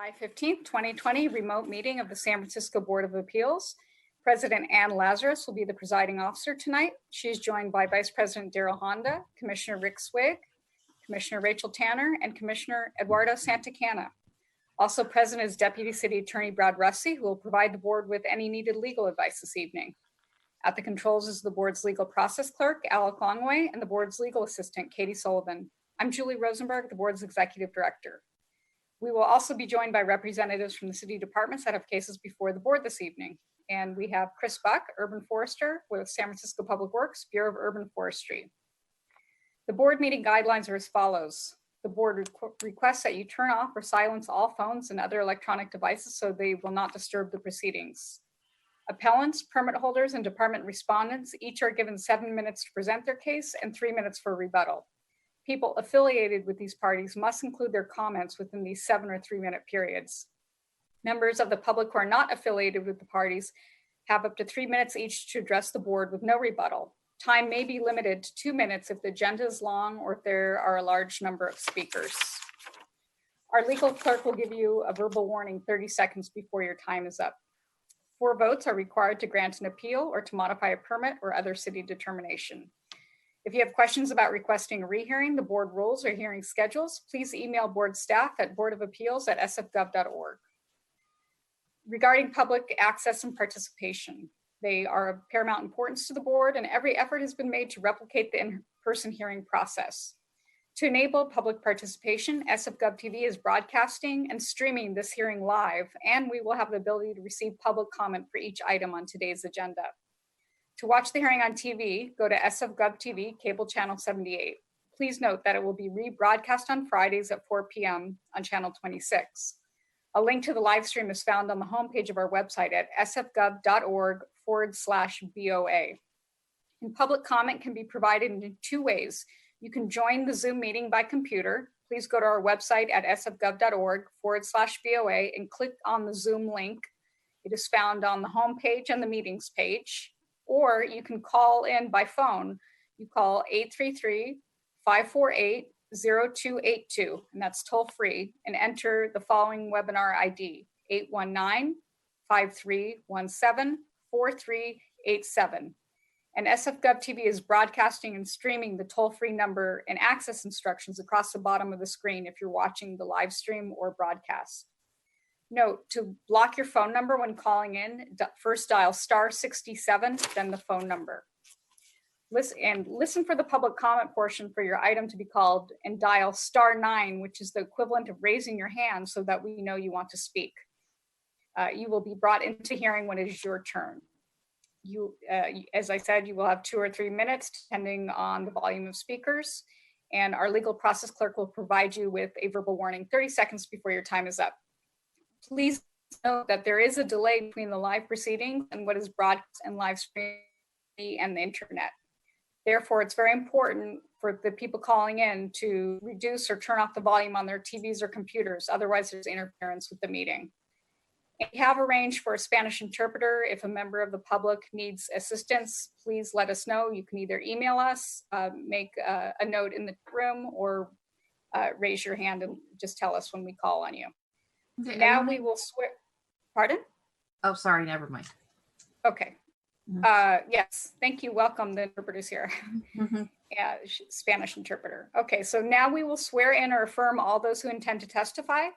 July 15th, 2020 remote meeting of the San Francisco Board of Appeals. President Ann Lazarus will be the presiding officer tonight. She is joined by Vice President Daryl Honda, Commissioner Rick Swig, Commissioner Rachel Tanner, and Commissioner Eduardo Santacana. Also present is Deputy City Attorney Brad Russi, who will provide the board with any needed legal advice this evening. At the controls is the board's legal process clerk, Alec Longway, and the board's legal assistant, Katie Sullivan. I'm Julie Rosenberg, the board's executive director. We will also be joined by representatives from the city departments that have cases before the board this evening. And we have Chris Buck, Urban Forester with San Francisco Public Works, Bureau of Urban Forestry. The board meeting guidelines are as follows. The board requests that you turn off or silence all phones and other electronic devices so they will not disturb the proceedings. Appellants, permit holders, and department respondents each are given 7 minutes to present their case and 3 minutes for rebuttal. People affiliated with these parties must include their comments within these 7 or 3 minute periods. Members of the public who are not affiliated with the parties have up to 3 minutes each to address the board with no rebuttal. Time may be limited to 2 minutes if the agenda is long or if there are a large number of speakers. Our legal clerk will give you a verbal warning 30 seconds before your time is up. 4 votes are required to grant an appeal or to modify a permit or other city determination. If you have questions about requesting a rehearing, the board rules, or hearing schedules, please email board staff at boardofappeals@sfgov.org. Regarding public access and participation, they are of paramount importance to the board, and every effort has been made to replicate the in-person hearing process. To enable public participation, SFGov TV is broadcasting and streaming this hearing live, and we will have the ability to receive public comment for each item on today's agenda. To watch the hearing on TV, go to SFGov TV, cable channel 78. Please note that it will be rebroadcast on Fridays at 4 p.m. on channel 26. A link to the live stream is found on the homepage of our website at sfgov.org/BOA. And public comment can be provided in 2 ways. You can join the Zoom meeting by computer. Please go to our website at sfgov.org/BOA and click on the Zoom link. It is found on the homepage and the meetings page. Or you can call in by phone. You call 833-548-0282, and that's toll free, and enter the following webinar ID, 819-5317-4387. And SFGov TV is broadcasting and streaming the toll-free number and access instructions across the bottom of the screen if you're watching the live stream or broadcast. Note, to block your phone number when calling in, first dial *67, then the phone number. Listen for the public comment portion for your item to be called, and dial *9, which is the equivalent of raising your hand so that we know you want to speak. You will be brought into hearing when it is your turn. As I said, you will have 2 or 3 minutes depending on the volume of speakers, and our legal process clerk will provide you with a verbal warning 30 seconds before your time is up. Please note that there is a delay between the live proceedings and what is broadcast and live streaming and the internet. Therefore, it's very important for the people calling in to reduce or turn off the volume on their TVs or computers. Otherwise, there's interference with the meeting. And we have arranged for a Spanish interpreter. If a member of the public needs assistance, please let us know. You can either email us, make a note in the room, or raise your hand and just tell us when we call on you. Okay, now we will swear. Pardon? Oh, sorry, never mind. Okay. Yes, thank you. Welcome, the interpreter's here. Yeah, Spanish interpreter. Okay, so now we will swear in or affirm all those who intend to testify.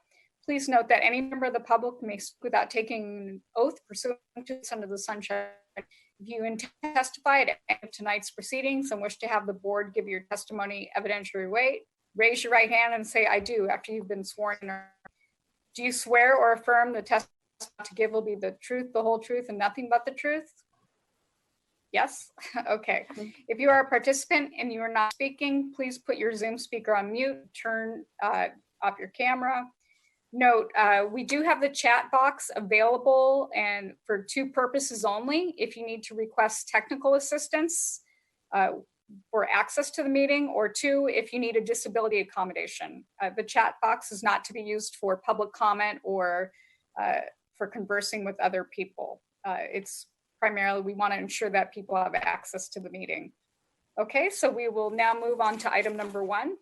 Please note that any member of the public may speak without taking an oath pursuant to Under the Sunshine. If you intend to testify at any of tonight's proceedings and wish to have the board give your testimony evidentiary weight, raise your right hand and say, "I do," after you've been sworn in. Do you swear or affirm the testimony to give will be the truth, the whole truth, and nothing but the truth? Yes? Okay. If you are a participant and you are not speaking, please put your Zoom speaker on mute, turn off your camera. Note, we do have the chat box available and for 2 purposes only. If you need to request technical assistance for access to the meeting, or 2, if you need a disability accommodation. The chat box is not to be used for public comment or for conversing with other people. It's primarily, we want to ensure that people have access to the meeting. Okay, so we will now move on to item number 1.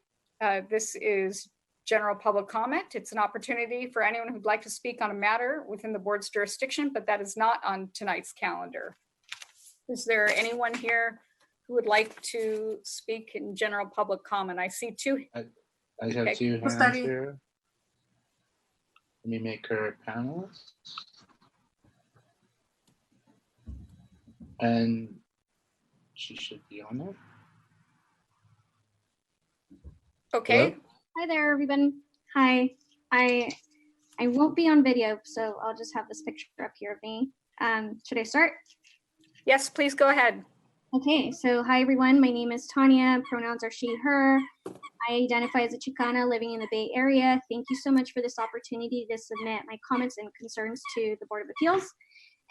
This is general public comment. It's an opportunity for anyone who'd like to speak on a matter within the board's jurisdiction, but that is not on tonight's calendar. Is there anyone here who would like to speak in general public comment? I see two. I have two hands Study. here. Let me make her a panelist. And she should be on there. Okay. Hello? Hi there, everyone. Hi. I won't be on video, so I'll just have this picture up here of me. Should I start? Yes, please go ahead. Okay, so hi everyone. My name is Tanya. Pronouns are she, her. I identify as a Chicana living in the Bay Area. Thank you so much for this opportunity to submit my comments and concerns to the Board of Appeals.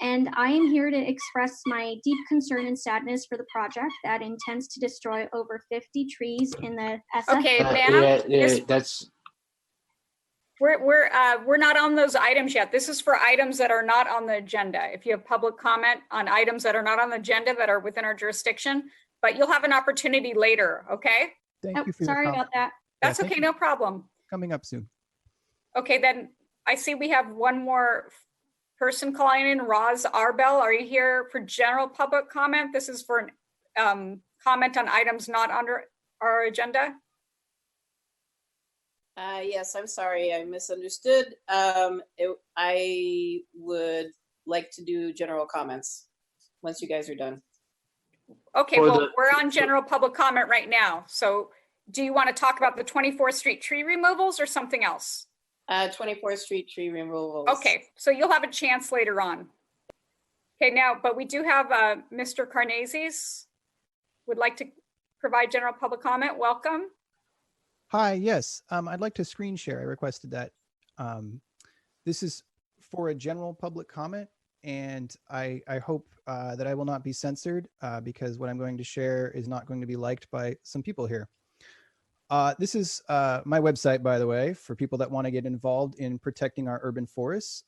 And I am here to express my deep concern and sadness for the project that intends to destroy over 50 trees in the SF. Okay, ma'am. That's We're not on those items yet. This is for items that are not on the agenda. If you have public comment on items that are not on the agenda that are within our jurisdiction, but you'll have an opportunity later, okay? Oh, sorry about that. That's okay, no problem. Coming up soon. Okay, then I see we have one more person calling in, Roz Arbel. Are you here for general public comment? This is for comment on items not under our agenda. Yes, I'm sorry, I misunderstood. I would like to do general comments once you guys are done. Okay, well, we're on general public comment right now. So do you want to talk about the 24th Street tree removals or something else? 24th Street tree removals. Okay, so you'll have a chance later on. Okay, now, but we do have Mr. Carnazes would like to provide general public comment. Welcome. Hi, yes, I'd like to screen share. I requested that. This is for a general public comment, and I hope that I will not be censored because what I'm going to share is not going to be liked by some people here. This is my website, by the way, for people that want to get involved in protecting our urban forests.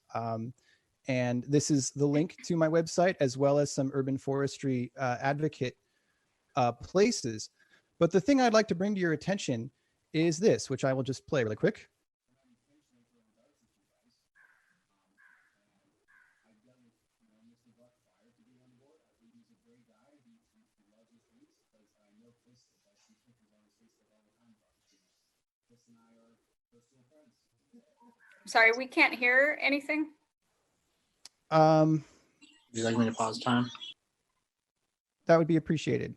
And this is the link to my website, as well as some urban forestry advocate places. But the thing I'd like to bring to your attention is this, which I will just play really quick. Sorry, we can't hear anything. Would you like me to pause time? That would be appreciated.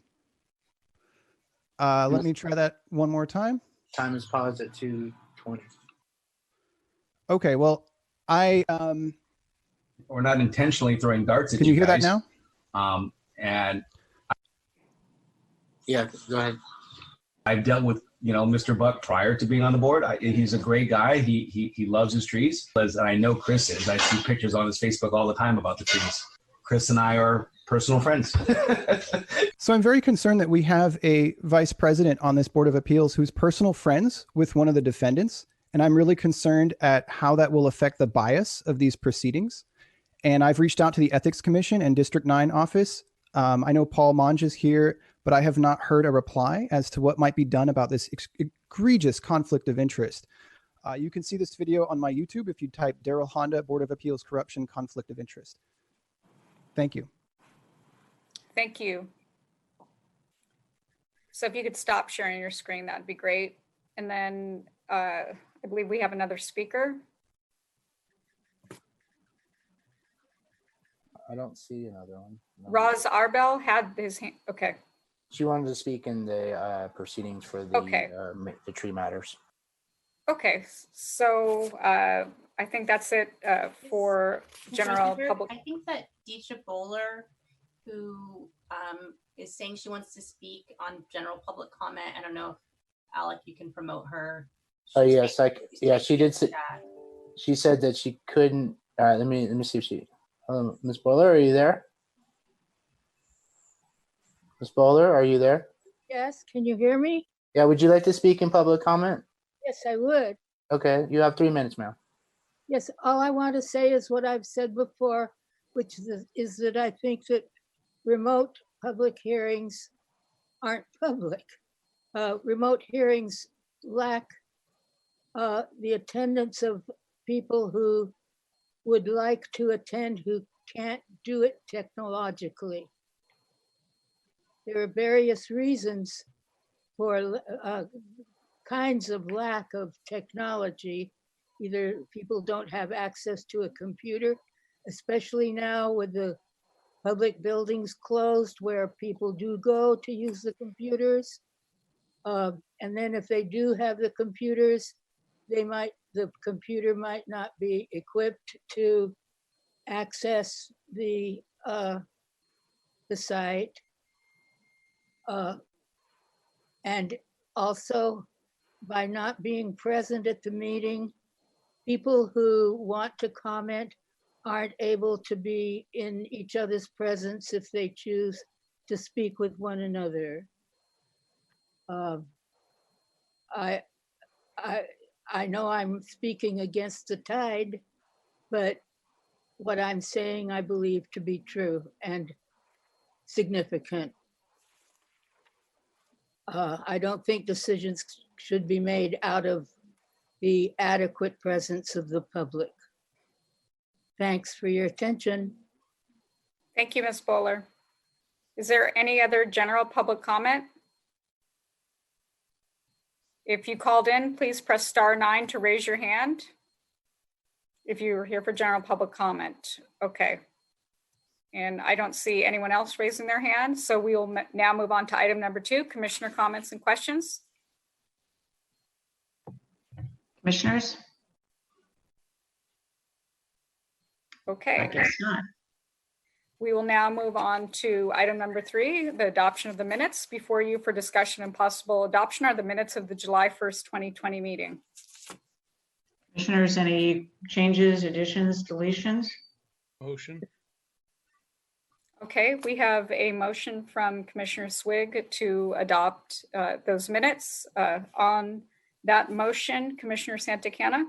Let me try that one more time. Time is paused at 2:20. Okay, well, I We're not intentionally throwing darts at can you hear guys. that now? And Yeah, go ahead. I've dealt with Mr. Buck prior to being on the board. He's a great guy. He loves his trees. And I know Chris is. I see pictures on his Facebook all the time about the trees. Chris and I are personal friends. So I'm very concerned that we have a vice president on this Board of Appeals who's personal friends with one of the defendants. And I'm really concerned at how that will affect the bias of these proceedings. And I've reached out to the Ethics Commission and District 9 office. I know Paul Monge is here, but I have not heard a reply as to what might be done about this egregious conflict of interest. You can see this video on my YouTube if you type Daryl Honda, Board of Appeals Corruption Conflict of Interest. Thank you. Thank you. So if you could stop sharing your screen, that'd be great. And then I believe we have another speaker. I don't see another one. No. Roz Arbel had his hand. Okay. She wanted to speak in the proceedings for the tree matters. Okay. So I think that's it for general public. I think that Deetra Bowler, who is saying she wants to speak on general public comment. I don't know if Alec, you can promote her. Oh yes, she did say, she said that she couldn't. Let me see if she. Ms. Bowler, are you there? Ms. Bowler, are you there? Yes, can you hear me? Yeah, would you like to speak in public comment? Yes, I would. Okay, you have 3 minutes, ma'am. Yes, all I want to say is what I've said before, which is that I think that remote public hearings aren't public. Remote hearings lack the attendance of people who would like to attend who can't do it technologically. There are various reasons for kinds of lack of technology. Either people don't have access to a computer, especially now with the public buildings closed where people do go to use the computers. And then if they do have the computers, the computer might not be equipped to access the site. And also, by not being present at the meeting, people who want to comment aren't able to be in each other's presence if they choose to speak with one another. I know I'm speaking against the tide, but what I'm saying I believe to be true and significant. I don't think decisions should be made out of the adequate presence of the public. Thanks for your attention. Thank you, Ms. Bowler. Is there any other general public comment? If you called in, please press *9 to raise your hand. If you're here for general public comment, okay. And I don't see anyone else raising their hand, so we will now move on to item number 2, commissioner comments and questions. Commissioners? I Okay, guess not. we will now move on to item number 3, the adoption of the minutes. Before you for discussion and possible adoption are the minutes of the July 1st, 2020 meeting. Commissioners, any changes, additions, deletions? Motion. Okay, we have a motion from Commissioner Swig to adopt those minutes. On that motion, Commissioner Santacana?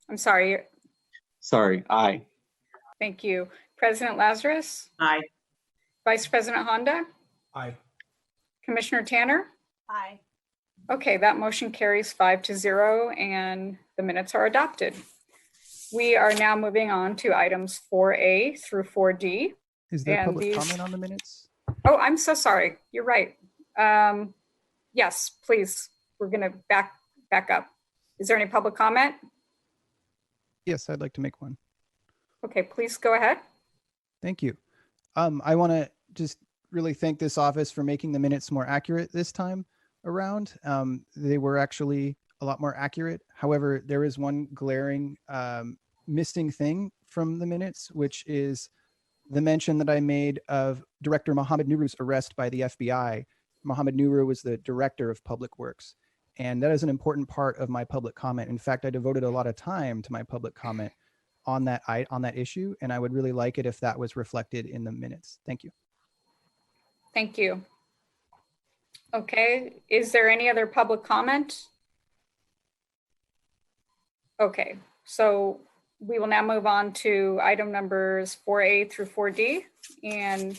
I'm sorry. Sorry, aye. Thank you. President Lazarus? Aye. Vice President Honda? Aye. Commissioner Tanner? Aye. Okay, that motion carries 5-0 and the minutes are adopted. We are now moving on to items 4A through 4D. Is there And public these- comment on the minutes? Oh, I'm so sorry. You're right. Yes, please. We're going to back up. Is there any public comment? Yes, I'd like to make one. Okay, please go ahead. Thank you. I want to just really thank this office for making the minutes more accurate this time around. They were actually a lot more accurate. However, there is one glaring missing thing from the minutes, which is the mention that I made of Director Mohammed Nouru's arrest by the FBI. Mohammed Nouru was the director of Public Works, and that is an important part of my public comment. In fact, I devoted a lot of time to my public comment on that issue, and I would really like it if that was reflected in the minutes. Thank you. Thank you. Okay, is there any other public comment? Okay, so we will now move on to item numbers 4A through 4D, and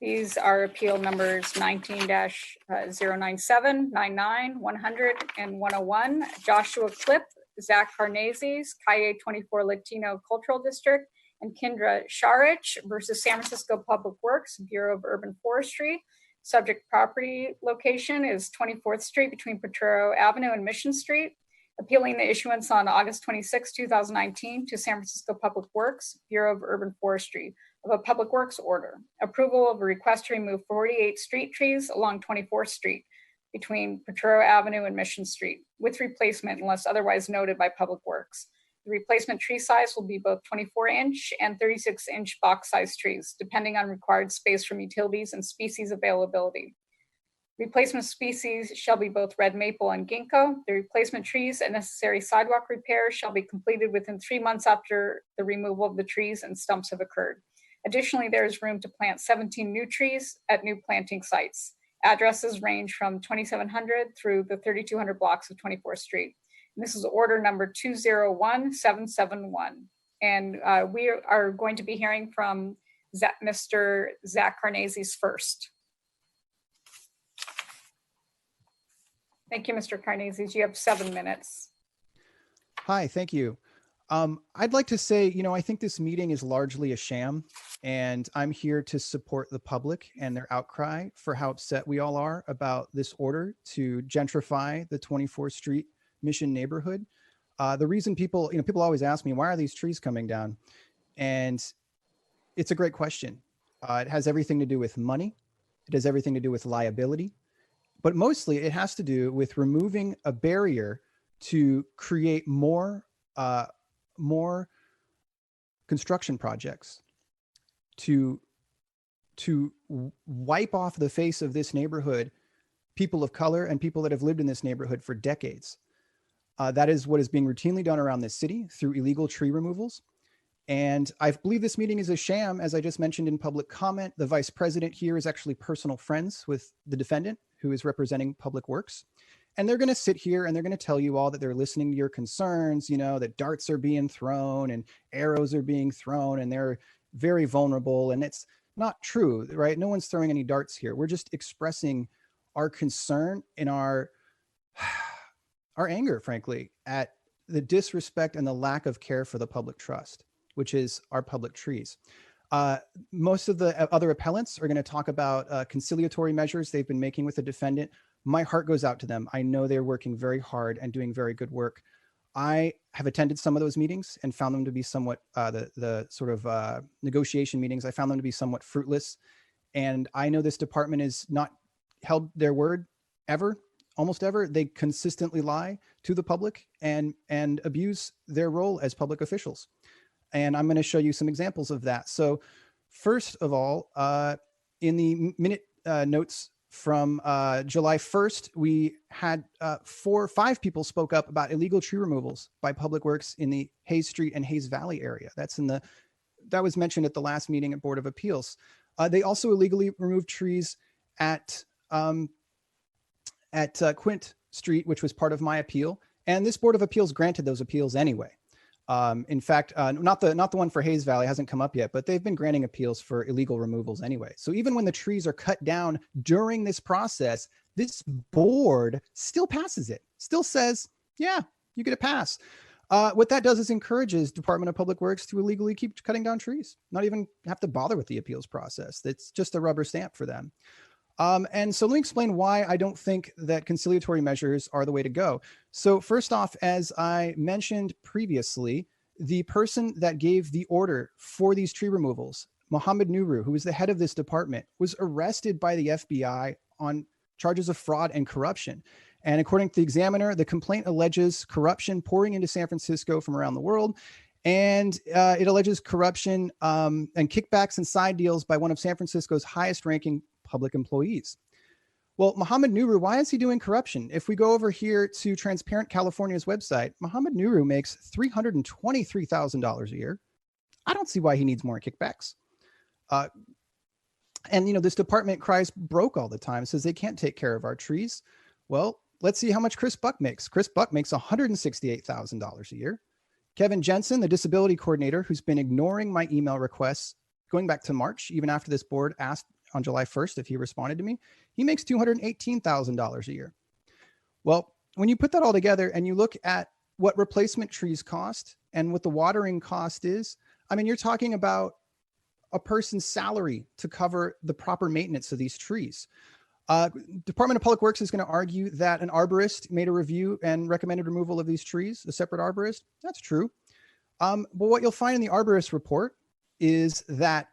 these are appeal numbers 19-097, 99, 100, and 101. Joshua Clip, Zach Carnazes, Calle 24 Latino Cultural District, and Kendra Sharich versus San Francisco Public Works, Bureau of Urban Forestry. Subject property location is 24th Street between Potrero Avenue and Mission Street. Appealing the issuance on August 26, 2019 to San Francisco Public Works, Bureau of Urban Forestry of a Public Works order. Approval of a request to remove 48 street trees along 24th Street between Potrero Avenue and Mission Street with replacement unless otherwise noted by Public Works. The replacement tree size will be both 24-inch and 36-inch box size trees, depending on required space from utilities and species availability. Replacement species shall be both red maple and ginkgo. The replacement trees and necessary sidewalk repairs shall be completed within 3 months after the removal of the trees and stumps have occurred. Additionally, there is room to plant 17 new trees at new planting sites. Addresses range from 2700 through the 3200 blocks of 24th Street. And this is order number 201771. And we are going to be hearing from Mr. Zach Carnazes first. Thank you, Mr. Carnezes. You have 7 minutes. Hi, thank you. I'd like to say, I think this meeting is largely a sham, and I'm here to support the public and their outcry for how upset we all are about this order to gentrify the 24th Street Mission neighborhood. The reason people always ask me, why are these trees coming down? And it's a great question. It has everything to do with money. It has everything to do with liability, but mostly it has to do with removing a barrier to create more construction projects, to wipe off the face of this neighborhood people of color and people that have lived in this neighborhood for decades. That is what is being routinely done around this city through illegal tree removals. And I believe this meeting is a sham. As I just mentioned in public comment, the vice president here is actually personal friends with the defendant who is representing Public Works. And they're going to sit here and they're going to tell you all that they're listening to your concerns, that darts are being thrown and arrows are being thrown and they're very vulnerable. And it's not true, right? No one's throwing any darts here. We're just expressing our concern and our anger, frankly, at the disrespect and the lack of care for the public trust, which is our public trees. Most of the other appellants are going to talk about conciliatory measures they've been making with the defendant. My heart goes out to them. I know they're working very hard and doing very good work. I have attended some of those meetings and found them to be somewhat, the sort of negotiation meetings, I found them to be somewhat fruitless. And I know this department is not held their word ever, almost ever. They consistently lie to the public and abuse their role as public officials. And I'm going to show you some examples of that. So first of all, in the minute notes from July 1st, we had 4 or 5 people spoke up about illegal tree removals by Public Works in the Hayes Street and Hayes Valley area. That was mentioned at the last meeting at Board of Appeals. They also illegally removed trees at Quint Street, which was part of my appeal. And this Board of Appeals granted those appeals anyway. In fact, not the one for Hayes Valley hasn't come up yet, but they've been granting appeals for illegal removals anyway. So even when the trees are cut down during this process, this board still passes it, still says, yeah, you get a pass. What that does is encourages Department of Public Works to illegally keep cutting down trees, not even have to bother with the appeals process. It's just a rubber stamp for them. And so let me explain why I don't think that conciliatory measures are the way to go. So first off, as I mentioned previously, the person that gave the order for these tree removals, Mohammed Nuru, who was the head of this department, was arrested by the FBI on charges of fraud and corruption. And according to the Examiner, the complaint alleges corruption pouring into San Francisco from around the world. And it alleges corruption and kickbacks and side deals by one of San Francisco's highest ranking public employees. Well, Mohammed Nuru, why is he doing corruption? If we go over here to Transparent California's website, Mohammed Nuru makes $323,000 a year. I don't see why he needs more kickbacks. And this department cries broke all the time, says they can't take care of our trees. Well, let's see how much Chris Buck makes. Chris Buck makes $168,000 a year. Kevin Jensen, the disability coordinator, who's been ignoring my email requests going back to March, even after this board asked on July 1st if he responded to me, he makes $218,000 a year. Well, when you put that all together and you look at what replacement trees cost and what the watering cost is, I mean, you're talking about a person's salary to cover the proper maintenance of these trees. Department of Public Works is going to argue that an arborist made a review and recommended removal of these trees, a separate arborist. That's true. But what you'll find in the arborist report is that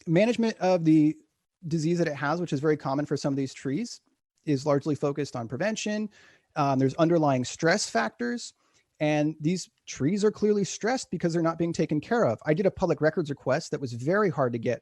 management of the disease that it has, which is very common for some of these trees, is largely focused on prevention. There's underlying stress factors, and these trees are clearly stressed because they're not being taken care of. I did a public records request that was very hard to get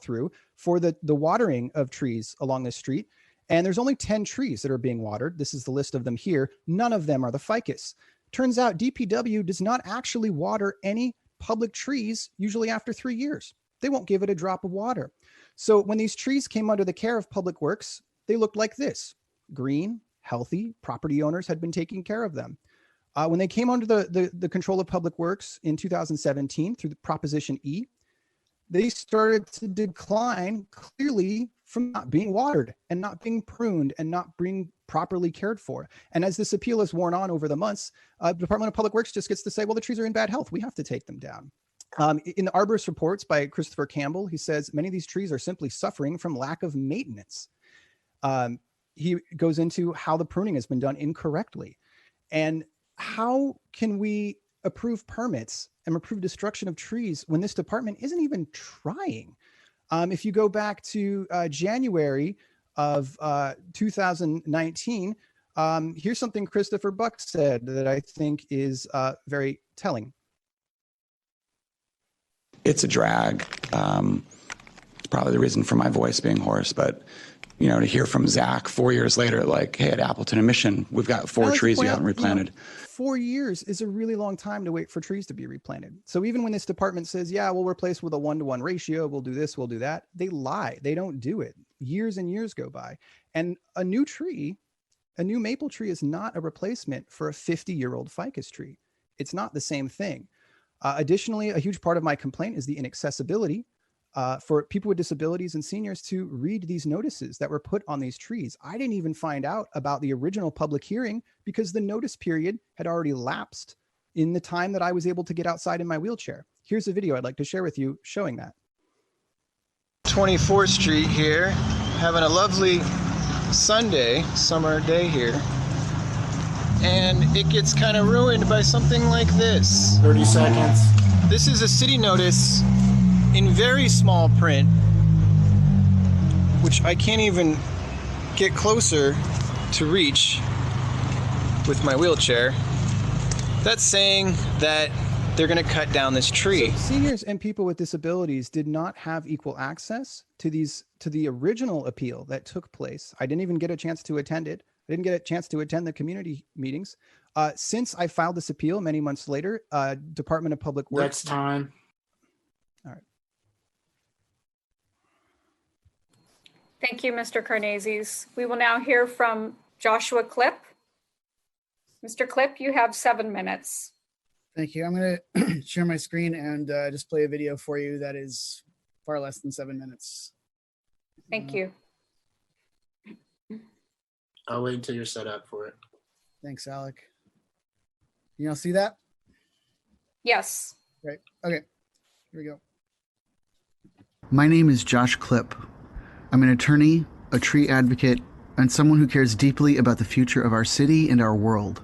through for the watering of trees along this street. And there's only 10 trees that are being watered. This is the list of them here. None of them are the ficus. Turns out DPW does not actually water any public trees, usually after 3 years. They won't give it a drop of water. So when these trees came under the care of Public Works, they looked like this: green, healthy, property owners had been taking care of them. When they came under the control of Public Works in 2017 through the Proposition E, they started to decline clearly from not being watered and not being pruned and not being properly cared for. And as this appeal has worn on over the months, Department of Public Works just gets to say, well, the trees are in bad health. We have to take them down. In the arborist reports by Christopher Campbell, he says many of these trees are simply suffering from lack of maintenance. He goes into how the pruning has been done incorrectly. And how can we approve permits and approve destruction of trees when this department isn't even trying? If you go back to January of 2019, here's something Christopher Buck said that I think is very telling. It's a drag. It's probably the reason for my voice being hoarse, but to hear from Zach 4 years later, like, hey, at Appleton and Mission, we've got four trees you haven't replanted. 4 years is a really long time to wait for trees to be replanted. So even when this department says, yeah, we'll replace with a 1-to-1 ratio, we'll do this, we'll do that, they lie. They don't do it. Years and years go by. And a new maple tree is not a replacement for a 50-year-old ficus tree. It's not the same thing. Additionally, a huge part of my complaint is the inaccessibility for people with disabilities and seniors to read these notices that were put on these trees. I didn't even find out about the original public hearing because the notice period had already lapsed in the time that I was able to get outside in my wheelchair. Here's a video I'd like to share with you showing that. 24th Street here, having a lovely Sunday, summer day here. And it gets kind of ruined by something like this. 30 seconds. This is a city notice in very small print, which I can't even get closer to reach with my wheelchair. That's saying that they're going to cut down this tree. So seniors and people with disabilities did not have equal access to the original appeal that took place. I didn't even get a chance to attend it. I didn't get a chance to attend the community meetings. Since I filed this appeal many months later, Department of Public Works. Next time. All right. Thank you, Mr. Carnazes. We will now hear from Joshua Clipp. Mr. Clipp, you have 7 minutes. Thank you. I'm going to share my screen and just play a video for you that is far less than 7 minutes. Thank you. I'll wait until you're set up for it. Thanks, Alec. You all see that? Yes. Great. Okay. Here we go. My name is Josh Clipp. I'm an attorney, a tree advocate, and someone who cares deeply about the future of our city and our world.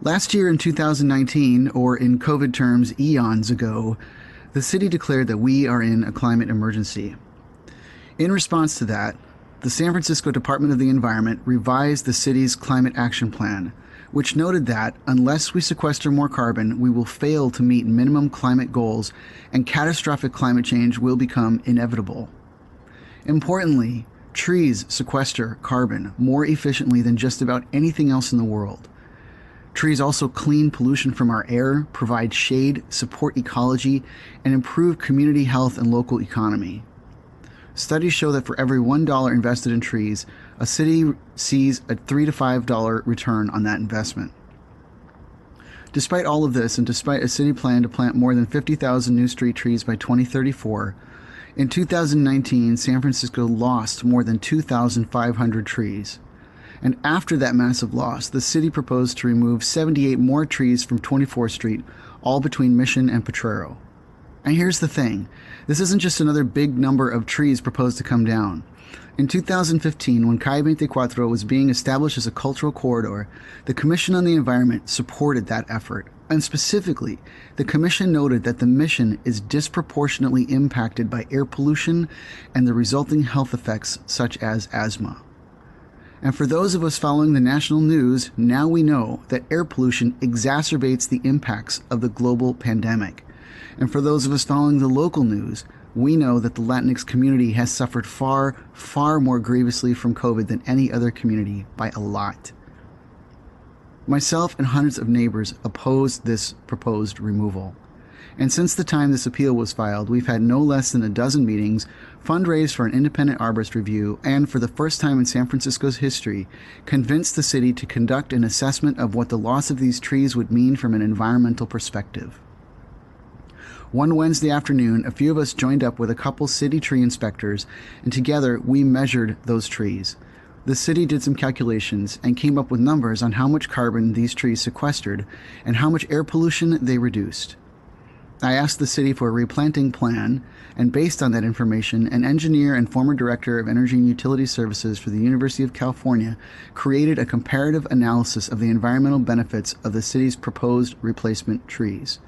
Last year in 2019, or in COVID terms, eons ago, the city declared that we are in a climate emergency. In response to that, the San Francisco Department of the Environment revised the city's climate action plan, which noted that unless we sequester more carbon, we will fail to meet minimum climate goals and catastrophic climate change will become inevitable. Importantly, trees sequester carbon more efficiently than just about anything else in the world. Trees also clean pollution from our air, provide shade, support ecology, and improve community health and local economy. Studies show that for every $1 invested in trees, a city sees a $3 to $5 return on that investment. Despite all of this, and despite a city plan to plant more than 50,000 new street trees by 2034, in 2019, San Francisco lost more than 2,500 trees. And after that massive loss, the city proposed to remove 78 more trees from 24th Street, all between Mission and Potrero. And here's the thing, this isn't just another big number of trees proposed to come down. In 2015, when Calle 24 was being established as a cultural corridor, the Commission on the Environment supported that effort. And specifically, the Commission noted that the Mission is disproportionately impacted by air pollution and the resulting health effects such as asthma. And for those of us following the national news, now we know that air pollution exacerbates the impacts of the global pandemic. And for those of us following the local news, we know that the Latinx community has suffered far, far more grievously from COVID than any other community by a lot. Myself and hundreds of neighbors oppose this proposed removal. And since the time this appeal was filed, we've had no less than a dozen meetings, fundraised for an independent arborist review, and for the first time in San Francisco's history, convinced the city to conduct an assessment of what the loss of these trees would mean from an environmental perspective. One Wednesday afternoon, a few of us joined up with a couple city tree inspectors, and together we measured those trees. The city did some calculations and came up with numbers on how much carbon these trees sequestered and how much air pollution they reduced. I asked the city for a replanting plan, and based on that information, an engineer and former director of Energy and Utility Services for the University of California created a comparative analysis of the environmental benefits of the city's proposed replacement trees.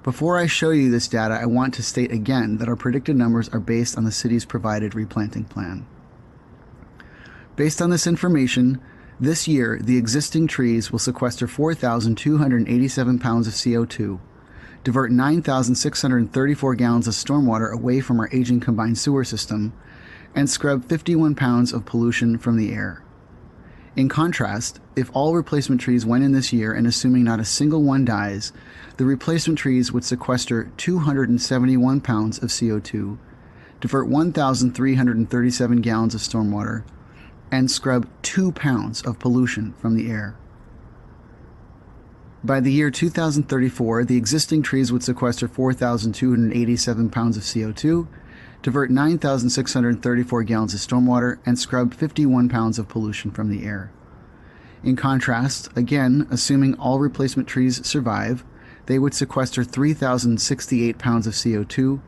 Before I show you this data, I want to state again that our predicted numbers are based on the city's provided replanting plan. Based on this information, this year the existing trees will sequester 4,287 pounds of CO2, divert 9,634 gallons of stormwater away from our aging combined sewer system, and scrub 51 pounds of pollution from the air. In contrast, if all replacement trees went in this year and assuming not a single one dies, the replacement trees would sequester 271 pounds of CO2, divert 1,337 gallons of stormwater, and scrub 2 pounds of pollution from the air. By the year 2034, the existing trees would sequester 4,287 pounds of CO2, divert 9,634 gallons of stormwater, and scrub 51 pounds of pollution from the air. In contrast, again, assuming all replacement trees survive, they would sequester 3,068 pounds of CO2,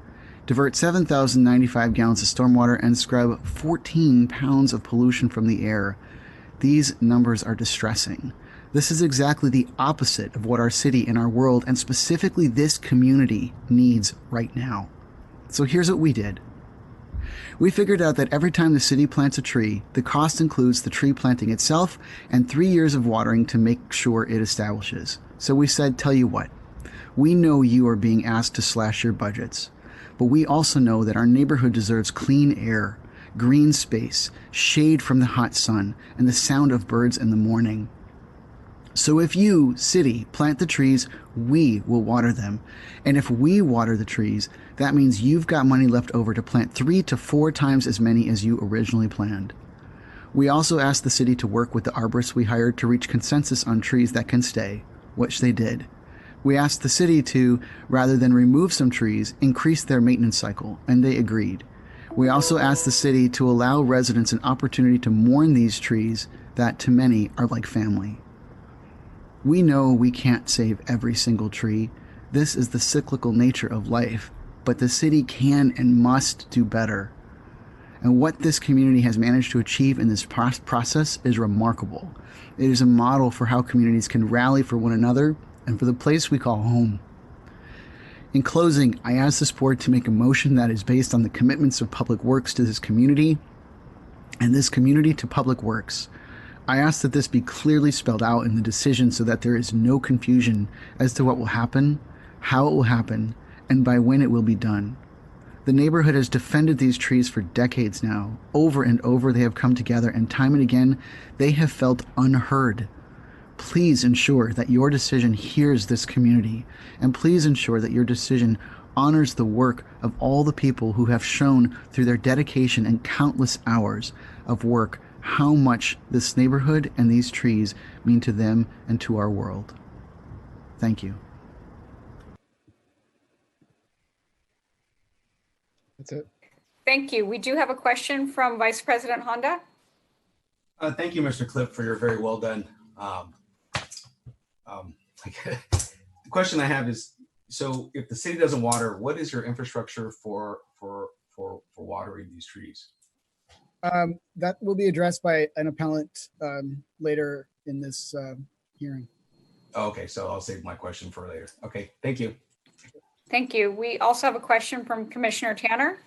divert 7,095 gallons of stormwater, and scrub 14 pounds of pollution from the air. These numbers are distressing. This is exactly the opposite of what our city and our world, and specifically this community, needs right now. So here's what we did. We figured out that every time the city plants a tree, the cost includes the tree planting itself and 3 years of watering to make sure it establishes. So we said, tell you what, we know you are being asked to slash your budgets, but we also know that our neighborhood deserves clean air, green space, shade from the hot sun, and the sound of birds in the morning. So if you, city, plant the trees, we will water them. And if we water the trees, that means you've got money left over to plant 3 to 4 times as many as you originally planned. We also asked the city to work with the arborists we hired to reach consensus on trees that can stay, which they did. We asked the city to, rather than remove some trees, increase their maintenance cycle, and they agreed. We also asked the city to allow residents an opportunity to mourn these trees that, to many, are like family. We know we can't save every single tree. This is the cyclical nature of life, but the city can and must do better. And what this community has managed to achieve in this process is remarkable. It is a model for how communities can rally for one another and for the place we call home. In closing, I ask this board to make a motion that is based on the commitments of Public Works to this community and this community to Public Works. I ask that this be clearly spelled out in the decision so that there is no confusion as to what will happen, how it will happen, and by when it will be done. The neighborhood has defended these trees for decades now. Over and over they have come together, and time and again they have felt unheard. Please ensure that your decision hears this community, and please ensure that your decision honors the work of all the people who have shown through their dedication and countless hours of work how much this neighborhood and these trees mean to them and to our world. Thank you. That's it. Thank you. We do have a question from Vice President Honda. Thank you, Mr. Clip, for your very well done. The question I have is, so if the city doesn't water, what is your infrastructure for watering these trees? That will be addressed by an appellant later in this hearing. Okay, so I'll save my question for later. Okay, thank you. Thank you. We also have a question from Commissioner Tanner.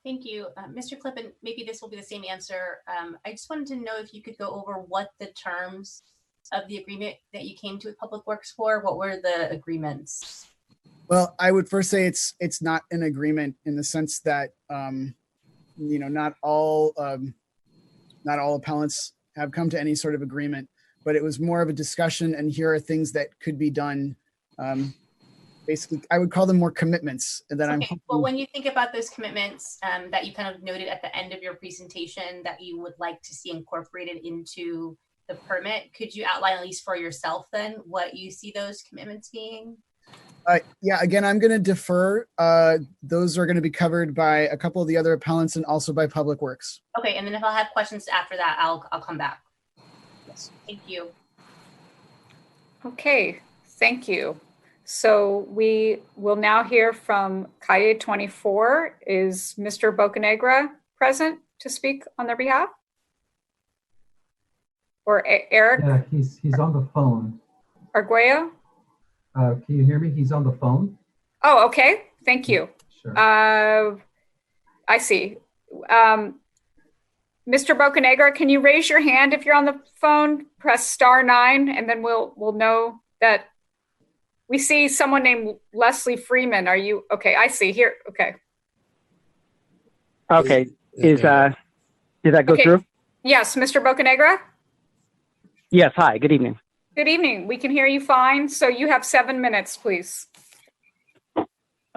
Thank you. Mr. Clip, and maybe this will be the same answer. I just wanted to know if you could go over what the terms of the agreement that you came to with Public Works for. What were the agreements? Well, I would first say it's not an agreement in the sense that not all appellants have come to any sort of agreement, but it was more of a discussion, and here are things that could be done. Basically, I would call them more commitments. And then okay. Well, when you think about those commitments that you kind of noted at the end of your presentation that you would like to see incorporated into the permit, could you outline, at least for yourself then, what you see those commitments being? Yeah, again, I'm going to defer. Those are going to be covered by a couple of the other appellants and also by Public Works. Okay, and then if I'll have questions after that, I'll come back. Yes. Thank you. Okay, thank you. So we will now hear from Calle 24. Is Mr. Bocanegra present to speak on their behalf? Or Eric? Yeah, he's on the phone. Arguello? Can you hear me? He's on the phone. Oh, okay. Thank you. Sure. I see. Mr. Bocanegra, can you raise your hand if you're on the phone? Press *9, and then we'll know that we see someone named Leslie Freeman. Are you okay? I see here. Okay. Okay. Did that go through? Yes, Mr. Bocanegra. Yes. Hi. Good evening. Good evening. We can hear you fine. So you have 7 minutes, please.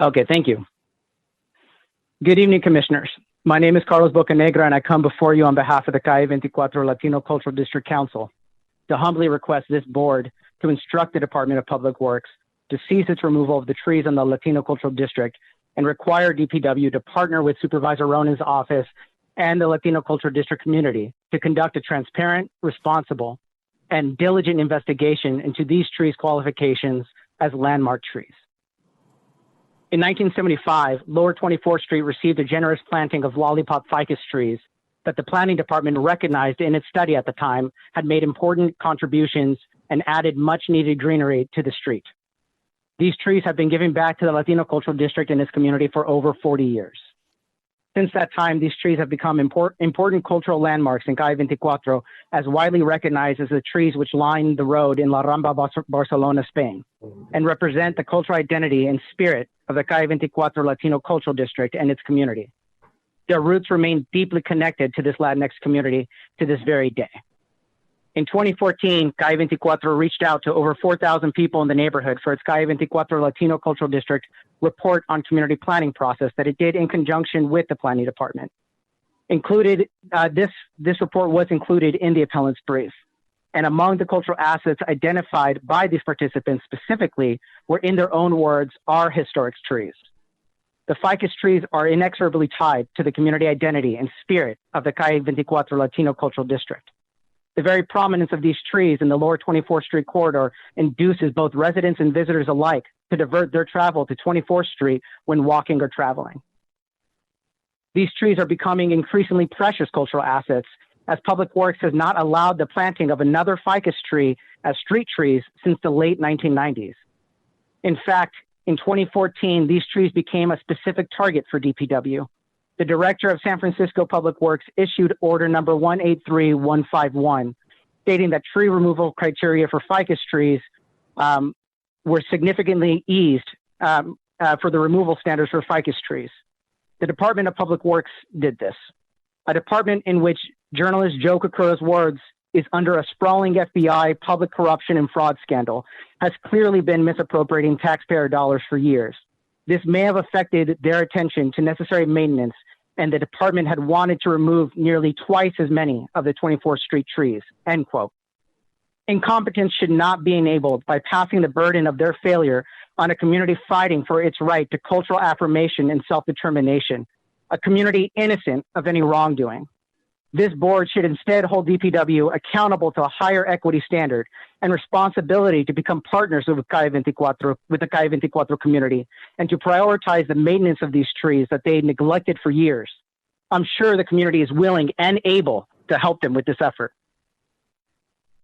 Okay. Thank you. Good evening, commissioners. My name is Carlos Bocanegra, and I come before you on behalf of the Calle 24 Latino Cultural District Council to humbly request this board to instruct the Department of Public Works to cease its removal of the trees in the Latino Cultural District and require DPW to partner with Supervisor Ronin's office and the Latino Cultural District community to conduct a transparent, responsible, and diligent investigation into these trees' qualifications as landmark trees. In 1975, Lower 24th Street received a generous planting of lollipop ficus trees that the planning department recognized in its study at the time had made important contributions and added much needed greenery to the street. These trees have been given back to the Latino Cultural District and its community for over 40 years. Since that time, these trees have become important cultural landmarks in Calle 24, as widely recognized as the trees which line the road in La Rambla, Barcelona, Spain, and represent the cultural identity and spirit of the Calle 24 Latino Cultural District and its community. Their roots remain deeply connected to this Latinx community to this very day. In 2014, Calle 24 reached out to over 4,000 people in the neighborhood for its Calle 24 Latino Cultural District report on community planning process that it did in conjunction with the planning department. This report was included in the appellant's brief. And among the cultural assets identified by these participants specifically were, in their own words, our historic trees. The ficus trees are inexorably tied to the community identity and spirit of the Calle 24 Latino Cultural District. The very prominence of these trees in the Lower 24th Street corridor induces both residents and visitors alike to divert their travel to 24th Street when walking or traveling. These trees are becoming increasingly precious cultural assets, as Public Works has not allowed the planting of another ficus tree as street trees since the late 1990s. In fact, in 2014, these trees became a specific target for DPW. The director of San Francisco Public Works issued order number 183151, stating that tree removal criteria for ficus trees were significantly eased for the removal standards for ficus trees. The Department of Public Works did this. A department in which journalist Joe Kokura's words is under a sprawling FBI public corruption and fraud scandal has clearly been misappropriating taxpayer dollars for years. This may have affected their attention to necessary maintenance, and the department had wanted to remove nearly twice as many of the 24th Street trees, end quote. Incompetence should not be enabled by passing the burden of their failure on a community fighting for its right to cultural affirmation and self-determination, a community innocent of any wrongdoing. This board should instead hold DPW accountable to a higher equity standard and responsibility to become partners with the Calle 24 community and to prioritize the maintenance of these trees that they neglected for years. I'm sure the community is willing and able to help them with this effort.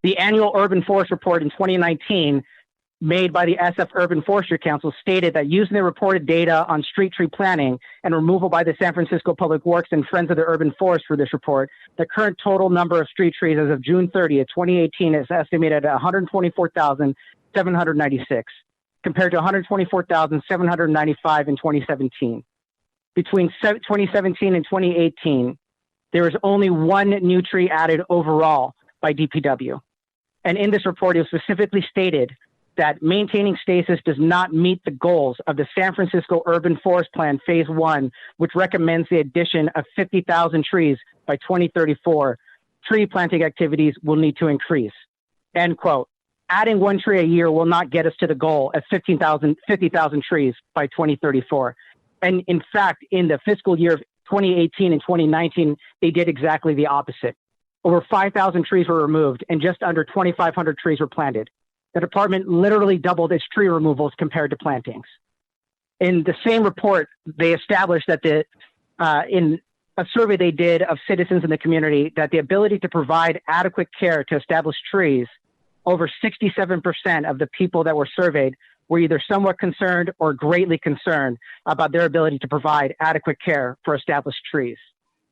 The annual Urban Forest Report in 2019 made by the SF Urban Forestry Council stated that using the reported data on street tree planting and removal by the San Francisco Public Works and Friends of the Urban Forest for this report, the current total number of street trees as of June 30th, 2018 is estimated at 124,796, compared to 124,795 in 2017. Between 2017 and 2018, there was only one new tree added overall by DPW. And in this report, it was specifically stated that maintaining stasis does not meet the goals of the San Francisco Urban Forest Plan Phase 1, which recommends the addition of 50,000 trees by 2034. Tree planting activities will need to increase, end quote. adding 1 tree a year will not get us to the goal of 50,000 trees by 2034. And in fact, in the fiscal year of 2018 and 2019, they did exactly the opposite. Over 5,000 trees were removed and just under 2,500 trees were planted. The department literally doubled its tree removals compared to plantings. In the same report, they established that in a survey they did of citizens in the community, that the ability to provide adequate care to establish trees, over 67% of the people that were surveyed were either somewhat concerned or greatly concerned about their ability to provide adequate care for established trees.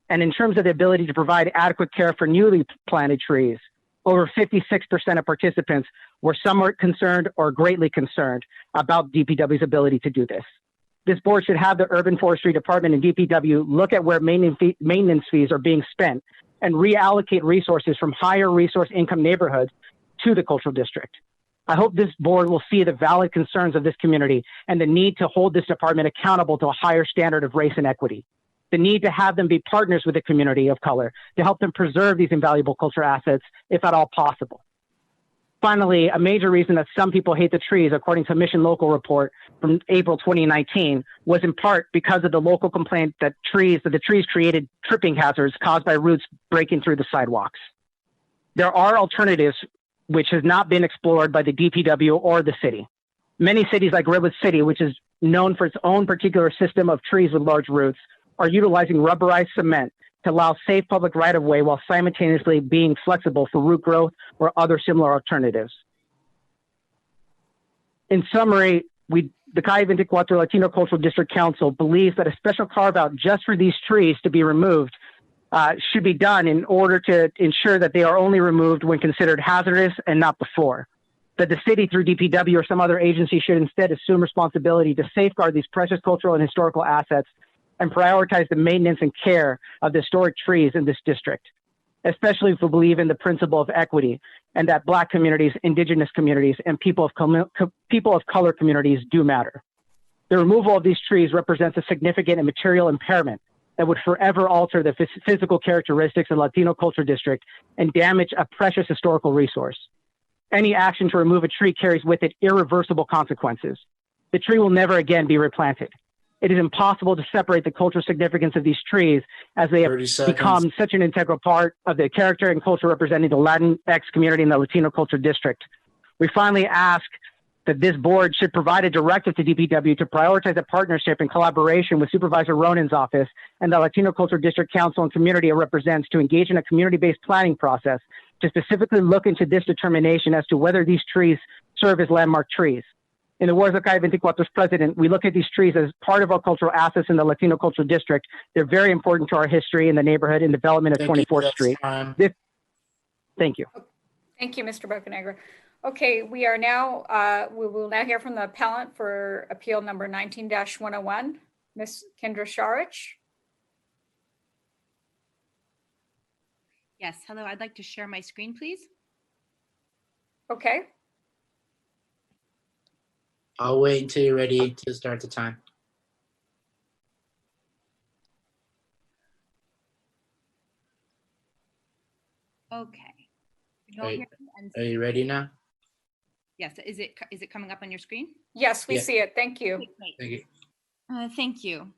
And in terms of the ability to provide adequate care for newly planted trees, over 56% of participants were somewhat concerned or greatly concerned about DPW's ability to do this. This board should have the Urban Forestry Department and DPW look at where maintenance fees are being spent and reallocate resources from higher resource income neighborhoods to the cultural district. I hope this board will see the valid concerns of this community and the need to hold this department accountable to a higher standard of race and equity. The need to have them be partners with the community of color to help them preserve these invaluable cultural assets, if at all possible. Finally, a major reason that some people hate the trees, according to a Mission Local report from April 2019, was in part because of the local complaint that the trees created tripping hazards caused by roots breaking through the sidewalks. There are alternatives which has not been explored by the DPW or the city. Many cities like Redwood City, which is known for its own particular system of trees with large roots, are utilizing rubberized cement to allow safe public right-of-way while simultaneously being flexible for root growth or other similar alternatives. In summary, the Calle 24 Latino Cultural District Council believes that a special carve-out just for these trees to be removed should be done in order to ensure that they are only removed when considered hazardous and not before. That the city through DPW or some other agency should instead assume responsibility to safeguard these precious cultural and historical assets and prioritize the maintenance and care of the historic trees in this district, especially if we believe in the principle of equity and that Black communities, Indigenous communities, and people of color communities do matter. The removal of these trees represents a significant and material impairment that would forever alter the physical characteristics of Latino Culture District and damage a precious historical resource. Any action to remove a tree carries with it irreversible consequences. The tree will never again be replanted. It is impossible to separate the cultural significance of these trees as they have become such an integral part of the character and culture representing the Latinx community in the Latino Culture District. We finally ask that this board should provide a directive to DPW to prioritize a partnership and collaboration with Supervisor Ronin's office and the Latino Culture District Council and community it represents to engage in a community-based planning process to specifically look into this determination as to whether these trees serve as landmark trees. In the words of Calle 24's president, we look at these trees as part of our cultural assets in the Latino Cultural District. They're very important to our history in the neighborhood and development of 24th Street. Thank you. Thank you, Mr. Bocanegra. Okay, we will now hear from the appellant for appeal number 19-101, Ms. Kendra Sharich. Yes, hello, I'd like to share my screen, please. Okay. I'll wait until you're ready to start the time. Okay. Are you ready now? Yes, is it coming up on your screen? Yes, we see it. Thank you. Thank you. Thank you.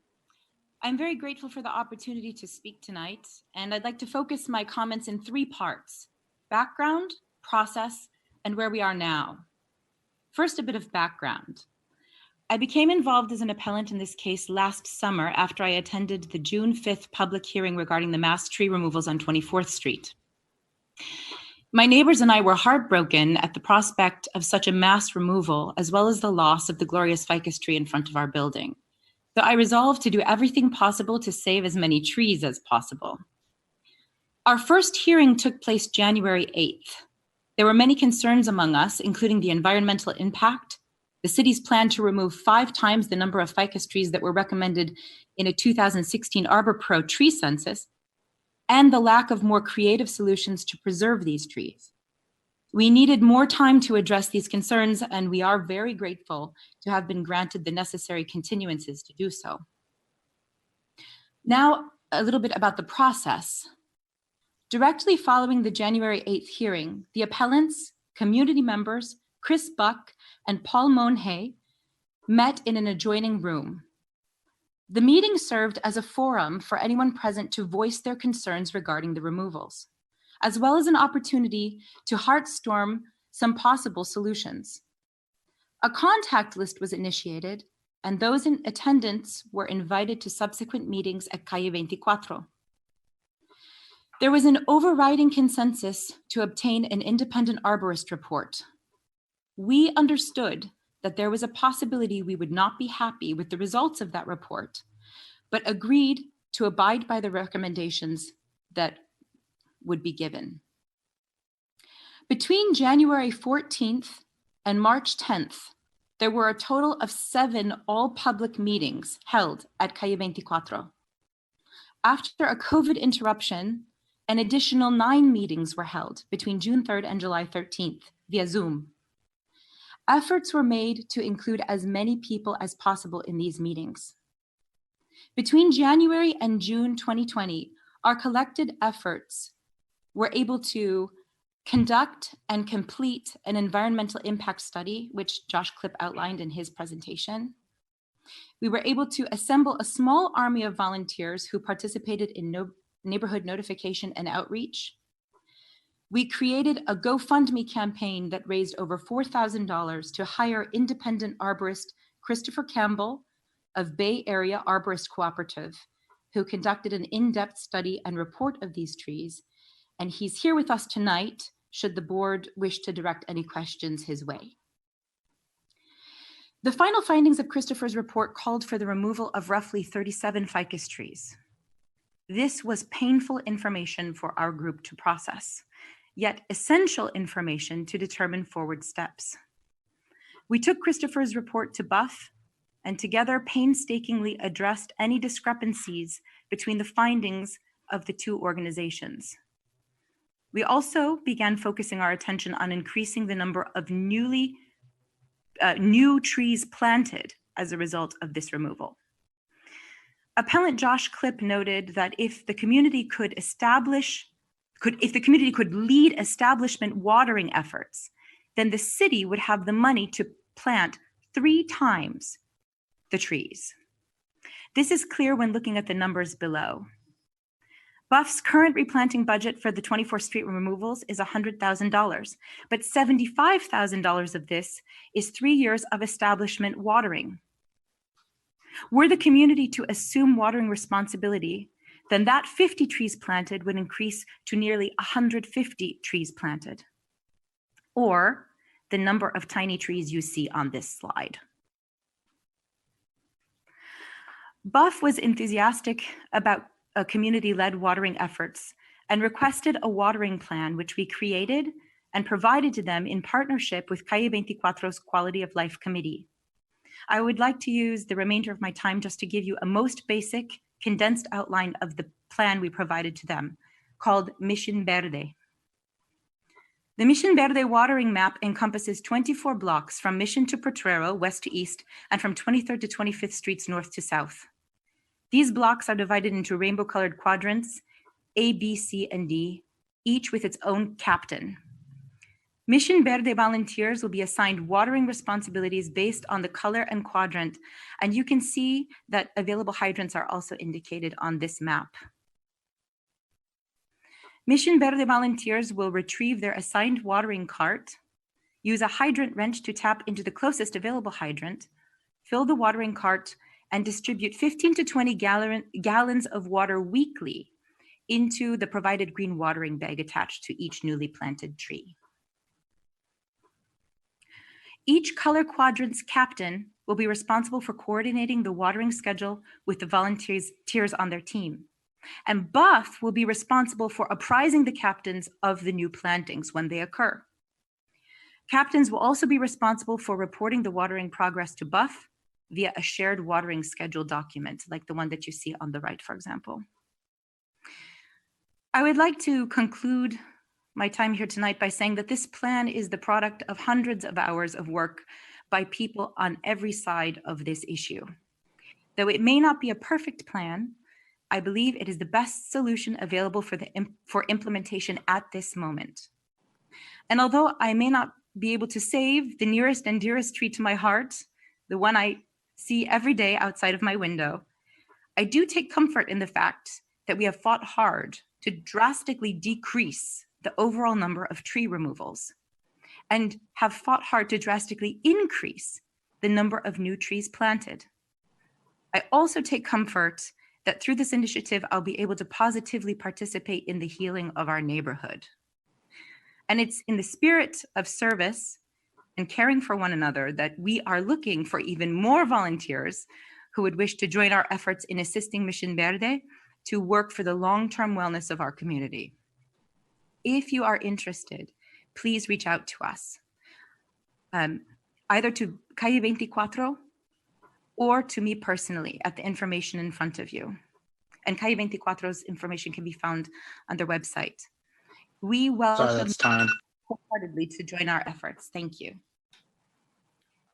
I'm very grateful for the opportunity to speak tonight, and I'd like to focus my comments in 3 parts: background, process, and where we are now. First, a bit of background. I became involved as an appellant in this case last summer after I attended the June 5th public hearing regarding the mass tree removals on 24th Street. My neighbors and I were heartbroken at the prospect of such a mass removal, as well as the loss of the glorious ficus tree in front of our building. So I resolved to do everything possible to save as many trees as possible. Our first hearing took place January 8th. There were many concerns among us, including the environmental impact, the city's plan to remove 5 times the number of ficus trees that were recommended in a 2016 Arbor Pro tree census, and the lack of more creative solutions to preserve these trees. We needed more time to address these concerns, and we are very grateful to have been granted the necessary continuances to do so. Now, a little bit about the process. Directly following the January 8th hearing, the appellants, community members Chris Buck and Paul Monhay met in an adjoining room. The meeting served as a forum for anyone present to voice their concerns regarding the removals, as well as an opportunity to heartstorm some possible solutions. A contact list was initiated, and those in attendance were invited to subsequent meetings at Calle 24. There was an overriding consensus to obtain an independent arborist report. We understood that there was a possibility we would not be happy with the results of that report, but agreed to abide by the recommendations that would be given. Between January 14th and March 10th, there were a total of 7 all-public meetings held at Calle 24. After a COVID interruption, an additional 9 meetings were held between June 3rd and July 13th via Zoom. Efforts were made to include as many people as possible in these meetings. Between January and June 2020, our collected efforts were able to conduct and complete an environmental impact study, which Josh Klipp outlined in his presentation. We were able to assemble a small army of volunteers who participated in neighborhood notification and outreach. We created a GoFundMe campaign that raised over $4,000 to hire independent arborist Christopher Campbell of Bay Area Arborist Cooperative, who conducted an in-depth study and report of these trees. And he's here with us tonight, should the board wish to direct any questions his way. The final findings of Christopher's report called for the removal of roughly 37 ficus trees. This was painful information for our group to process, yet essential information to determine forward steps. We took Christopher's report to Buff and together painstakingly addressed any discrepancies between the findings of the 2 organizations. We also began focusing our attention on increasing the number of new trees planted as a result of this removal. Appellant Josh Klipp noted that if the community could lead establishment watering efforts, then the city would have the money to plant 3 times the trees. This is clear when looking at the numbers below. Buff's current replanting budget for the 24th Street removals is $100,000, but $75,000 of this is 3 years of establishment watering. Were the community to assume watering responsibility, then that 50 trees planted would increase to nearly 150 trees planted, or the number of tiny trees you see on this slide. Buff was enthusiastic about community-led watering efforts and requested a watering plan, which we created and provided to them in partnership with Calle 24's Quality of Life Committee. I would like to use the remainder of my time just to give you a most basic, condensed outline of the plan we provided to them, called Mission Verde. The Mission Verde watering map encompasses 24 blocks from Mission to Potrero, west to east, and from 23rd to 25th Streets, north to south. These blocks are divided into rainbow-colored quadrants, A, B, C, and D, each with its own captain. Mission Verde volunteers will be assigned watering responsibilities based on the color and quadrant, and you can see that available hydrants are also indicated on this map. Mission Verde volunteers will retrieve their assigned watering cart, use a hydrant wrench to tap into the closest available hydrant, fill the watering cart, and distribute 15 to 20 gallons of water weekly into the provided green watering bag attached to each newly planted tree. Each color quadrant's captain will be responsible for coordinating the watering schedule with the volunteers on their team. And Buff will be responsible for apprising the captains of the new plantings when they occur. Captains will also be responsible for reporting the watering progress to Buff via a shared watering schedule document, like the one that you see on the right, for example. I would like to conclude my time here tonight by saying that this plan is the product of hundreds of hours of work by people on every side of this issue. Though it may not be a perfect plan, I believe it is the best solution available for implementation at this moment. And although I may not be able to save the nearest and dearest tree to my heart, the one I see every day outside of my window, I do take comfort in the fact that we have fought hard to drastically decrease the overall number of tree removals and have fought hard to drastically increase the number of new trees planted. I also take comfort that through this initiative, I'll be able to positively participate in the healing of our neighborhood. And it's in the spirit of service and caring for one another that we are looking for even more volunteers who would wish to join our efforts in assisting Mission Verde to work for the long-term wellness of our community. If you are interested, please reach out to us, either to Calle 24 or to me personally at the information in front of you. And Calle 24's information can be found on their website. We welcome that's time. wholeheartedly to join our efforts. Thank you.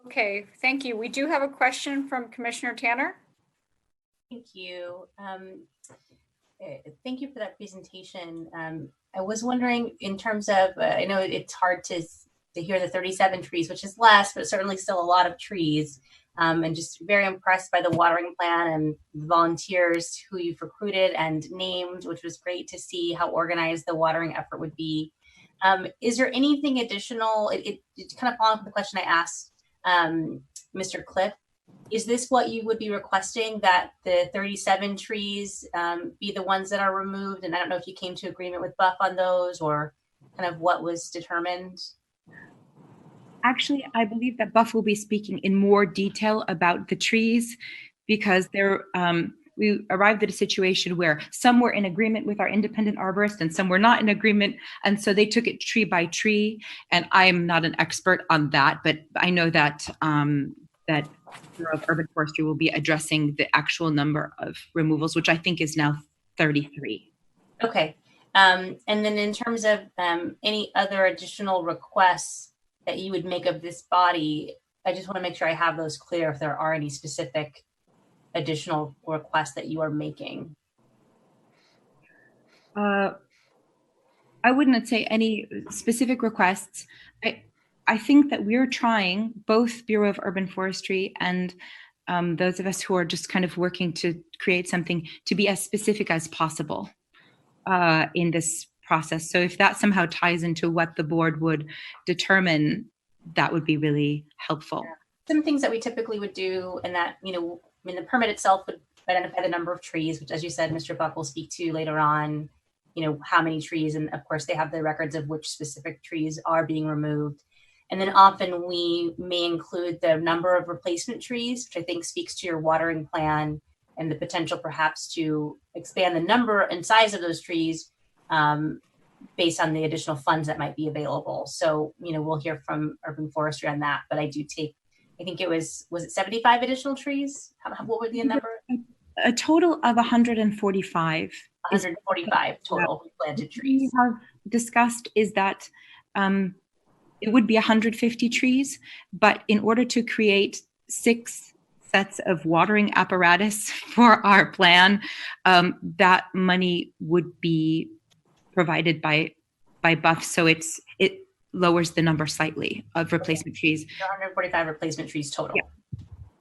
Okay, thank you. We do have a question from Commissioner Tanner. Thank you. Thank you for that presentation. I was wondering in terms of, I know it's hard to hear the 37 trees, which is less, but certainly still a lot of trees. And just very impressed by the watering plan and volunteers who you've recruited and named, which was great to see how organized the watering effort would be. Is there anything additional? It kind of following up the question I asked Mr. Cliff. Is this what you would be requesting, that the 37 trees be the ones that are removed? And I don't know if you came to agreement with Buff on those or kind of what was determined. Actually, I believe that Buff will be speaking in more detail about the trees because we arrived at a situation where some were in agreement with our independent arborist and some were not in agreement. And so they took it tree by tree. And I'm not an expert on that, but I know that that Bureau of Urban Forestry will be addressing the actual number of removals, which I think is now 33. Okay. And then in terms of any other additional requests that you would make of this body, I just want to make sure I have those clear if there are any specific additional requests that you are making. I wouldn't say any specific requests. I think that we're trying, both Bureau of Urban Forestry and those of us who are just kind of working to create something, to be as specific as possible in this process. So if that somehow ties into what the board would determine, that would be really helpful. Some things that we typically would do, and that, you know, I mean, the permit itself would identify the number of trees, which, as you said, Mr. Buck will speak to later on, you know, how many trees. And of course, they have the records of which specific trees are being removed. And then often we may include the number of replacement trees, which I think speaks to your watering plan and the potential perhaps to expand the number and size of those trees based on the additional funds that might be available. So, you know, we'll hear from Urban Forestry on that, but I do take, I think it was it 75 additional trees? What were the number? A total of 145. 145 total planted trees. We have discussed is that it would be 150 trees, but in order to create 6 sets of watering apparatus for our plan, that money would be provided by Buff, so it lowers the number slightly of replacement trees. 145 replacement trees total. Yeah.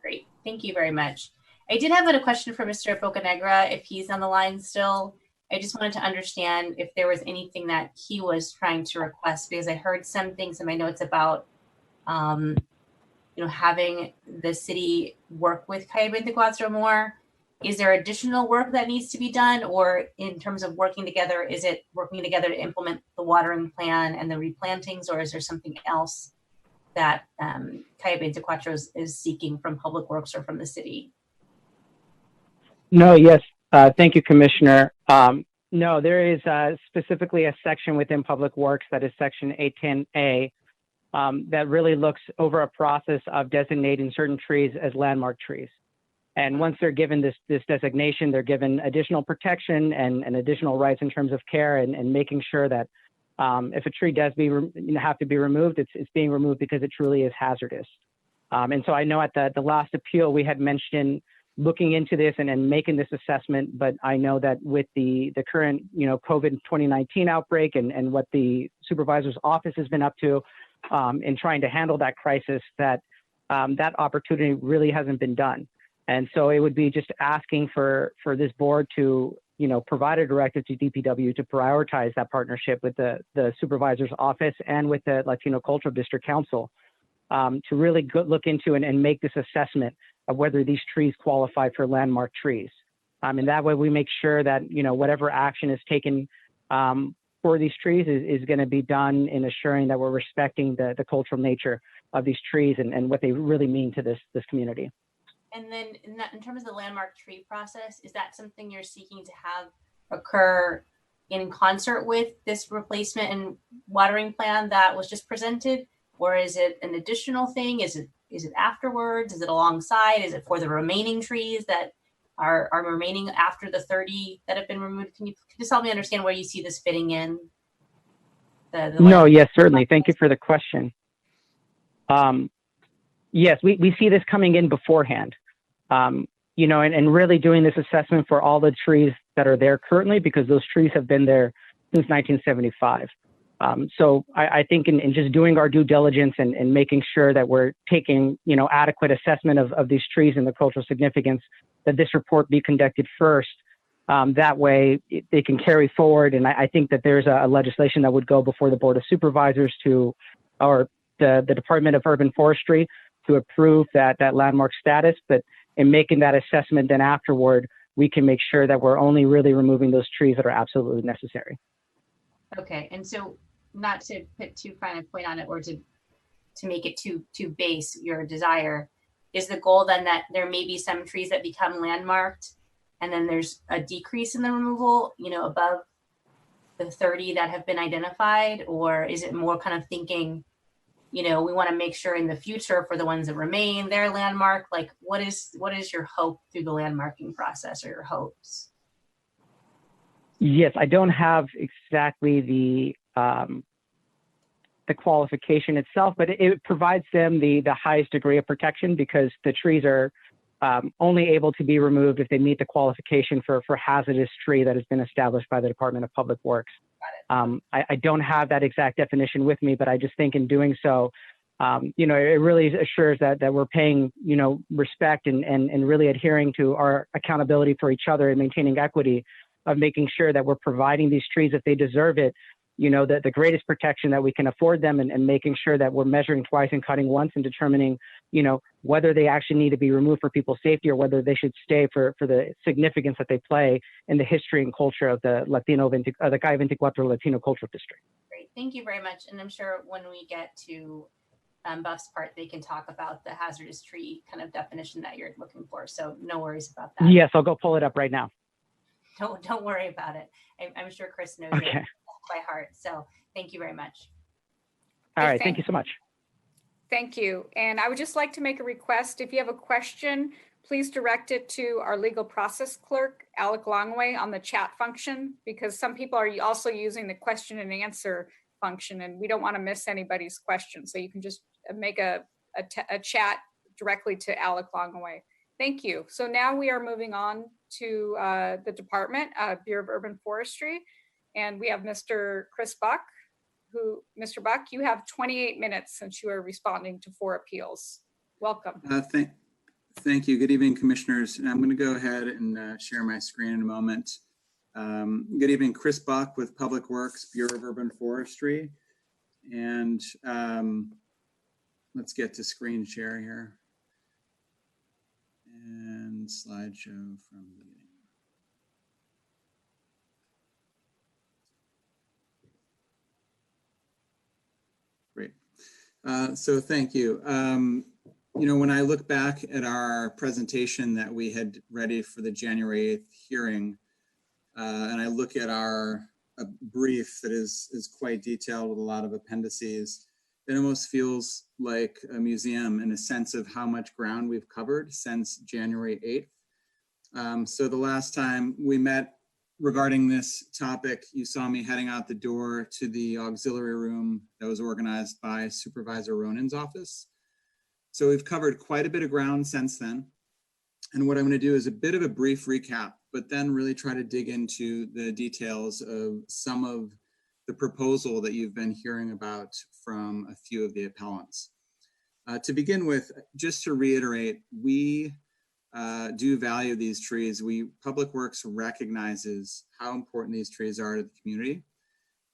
Great, thank you very much. I did have a question for Mr. Bocanegra, if he's on the line still. I just wanted to understand if there was anything that he was trying to request, because I heard some things in my notes about, you know, having the city work with Calle 24 more. Is there additional work that needs to be done, or in terms of working together, is it working together to implement the watering plan and the replantings, or is there something else that Calle 24 is seeking from Public Works or from the city? No, yes. Thank you, Commissioner. No, there is specifically a section within Public Works, that is section 810A, that really looks over a process of designating certain trees as landmark trees. And once they're given this designation, they're given additional protection and additional rights in terms of care and making sure that if a tree does have to be removed, it's being removed because it truly is hazardous. And so I know at the last appeal, we had mentioned looking into this and making this assessment. But I know that with the current, COVID 2019 outbreak and what the supervisor's office has been up to in trying to handle that crisis, that that opportunity really hasn't been done. And so it would be just asking for this board to, provide a directive to DPW to prioritize that partnership with the supervisor's office and with the Latino Cultural District Council to really look into and make this assessment of whether these trees qualify for landmark trees. And that way we make sure that, whatever action is taken for these trees is going to be done in assuring that we're respecting the cultural nature of these trees and what they really mean to this community. And then in terms of the landmark tree process, is that something you're seeking to have occur in concert with this replacement and watering plan that was just presented? Or is it an additional thing? Is it afterwards? Is it alongside? Is it for the remaining trees that are remaining after the 30 that have been removed? Can you just help me understand where you see this fitting in? No, yes, certainly. Thank you for the question. Yes, we see this coming in beforehand, and really doing this assessment for all the trees that are there currently, because those trees have been there since 1975. So I think in just doing our due diligence and making sure that we're taking, adequate assessment of these trees and the cultural significance, that this report be conducted first. That way they can carry forward. And I think that there's a legislation that would go before the Board of Supervisors or the Department of Urban Forestry to approve that landmark status. But in making that assessment, then afterward, we can make sure that we're only really removing those trees that are absolutely necessary. Okay, and so not to put too fine a point on it or to make it too base your desire, is the goal then that there may be some trees that become landmarked and then there's a decrease in the removal, above the 30 that have been identified? Or is it more kind of thinking, we want to make sure in the future for the ones that remain, they're landmarked? Like what is your hope through the landmarking process, or your hopes? Yes, I don't have exactly the qualification itself, but it provides them the highest degree of protection, because the trees are only able to be removed if they meet the qualification for hazardous tree that has been established by the Department of Public Works. I don't have that exact definition with me, but I just think in doing so, it really assures that we're paying, respect and really adhering to our accountability for each other and maintaining equity, of making sure that we're providing these trees, if they deserve it, the greatest protection that we can afford them, and making sure that we're measuring twice and cutting once and determining, whether they actually need to be removed for people's safety or whether they should stay for the significance that they play in the history and culture of the the Calle 24 Latino Cultural District. Great, thank you very much. And I'm sure when we get to Buff's part, they can talk about the hazardous tree kind of definition that you're looking for. So no worries about that. Yes, I'll go pull it up right now. Don't worry about it. I'm sure Chris knows it by heart. So thank you very much. All right. Thank you so much. Thank you. And I would just like to make a request. If you have a question, please direct it to our legal process clerk, Alec Longway, on the chat function, because some people are also using the question and answer function, and we don't want to miss anybody's question. So you can just make a chat directly to Alec Longway. Thank you. So now we are moving on to the department, Bureau of Urban Forestry, and we have Mr. Chris Buck, Mr. Buck, you have 28 minutes since you are responding to 4 appeals. Welcome. Thank you. Good evening, commissioners. And I'm going to go ahead and share my screen in a moment. Good evening, Chris Buck with Public Works, Bureau of Urban Forestry. And let's get to screen share here. And slideshow from the beginning. Great. So thank you. When I look back at our presentation that we had ready for the January 8th hearing, and I look at our brief that is quite detailed with a lot of appendices, it almost feels like a museum in a sense of how much ground we've covered since January 8th. So the last time we met regarding this topic, you saw me heading out the door to the auxiliary room that was organized by Supervisor Ronin's office. So we've covered quite a bit of ground since then. And what I'm going to do is a bit of a brief recap, but then really try to dig into the details of some of the proposal that you've been hearing about from a few of the appellants. To begin with, just to reiterate, we do value these trees. Public Works recognizes how important these trees are to the community.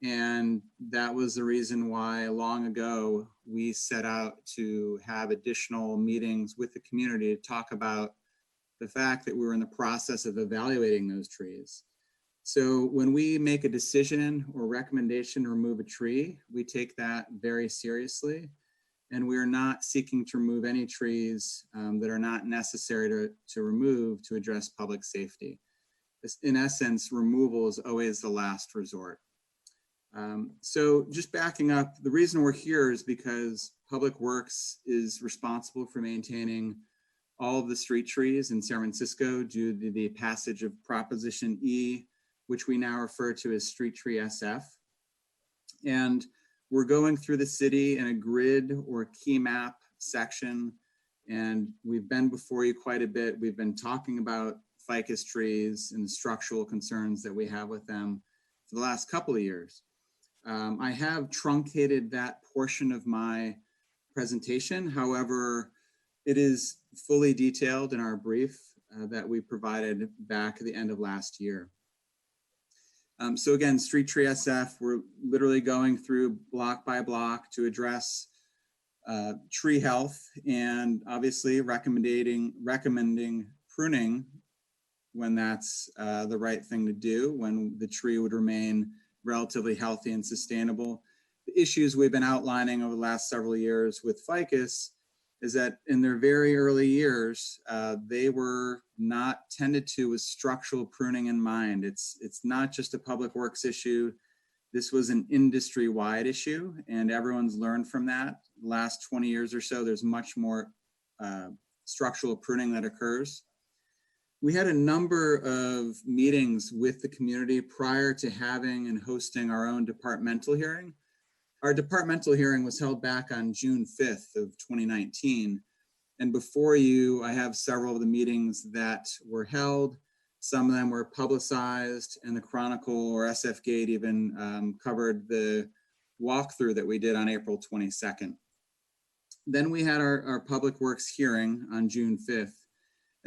And that was the reason why long ago we set out to have additional meetings with the community to talk about the fact that we were in the process of evaluating those trees. So when we make a decision or recommendation to remove a tree, we take that very seriously. And we are not seeking to remove any trees that are not necessary to remove to address public safety. In essence, removal is always the last resort. So just backing up, the reason we're here is because Public Works is responsible for maintaining all of the street trees in San Francisco due to the passage of Proposition E, which we now refer to as Street Tree SF. And we're going through the city in a grid or key map section, and we've been before you quite a bit. We've been talking about ficus trees and the structural concerns that we have with them for the last couple of years. I have truncated that portion of my presentation. However, it is fully detailed in our brief that we provided back at the end of last year. So again, Street Tree SF, we're literally going through block by block to address tree health and obviously recommending pruning when that's the right thing to do, when the tree would remain relatively healthy and sustainable. The issues we've been outlining over the last several years with ficus is that in their very early years, they were not tended to with structural pruning in mind. It's not just a Public Works issue. This was an industry-wide issue, and everyone's learned from that. The last 20 years or so, there's much more structural pruning that occurs. We had a number of meetings with the community prior to having and hosting our own departmental hearing. Our departmental hearing was held back on June 5th of 2019. And before you, I have several of the meetings that were held. Some of them were publicized, and the Chronicle or SF Gate even covered the walkthrough that we did on April 22nd. Then we had our Public Works hearing on June 5th.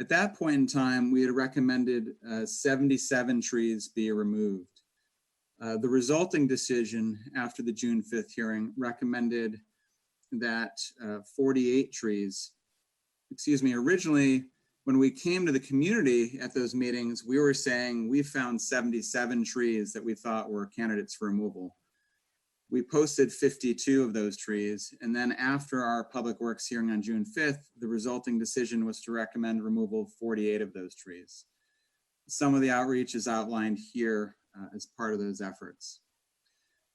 At that point in time, we had recommended 77 trees be removed. The resulting decision after the June 5th hearing recommended that 48 trees, originally when we came to the community at those meetings, we were saying we found 77 trees that we thought were candidates for removal. We posted 52 of those trees, and then after our Public Works hearing on June 5th, the resulting decision was to recommend removal of 48 of those trees. Some of the outreach is outlined here as part of those efforts.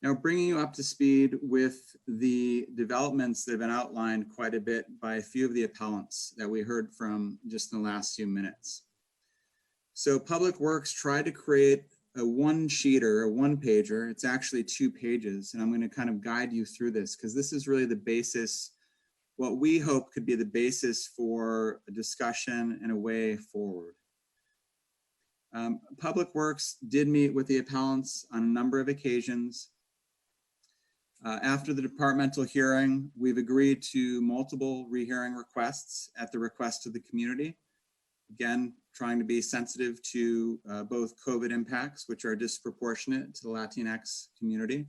Now, bringing you up to speed with the developments that have been outlined quite a bit by a few of the appellants that we heard from just in the last few minutes. So Public Works tried to create a one-sheeter, a one-pager. It's actually 2 pages, and I'm going to kind of guide you through this because this is really the basis, what we hope could be the basis for a discussion and a way forward. Public Works did meet with the appellants on a number of occasions. After the departmental hearing, we've agreed to multiple rehearing requests at the request of the community. Again, trying to be sensitive to both COVID impacts, which are disproportionate to the Latinx community.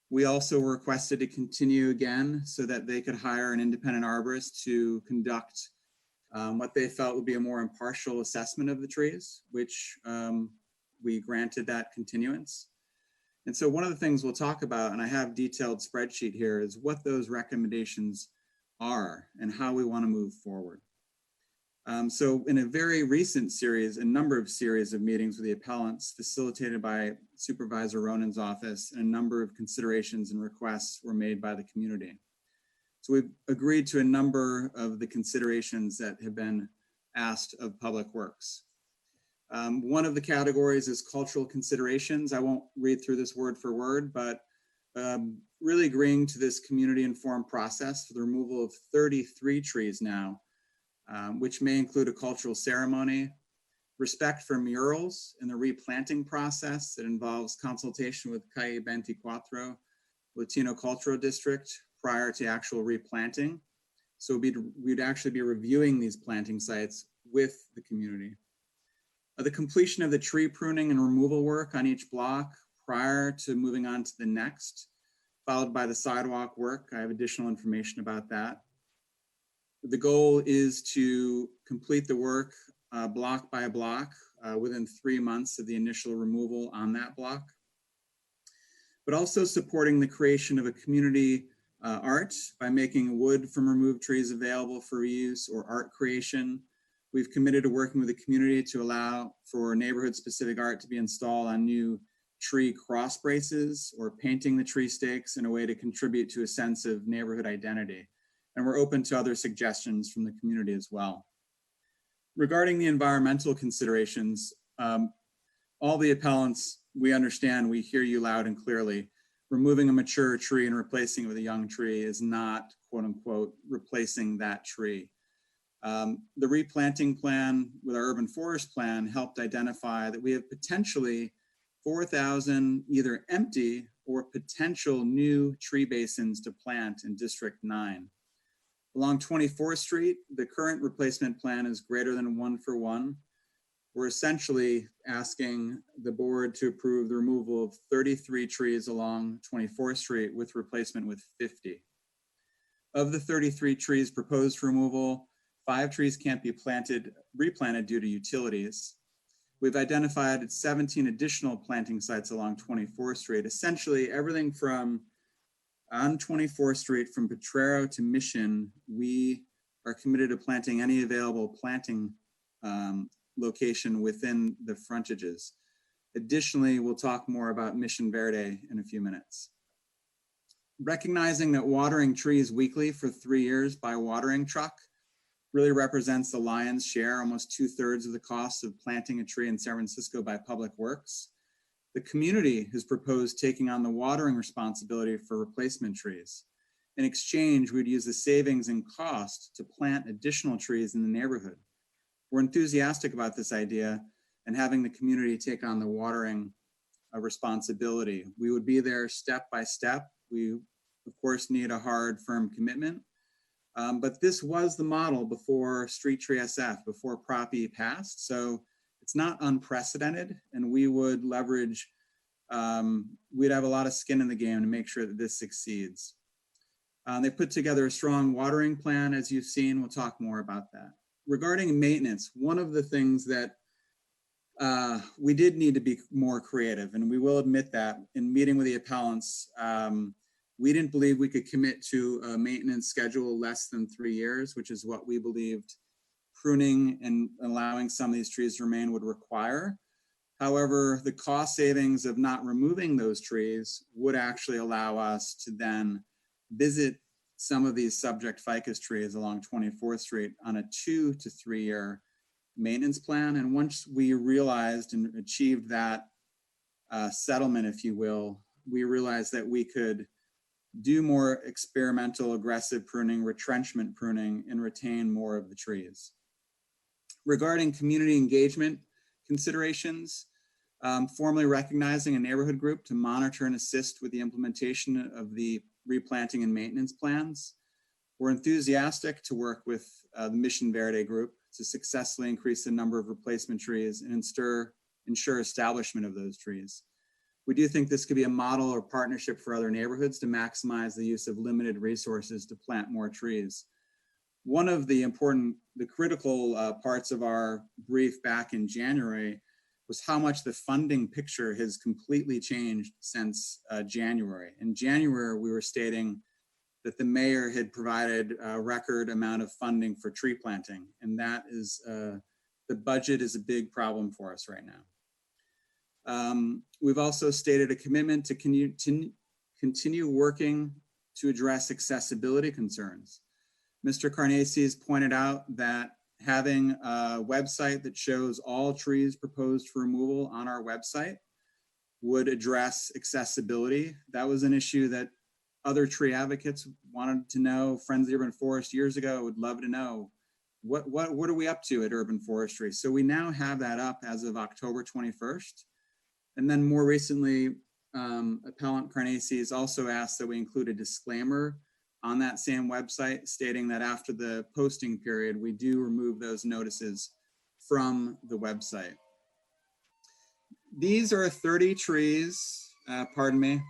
We also requested to continue again so that they could hire an independent arborist to conduct what they felt would be a more impartial assessment of the trees, which we granted that continuance. And so one of the things we'll talk about, and I have a detailed spreadsheet here, is what those recommendations are and how we want to move forward. So in a very recent series, a number of series of meetings with the appellants facilitated by Supervisor Ronan's office, and a number of considerations and requests were made by the community. So we've agreed to a number of the considerations that have been asked of Public Works. One of the categories is cultural considerations. I won't read through this word for word, but really agreeing to this community-informed process for the removal of 33 trees now which may include a cultural ceremony, respect for murals in the replanting process that involves consultation with Calle 24 Latino Cultural District prior to actual replanting. So we'd actually be reviewing these planting sites with the community. The completion of the tree pruning and removal work on each block prior to moving on to the next, followed by the sidewalk work. I have additional information about that. The goal is to complete the work block by block within 3 months of the initial removal on that block, but also supporting the creation of a community art by making wood from removed trees available for reuse or art creation. We've committed to working with the community to allow for neighborhood-specific art to be installed on new tree cross braces or painting the tree stakes in a way to contribute to a sense of neighborhood identity. And we're open to other suggestions from the community as well. Regarding the environmental considerations, all the appellants, we understand, we hear you loud and clearly. Removing a mature tree and replacing it with a young tree is not, quote unquote, replacing that tree. The replanting plan with our urban forest plan helped identify that we have potentially 4,000 either empty or potential new tree basins to plant in District 9. Along 24th Street, the current replacement plan is greater than 1-for-1. We're essentially asking the board to approve the removal of 33 trees along 24th Street with replacement with 50. Of the 33 trees proposed for removal, 5 trees can't be replanted due to utilities. We've identified 17 additional planting sites along 24th Street, essentially everything from on 24th Street from Potrero to Mission. We are committed to planting any available planting location within the frontages. Additionally, we'll talk more about Mission Verde in a few minutes. Recognizing that watering trees weekly for 3 years by watering truck really represents the lion's share, almost 2/3 of the cost of planting a tree in San Francisco by Public Works. The community has proposed taking on the watering responsibility for replacement trees. In exchange, we'd use the savings and cost to plant additional trees in the neighborhood. We're enthusiastic about this idea and having the community take on the watering responsibility. We would be there step by step. We, of course, need a hard, firm commitment. But this was the model before Street Tree SF, before Prop E passed. So it's not unprecedented, and we would leverage, we'd have a lot of skin in the game to make sure that this succeeds. They put together a strong watering plan, as you've seen. We'll talk more about that. Regarding maintenance, one of the things that we did need to be more creative, and we will admit that in meeting with the appellants, we didn't believe we could commit to a maintenance schedule less than 3 years, which is what we believed pruning and allowing some of these trees to remain would require. However, the cost savings of not removing those trees would actually allow us to then visit some of these subject ficus trees along 24th Street on a 2 to 3 year maintenance plan. And once we realized and achieved that settlement, if you will, we realized that we could do more experimental, aggressive pruning, retrenchment pruning, and retain more of the trees. Regarding community engagement considerations, formally recognizing a neighborhood group to monitor and assist with the implementation of the replanting and maintenance plans. We're enthusiastic to work with the Mission Verde group to successfully increase the number of replacement trees and ensure establishment of those trees. We do think this could be a model or partnership for other neighborhoods to maximize the use of limited resources to plant more trees. One of the critical parts of our brief back in January was how much the funding picture has completely changed since January. In January, we were stating that the mayor had provided a record amount of funding for tree planting, and that is, the budget is a big problem for us right now. We've also stated a commitment to continue working to address accessibility concerns. Mr. Carnesi has pointed out that having a website that shows all trees proposed for removal on our website would address accessibility. That was an issue that other tree advocates wanted to know. Friends of the Urban Forest years ago would love to know what are we up to at Urban Forestry? So we now have that up as of October 21st. And then more recently, Appellant Carnaces also asked that we include a disclaimer on that same website stating that after the posting period, we do remove those notices from the website. These are 30 trees, pardon me.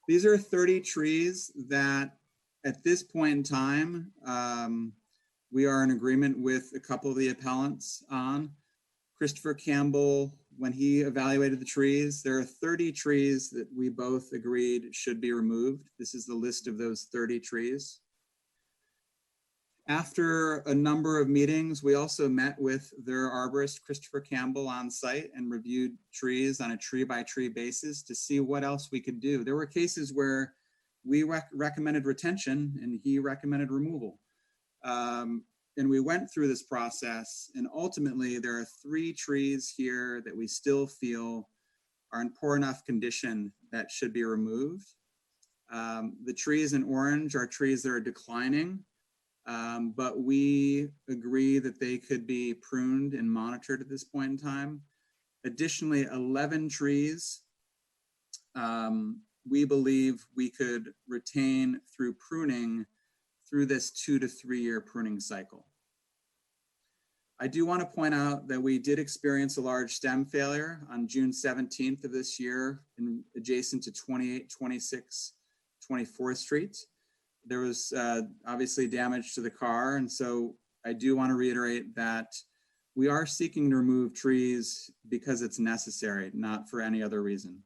These are 30 trees that at this point in time, we are in agreement with a couple of the appellants on. Christopher Campbell, when he evaluated the trees, there are 30 trees that we both agreed should be removed. This is the list of those 30 trees. After a number of meetings, we also met with their arborist, Christopher Campbell, on site and reviewed trees on a tree-by-tree basis to see what else we could do. There were cases where we recommended retention and he recommended removal. And we went through this process, and ultimately there are 3 trees here that we still feel are in poor enough condition that should be removed. The trees in orange are trees that are declining, but we agree that they could be pruned and monitored at this point in time. Additionally, 11 trees we believe we could retain through pruning through this 2 to 3 year pruning cycle. I do want to point out that we did experience a large stem failure on June 17th of this year adjacent to 28, 26, 24th Street. There was obviously damage to the car. And so I do want to reiterate that we are seeking to remove trees because it's necessary, not for any other reason.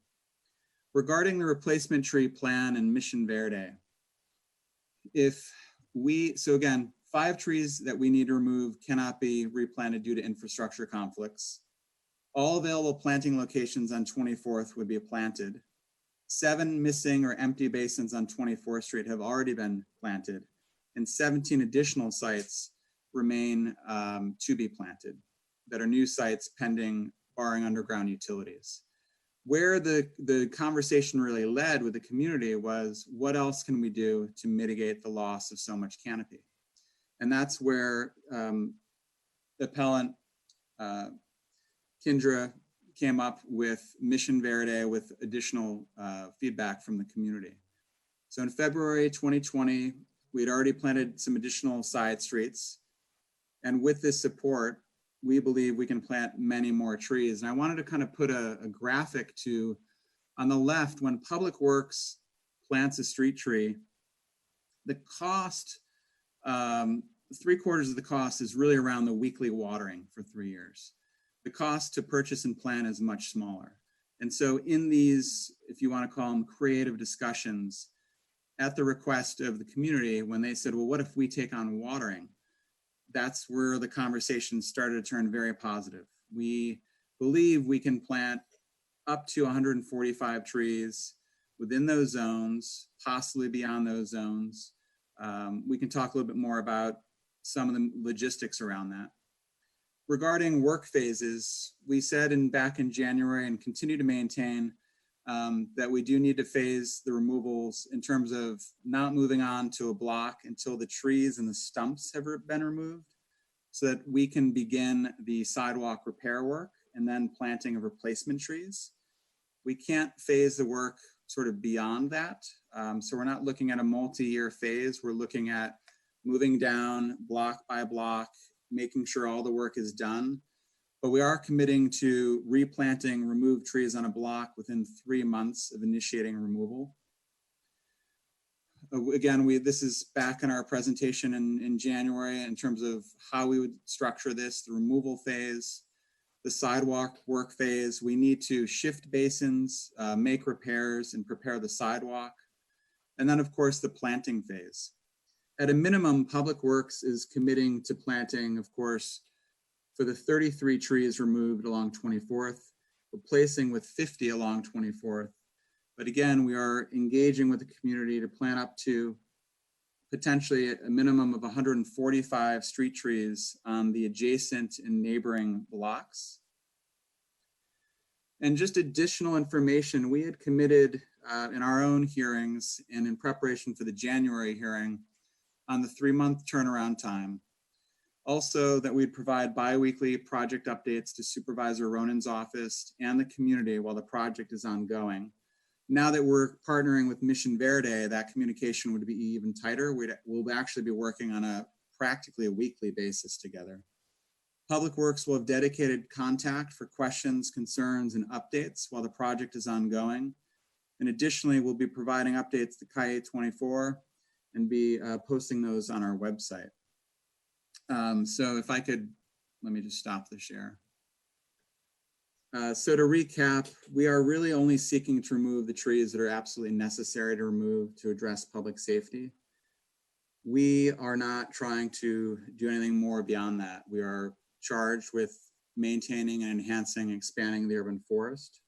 Regarding the replacement tree plan and Mission Verde, so again, 5 trees that we need to remove cannot be replanted due to infrastructure conflicts. All available planting locations on 24th would be planted. 7 missing or empty basins on 24th Street have already been planted, and 17 additional sites remain to be planted that are new sites pending barring underground utilities. Where the conversation really led with the community was, what else can we do to mitigate the loss of so much canopy? And that's where appellant Kindra came up with Mission Verde with additional feedback from the community. So in February 2020, we had already planted some additional side streets. And with this support, we believe we can plant many more trees. And I wanted to kind of put a graphic to, on the left, when Public Works plants a street tree, the cost, 3/4 of the cost is really around the weekly watering for 3 years. The cost to purchase and plant is much smaller. And so in these, if you want to call them creative discussions, at the request of the community, when they said, well, what if we take on watering? That's where the conversation started to turn very positive. We believe we can plant up to 145 trees within those zones, possibly beyond those zones. We can talk a little bit more about some of the logistics around that. Regarding work phases, we said back in January and continue to maintain that we do need to phase the removals in terms of not moving on to a block until the trees and the stumps have been removed, so that we can begin the sidewalk repair work and then planting of replacement trees. We can't phase the work sort of beyond that. So we're not looking at a multi-year phase. We're looking at moving down block by block, making sure all the work is done. But we are committing to replanting removed trees on a block within 3 months of initiating removal. Again, this is back in our presentation in January in terms of how we would structure this, the removal phase, the sidewalk work phase. We need to shift basins, make repairs, and prepare the sidewalk. And then, of course, the planting phase. At a minimum, Public Works is committing to planting, of course, for the 33 trees removed along 24th, replacing with 50 along 24th. But again, we are engaging with the community to plant up to potentially a minimum of 145 street trees on the adjacent and neighboring blocks. And just additional information, we had committed in our own hearings and in preparation for the January hearing on the 3-month turnaround time. Also, that we'd provide biweekly project updates to Supervisor Ronan's office and the community while the project is ongoing. Now that we're partnering with Mission Verde, that communication would be even tighter. We'll actually be working on practically a weekly basis together. Public Works will have dedicated contact for questions, concerns, and updates while the project is ongoing. And additionally, we'll be providing updates to KI-24 and be posting those on our website. So if I could, let me just stop the share. So to recap, we are really only seeking to remove the trees that are absolutely necessary to remove to address public safety. We are not trying to do anything more beyond that. We are charged with maintaining and enhancing and expanding the urban forest.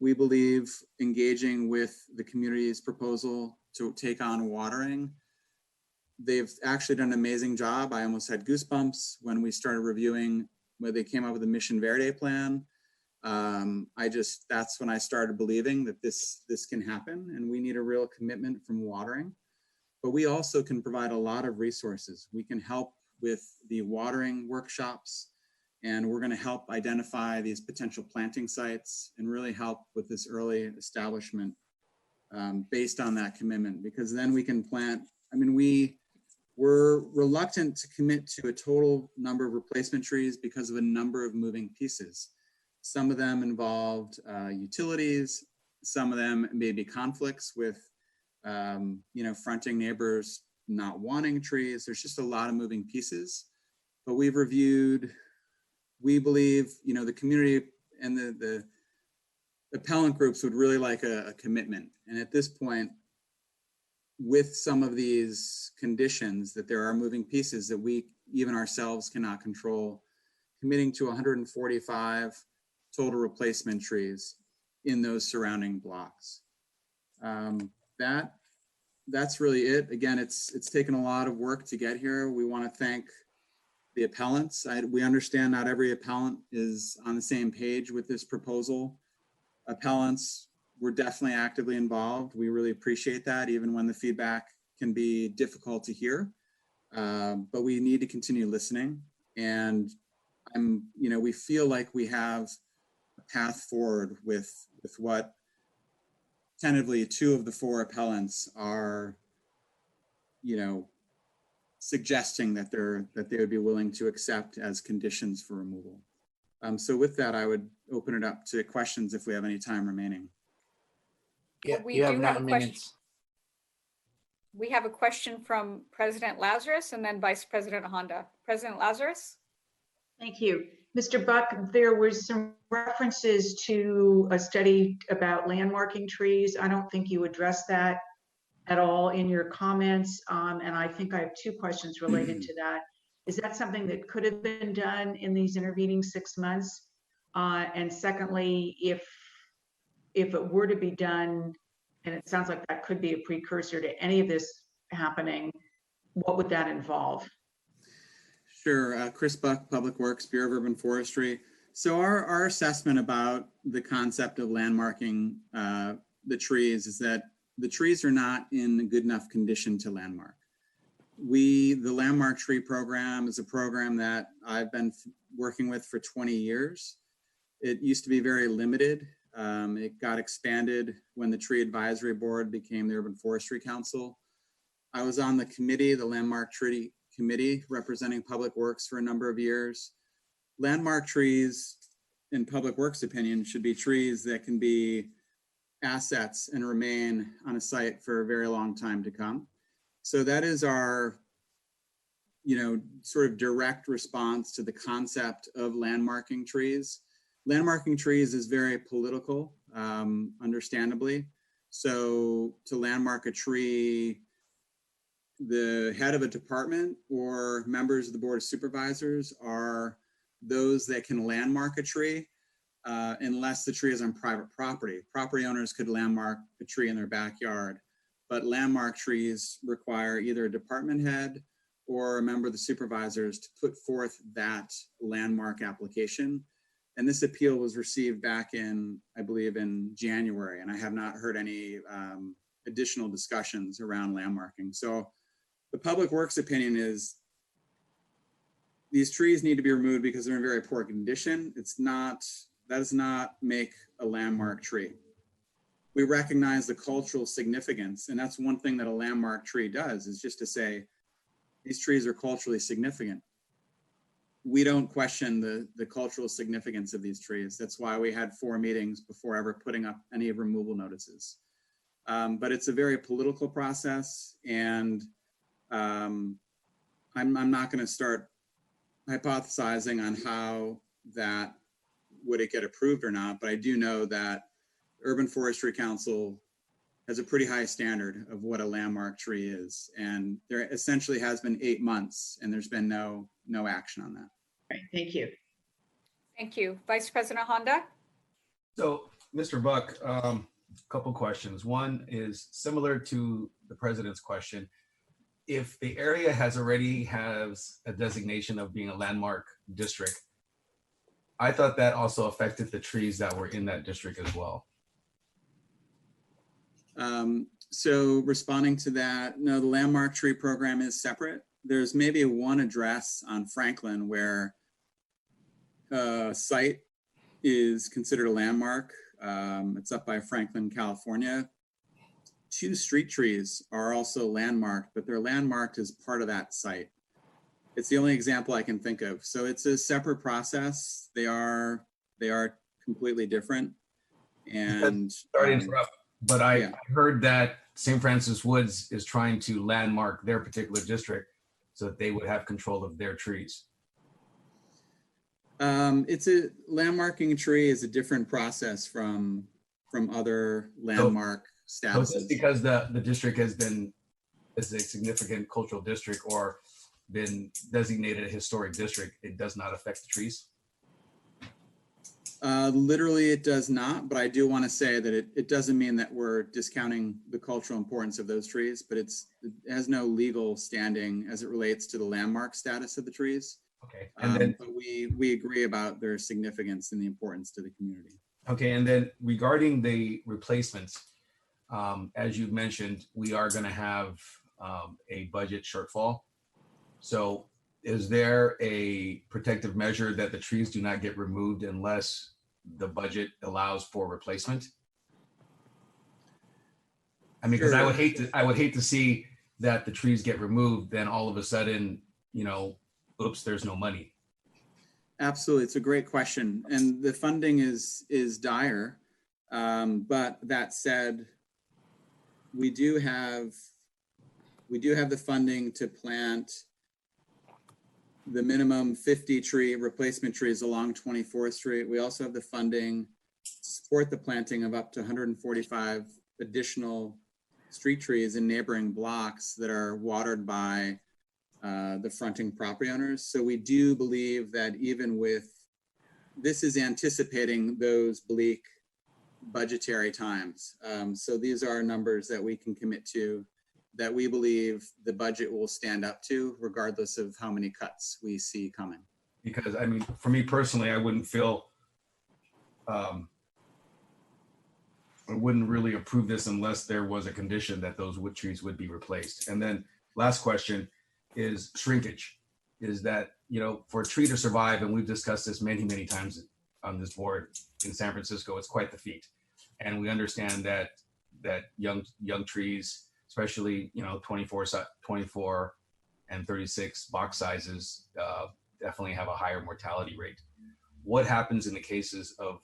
We believe engaging with the community's proposal to take on watering. They've actually done an amazing job. I almost had goosebumps when we started reviewing where they came up with a Mission Verde plan. That's when I started believing that this can happen, and we need a real commitment from watering. But we also can provide a lot of resources. We can help with the watering workshops, and we're going to help identify these potential planting sites and really help with this early establishment based on that commitment, because then we can plant. I mean, we're reluctant to commit to a total number of replacement trees because of a number of moving pieces. Some of them involved utilities. Some of them may be conflicts with, fronting neighbors not wanting trees. There's just a lot of moving pieces. But we've reviewed, we believe, the community and the appellant groups would really like a commitment. And at this point, with some of these conditions, that there are moving pieces that we, even ourselves, cannot control, committing to 145 total replacement trees in those surrounding blocks. That's really it. Again, it's taken a lot of work to get here. We want to thank the appellants. We understand not every appellant is on the same page with this proposal. Appellants were definitely actively involved. We really appreciate that, even when the feedback can be difficult to hear. But we need to continue listening. And we feel like we have a path forward with what tentatively 2 of the 4 appellants are, suggesting that they would be willing to accept as conditions for removal. So with that, I would open it up to questions if we have any time remaining. Yeah, We you have do have 9 a question. minutes. We have a question from President Lazarus and then Vice President Honda. President Lazarus? Thank you. Mr. Buck, there was some references to a study about landmarking trees. I don't think you addressed that at all in your comments. And I think I have 2 questions related to that. Is that something that could have been done in these intervening 6 months? And secondly, if it were to be done, and it sounds like that could be a precursor to any of this happening, what would that involve? Sure. Chris Buck, Public Works, Bureau of Urban Forestry. So our assessment about the concept of landmarking the trees is that the trees are not in good enough condition to landmark. The Landmark Tree Program is a program that I've been working with for 20 years. It used to be very limited. It got expanded when the Tree Advisory Board became the Urban Forestry Council. I was on the committee, the Landmark Tree Committee, representing Public Works for a number of years. Landmark trees, in Public Works' opinion, should be trees that can be assets and remain on a site for a very long time to come. So that is our, sort of direct response to the concept of landmarking trees. Landmarking trees is very political, understandably. So to landmark a tree, the head of a department or members of the Board of Supervisors are those that can landmark a tree unless the tree is on private property. Property owners could landmark a tree in their backyard, but landmark trees require either a department head or a member of the supervisors to put forth that landmark application. And this appeal was received back in, I believe, in January, and I have not heard any additional discussions around landmarking. So the Public Works opinion is these trees need to be removed because they're in very poor condition. That does not make a landmark tree. We recognize the cultural significance, and that's one thing that a landmark tree does, is just to say, these trees are culturally significant. We don't question the cultural significance of these trees. That's why we had 4 meetings before ever putting up any removal notices. But it's a very political process, and I'm not going to start hypothesizing on how that would it get approved or not, but I do know that Urban Forestry Council has a pretty high standard of what a landmark tree is, and there essentially has been 8 months, and there's been no action on that. Right, thank you. Thank you. Vice President Honda? So, Mr. Buck, a couple questions. One is similar to the president's question. If the area already has a designation of being a landmark district, I thought that also affected the trees that were in that district as well. So responding to that, no, the landmark tree program is separate. There's maybe one address on Franklin where a site is considered a landmark. It's up by Franklin, California. 2 street trees are also landmarked, but they're landmarked as part of that site. It's the only example I can think of. So it's a separate process. They are completely different. And sorry to interrupt, but I heard that St. Francis Woods is trying to landmark their particular district so that they would have control of their trees. It's a landmarking tree is a different process from other landmark statuses. So just because the district is a significant cultural district or been designated a historic district, it does not affect the trees? Literally, it does not, but I do want to say that it doesn't mean that we're discounting the cultural importance of those trees, but it has no legal standing as it relates to the landmark status of the trees. Okay. And then, but we agree about their significance and the importance to the community. Okay, and then regarding the replacements, as you mentioned, we are going to have a budget shortfall. So is there a protective measure that the trees do not get removed unless the budget allows for replacement? I mean, because Sure. I would hate to see that the trees get removed, then all of a sudden, oops, there's no money. Absolutely, it's a great question, and the funding is dire. But that said, we do have the funding to plant the minimum 50 tree replacement trees along 24th Street. We also have the funding to support the planting of up to 145 additional street trees in neighboring blocks that are watered by the fronting property owners. So we do believe that even with, this is anticipating those bleak budgetary times. So these are numbers that we can commit to, that we believe the budget will stand up to regardless of how many cuts we see coming. Because I mean, for me personally, I wouldn't feel, I wouldn't really approve this unless there was a condition that those wood trees would be replaced. And then last question is shrinkage. Is that, for a tree to survive, and we've discussed this many, many times on this board in San Francisco, it's quite the feat. And we understand that young trees, especially 24 and 36 box sizes, definitely have a higher mortality rate. What happens in the cases of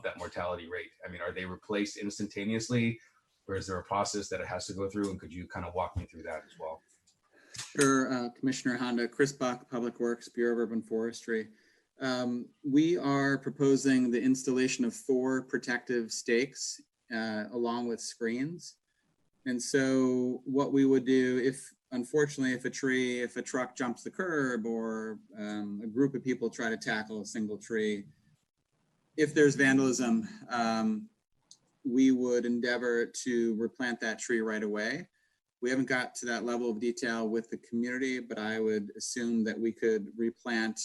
that mortality rate? I mean, are they replaced instantaneously, or is there a process that it has to go through? And could you kind of walk me through that as well? Sure, Commissioner Honda. Chris Buck, Public Works, Bureau of Urban Forestry. We are proposing the installation of 4 protective stakes along with screens. And so what we would do unfortunately, if a truck jumps the curb or a group of people try to tackle a single tree, if there's vandalism, we would endeavor to replant that tree right away. We haven't got to that level of detail with the community, but I would assume that we could replant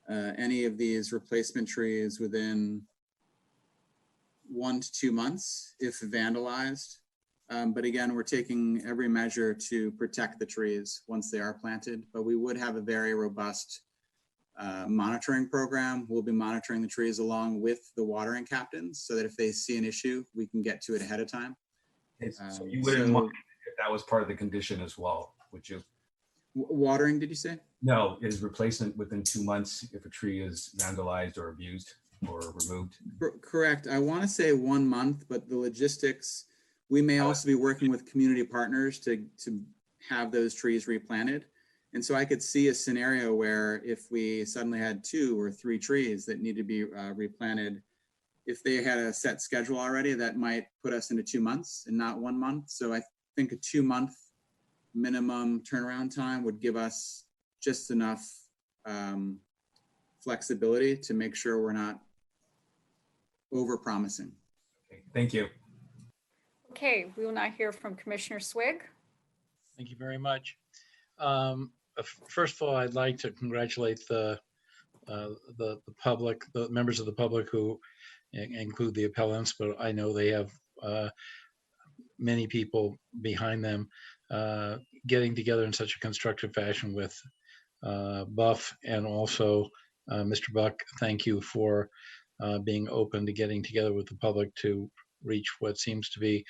any of these replacement trees within 1 to 2 months if vandalized. But again, we're taking every measure to protect the trees once they are planted, but we would have a very robust monitoring program. We'll be monitoring the trees along with the watering captains so that if they see an issue, we can get to it ahead of time. So you wouldn't mind if that was part of the condition as well, would you? Watering, did you say? No, is replacement within 2 months if a tree is vandalized or abused or removed? Correct. I want to say 1 month, but the logistics, we may also be working with community partners to have those trees replanted. And so I could see a scenario where if we suddenly had 2 or 3 trees that need to be replanted, if they had a set schedule already, that might put us into 2 months and not 1 month. So I think a 2-month minimum turnaround time would give us just enough flexibility to make sure we're not over-promising. Okay, thank you. Okay, we will now hear from Commissioner Swig. Thank you very much. First of all, I'd like to congratulate the public, the members of the public who include the appellants, but I know they have many people behind them getting together in such a constructive fashion with Buff and also Mr. Buck. Thank you for being open to getting together with the public to reach what seems to be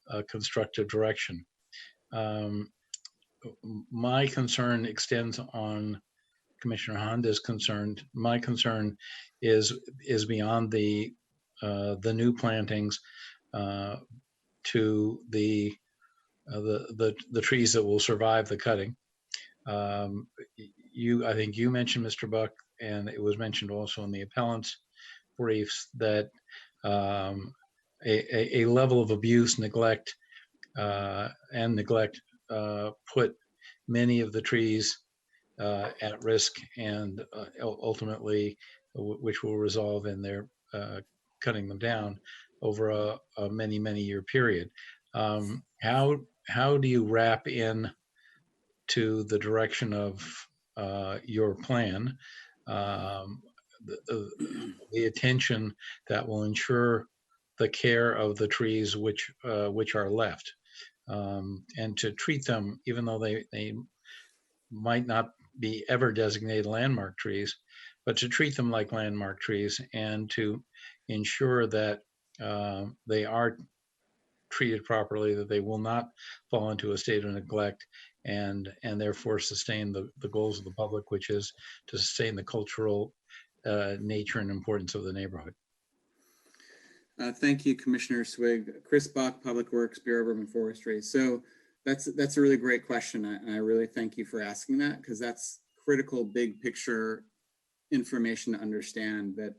a constructive direction. My concern extends on Commissioner Honda's concern. My concern is beyond the new plantings to the trees that will survive the cutting. I think you mentioned, Mr. Buck, and it was mentioned also in the appellant's briefs that a level of abuse, neglect put many of the trees at risk, and ultimately, which will resolve in their cutting them down over a many year period. How do you wrap in to the direction of your plan the attention that will ensure the care of the trees which are left, and to treat them, even though they might not be ever designated landmark trees, but to treat them like landmark trees and to ensure that they are treated properly, that they will not fall into a state of neglect, and therefore sustain the goals of the public, which is to sustain the cultural nature and importance of the neighborhood. Thank you, Commissioner Swig. Chris Buck, Public Works, Bureau of Urban Forestry. So that's a really great question. And I really thank you for asking that, because that's critical big picture information to understand that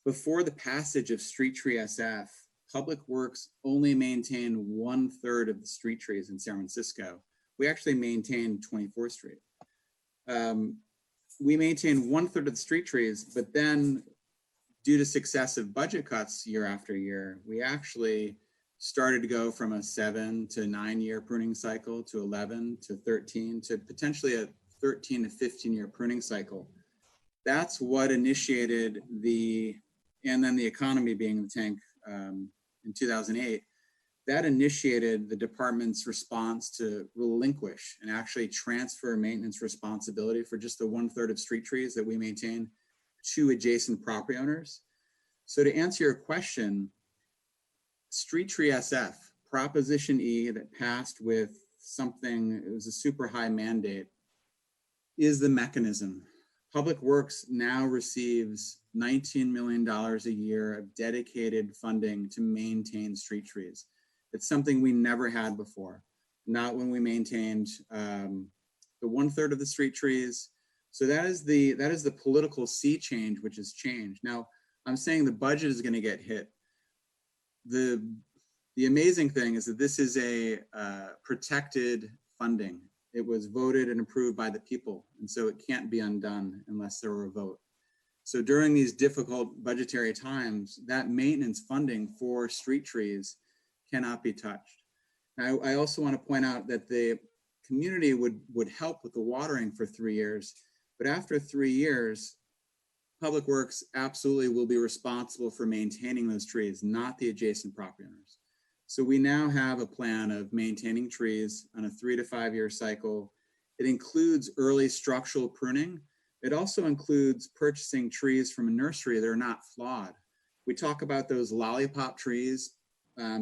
before the passage of Street Tree SF, Public Works only maintained 1/3 of the street trees in San Francisco. We actually maintained 24th Street. We maintained 1/3 of the street trees, but then due to successive budget cuts year after year, we actually started to go from a 7 to 9 year pruning cycle to 11 to 13 to potentially a 13 to 15 year pruning cycle. That's what initiated and then the economy being in the tank in 2008, that initiated the department's response to relinquish and actually transfer maintenance responsibility for just the 1/3 of street trees that we maintain to adjacent property owners. So to answer your question, Street Tree SF, Proposition E that passed with something, it was a super high mandate, is the mechanism. Public Works now receives $19 million a year of dedicated funding to maintain street trees. It's something we never had before, not when we maintained the 1/3 of the street trees. So that is the political sea change, which has changed. Now, I'm saying the budget is going to get hit. The amazing thing is that this is a protected funding. It was voted and approved by the people, and so it can't be undone unless there were a vote. So during these difficult budgetary times, that maintenance funding for street trees cannot be touched. Now, I also want to point out that the community would help with the watering for 3 years, but after 3 years, Public Works absolutely will be responsible for maintaining those trees, not the adjacent property owners. So we now have a plan of maintaining trees on a 3 to 5 year cycle. It includes early structural pruning. It also includes purchasing trees from a nursery that are not flawed. We talk about those lollipop trees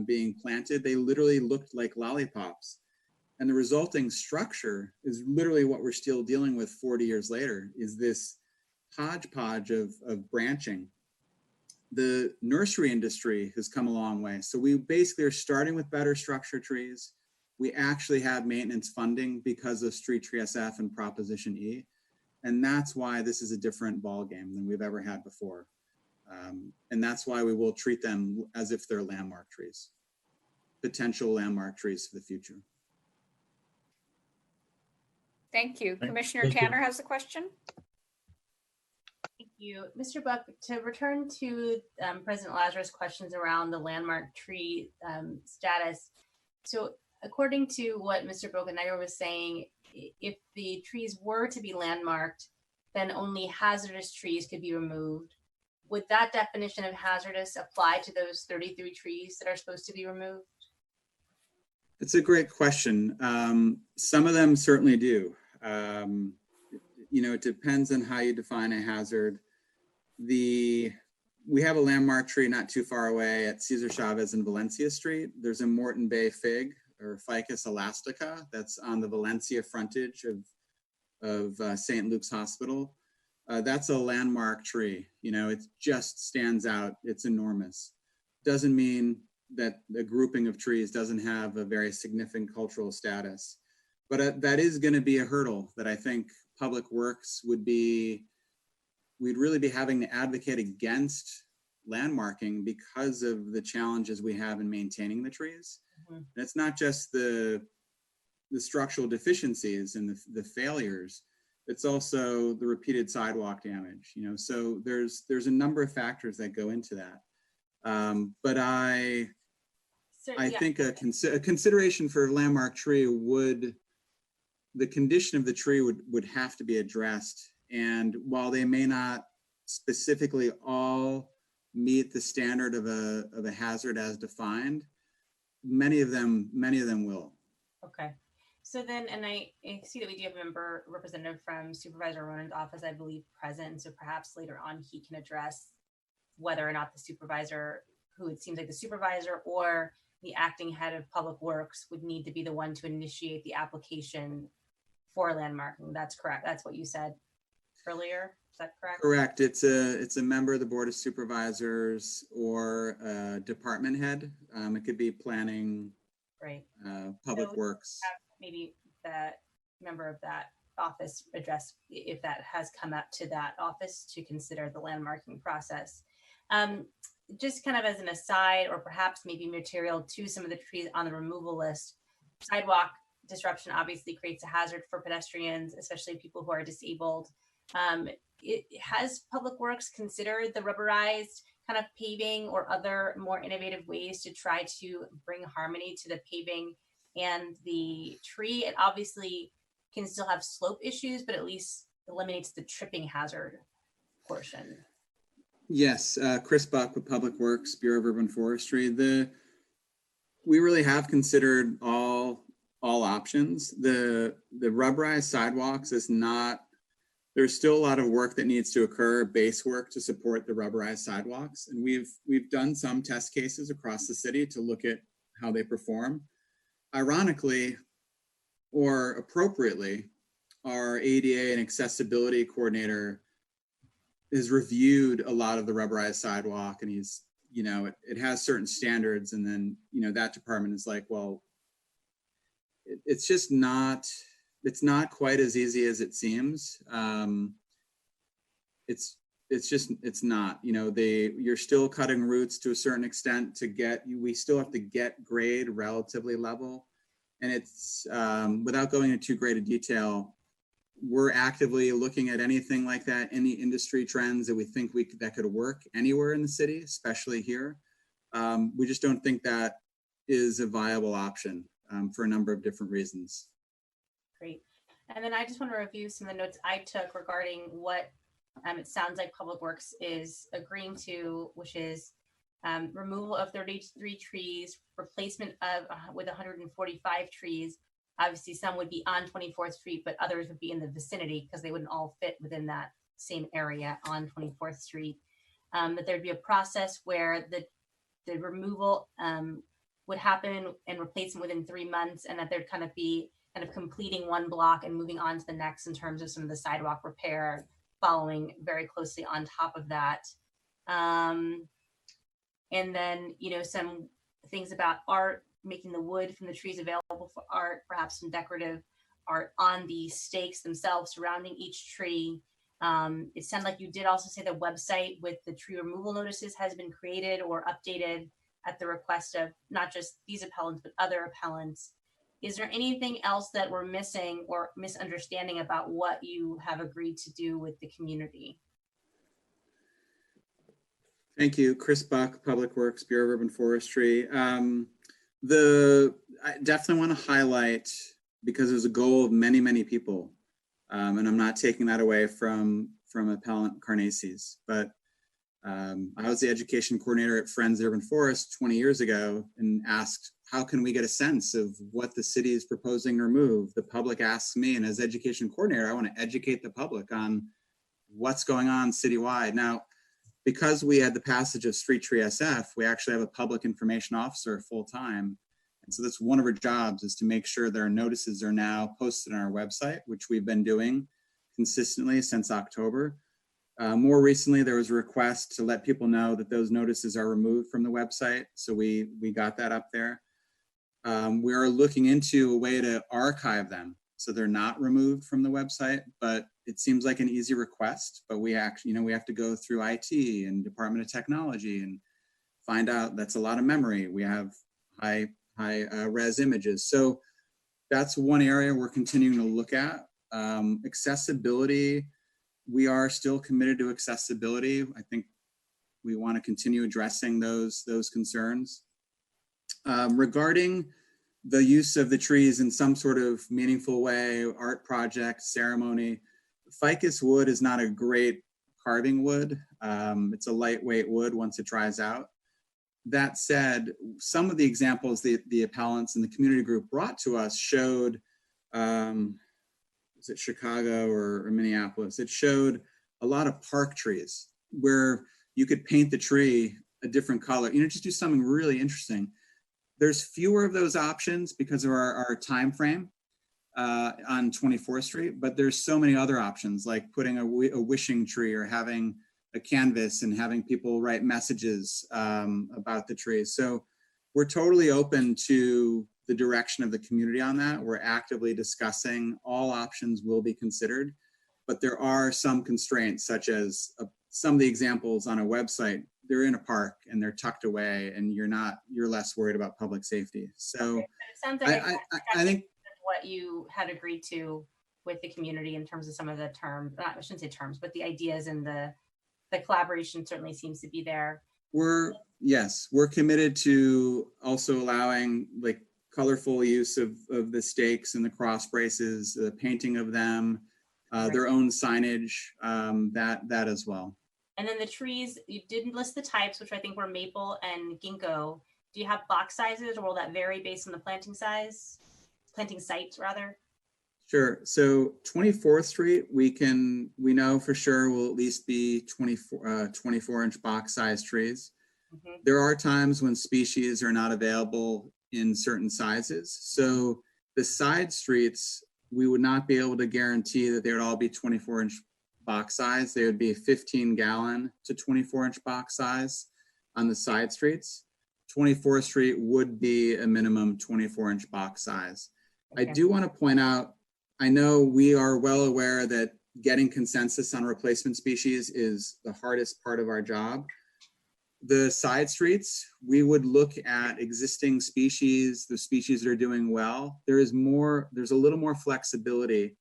being planted. They literally looked like lollipops. And the resulting structure is literally what we're still dealing with 40 years later, is this hodgepodge of branching. The nursery industry has come a long way. So we basically are starting with better structure trees. We actually have maintenance funding because of Street Tree SF and Proposition E. And that's why this is a different ballgame than we've ever had before. And that's why we will treat them as if they're landmark trees, potential landmark trees for the future. Thank you. Commissioner Thank you. Tanner has a question. Thank you. Mr. Buck, to return to President Lazarus' questions around the landmark tree status. So according to what Mr. Boganegger was saying, if the trees were to be landmarked, then only hazardous trees could be removed. Would that definition of hazardous apply to those 33 trees that are supposed to be removed? It's a great question. Some of them certainly do. You know, it depends on how you define a hazard. We have a landmark tree not too far away at Cesar Chavez and Valencia Street. There's a Moreton Bay fig, or Ficus elastica, that's on the Valencia frontage of St. Luke's Hospital. That's a landmark tree. You know, it just stands out. It's enormous. Doesn't mean that the grouping of trees doesn't have a very significant cultural status. But that is going to be a hurdle that I think Public Works we'd really be having to advocate against landmarking because of the challenges we have in maintaining the trees. Mm-hmm. And it's not just the structural deficiencies and the failures, it's also the repeated sidewalk damage, you know, so there's a number of factors that go into that. But I think a consideration for a landmark tree the condition of the tree would have to be addressed. And while they may not specifically all meet the standard of a hazard as defined, many of them will. Okay. So then, and I see that we do have a member representative from Supervisor Ronan's office, I believe, present. So perhaps later on he can address whether or not the supervisor, who it seems like the supervisor or the acting head of Public Works, would need to be the one to initiate the application for landmarking. That's correct. That's what you said earlier. Is that correct? Correct. It's a member of the Board of Supervisors or a department head. It could be planning, right? Public Works. Maybe that member of that office address if that has come up to that office to consider the landmarking process. Just kind of as an aside, or perhaps maybe material to some of the trees on the removal list, sidewalk disruption obviously creates a hazard for pedestrians, especially people who are disabled. Has Public Works considered the rubberized kind of paving or other more innovative ways to try to bring harmony to the paving and the tree? It obviously can still have slope issues, but at least eliminates the tripping hazard portion. Yes, Chris Buck with Public Works, Bureau of Urban Forestry. We really have considered all options. The rubberized sidewalks is not. There's still a lot of work that needs to occur, base work to support the rubberized sidewalks, and we've done some test cases across the city to look at how they perform. Ironically, or appropriately, our ADA and accessibility coordinator has reviewed a lot of the rubberized sidewalk, and he's, you know, it has certain standards, and then, you know, that department is like, well, it's just not, it's not quite as easy as it seems. It's not, you know, you're still cutting roots to a certain extent we still have to get grade relatively level. And it's, without going into too great a detail, we're actively looking at anything like that, any industry trends that we think that could work anywhere in the city, especially here. We just don't think that is a viable option for a number of different reasons. Great. And then I just want to review some of the notes I took regarding what it sounds like Public Works is agreeing to, which is removal of 33 trees, replacement of with 145 trees. Obviously, some would be on 24th Street, but others would be in the vicinity because they wouldn't all fit within that same area on 24th Street. That there'd be a process where the removal would happen and replacement within 3 months, and that there'd kind of be completing one block and moving on to the next in terms of some of the sidewalk repair, following very closely on top of that. And then, some things about art, making the wood from the trees available for art, perhaps some decorative art on the stakes themselves surrounding each tree. It sounded like you did also say the website with the tree removal notices has been created or updated at the request of not just these appellants, but other appellants. Is there anything else that we're missing or misunderstanding about what you have agreed to do with the community? Thank you. Chris Buck, Public Works, Bureau of Urban Forestry. I definitely want to highlight, because there's a goal of many, many people, and I'm not taking that away from Appellant Carnaces, but I was the education coordinator at Friends Urban Forest 20 years ago and asked, how can we get a sense of what the city is proposing to remove? The public asks me, and as education coordinator, I want to educate the public on what's going on citywide. Now, because we had the passage of Street Tree SF, we actually have a public information officer full time. And so that's one of our jobs, is to make sure that our notices are now posted on our website, which we've been doing consistently since October. More recently, there was a request to let people know that those notices are removed from the website. So we got that up there. We are looking into a way to archive them so they're not removed from the website, but it seems like an easy request, but we actually, we have to go through IT and Department of Technology and find out that's a lot of memory. We have high res images. So that's one area we're continuing to look at. Accessibility, we are still committed to accessibility. I think we want to continue addressing those concerns. Regarding the use of the trees in some sort of meaningful way, art project, ceremony, ficus wood is not a great carving wood. It's a lightweight wood once it dries out. That said, some of the examples the appellants and the community group brought to us showed, was it Chicago or Minneapolis? It showed a lot of park trees where you could paint the tree a different color, just do something really interesting. There's fewer of those options because of our time frame on 24th Street, but there's so many other options, like putting a wishing tree or having a canvas and having people write messages about the tree. So we're totally open to the direction of the community on that. We're actively discussing. All options will be considered, but there are some constraints, such as some of the examples on a website. They're in a park and they're tucked away, and you're less worried about public safety. So it sounds like I think what you had agreed to with the community in terms of some of the terms, I shouldn't say terms, but the ideas and the collaboration certainly seems to be there. we're committed to also allowing like colorful use of the stakes and the cross braces, the painting of them, their own signage, that as well. And then the trees, you didn't list the types, which I think were maple and ginkgo. Do you have box sizes, or will that vary based on the planting sites rather? Sure. So 24th Street, we know for sure will at least be 24-inch box size trees. Mm-hmm. There are times when species are not available in certain sizes. So the side streets, we would not be able to guarantee that they would all be 24-inch box size. They would be 15-gallon to 24-inch box size on the side streets. 24th Street would be a minimum 24-inch box size. Okay. I do want to point out, I know we are well aware that getting consensus on replacement species is the hardest part of our job. The side streets, we would look at existing species, the species that are doing well. There's a little more flexibility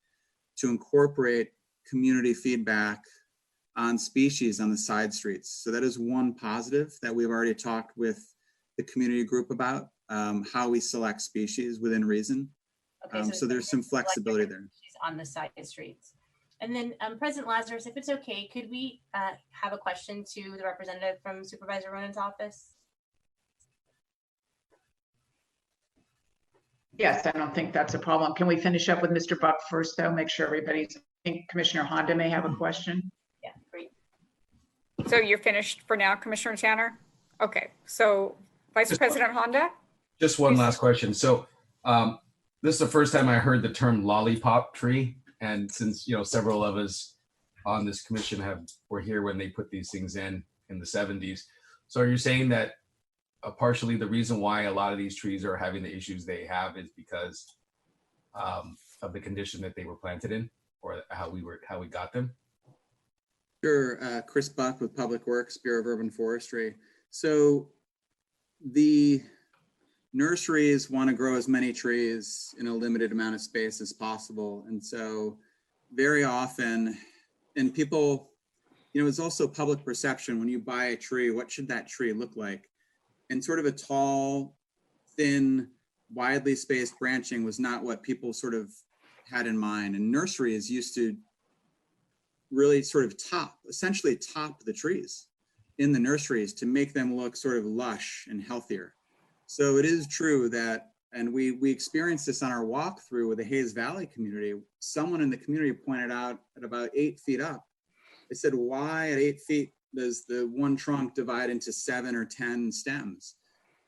to incorporate community feedback on species on the side streets. So that is one positive that we've already talked with the community group about, how we select species within reason. Okay, so there's some flexibility there. On the side streets. And then President Lazarus, if it's okay, could we have a question to the representative from Supervisor Ronan's office? Yes, I don't think that's a problem. Can we finish up with Mr. Buck first, though? Make sure everybody's, I think Commissioner Honda may have a question. Yeah, great. So you're finished for now, Commissioner Tanner? Okay, so Vice President Honda? Just one last question. So this is the first time I heard the term lollipop tree. And since, several of us on this commission were here when they put these things in the 70s. So are you saying that partially the reason why a lot of these trees are having the issues they have is because of the condition that they were planted in, or how we got them? Sure. Chris Buck with Public Works, Bureau of Urban Forestry. So the nurseries want to grow as many trees in a limited amount of space as possible. And so very often, and people, it's also public perception. When you buy a tree, what should that tree look like? And sort of a tall, thin, widely spaced branching was not what people sort of had in mind. And nurseries used to really sort of essentially top the trees in the nurseries to make them look sort of lush and healthier. So it is true that, and we experienced this on our walkthrough with the Hayes Valley community. Someone in the community pointed out at about 8 feet up, they said, why at 8 feet does the one trunk divide into 7 or 10 stems?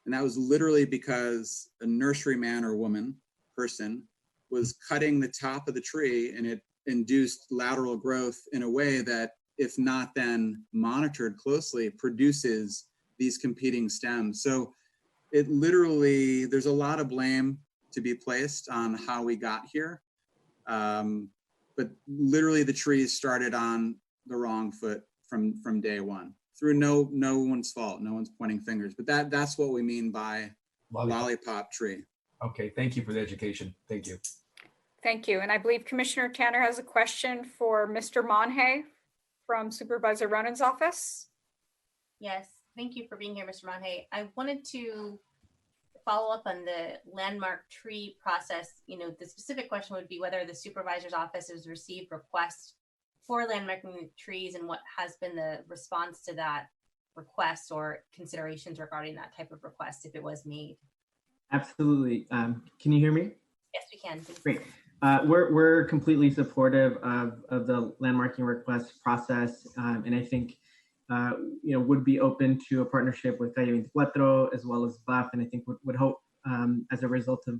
And that was literally because a nurseryman or person was cutting the top of the tree, and it induced lateral growth in a way that, if not then monitored closely, produces these competing stems. So it literally, there's a lot of blame to be placed on how we got here. But literally the trees started on the wrong foot from day one, through no one's fault. No one's pointing fingers, but that's what we mean by lollipop tree. Okay, thank you for the education. Thank you. Thank you. And I believe Commissioner Tanner has a question for Mr. Monhay from Supervisor Ronan's office. Yes, thank you for being here, Mr. Monhay. I wanted to follow up on the landmark tree process. The specific question would be whether the supervisor's office has received requests for landmarking trees and what has been the response to that request or considerations regarding that type of request if it was made. Absolutely. Can you hear me? Yes, we can. Great. We're completely supportive of the landmarking request process, and I think would be open to a partnership with Calle 24 as well as BUF, and I think would hope as a result of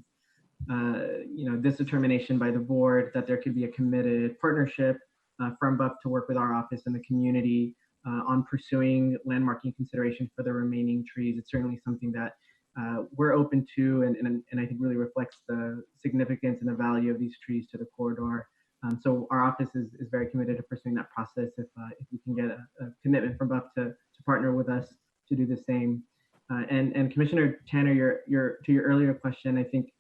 this determination by the board that there could be a committed partnership from BUF to work with our office and the community on pursuing landmarking consideration for the remaining trees. It's certainly something that we're open to, and I think really reflects the significance and the value of these trees to the corridor. So our office is very committed to pursuing that process if we can get a commitment from BUF to partner with us to do the same. And Commissioner Tanner, to your earlier question, I think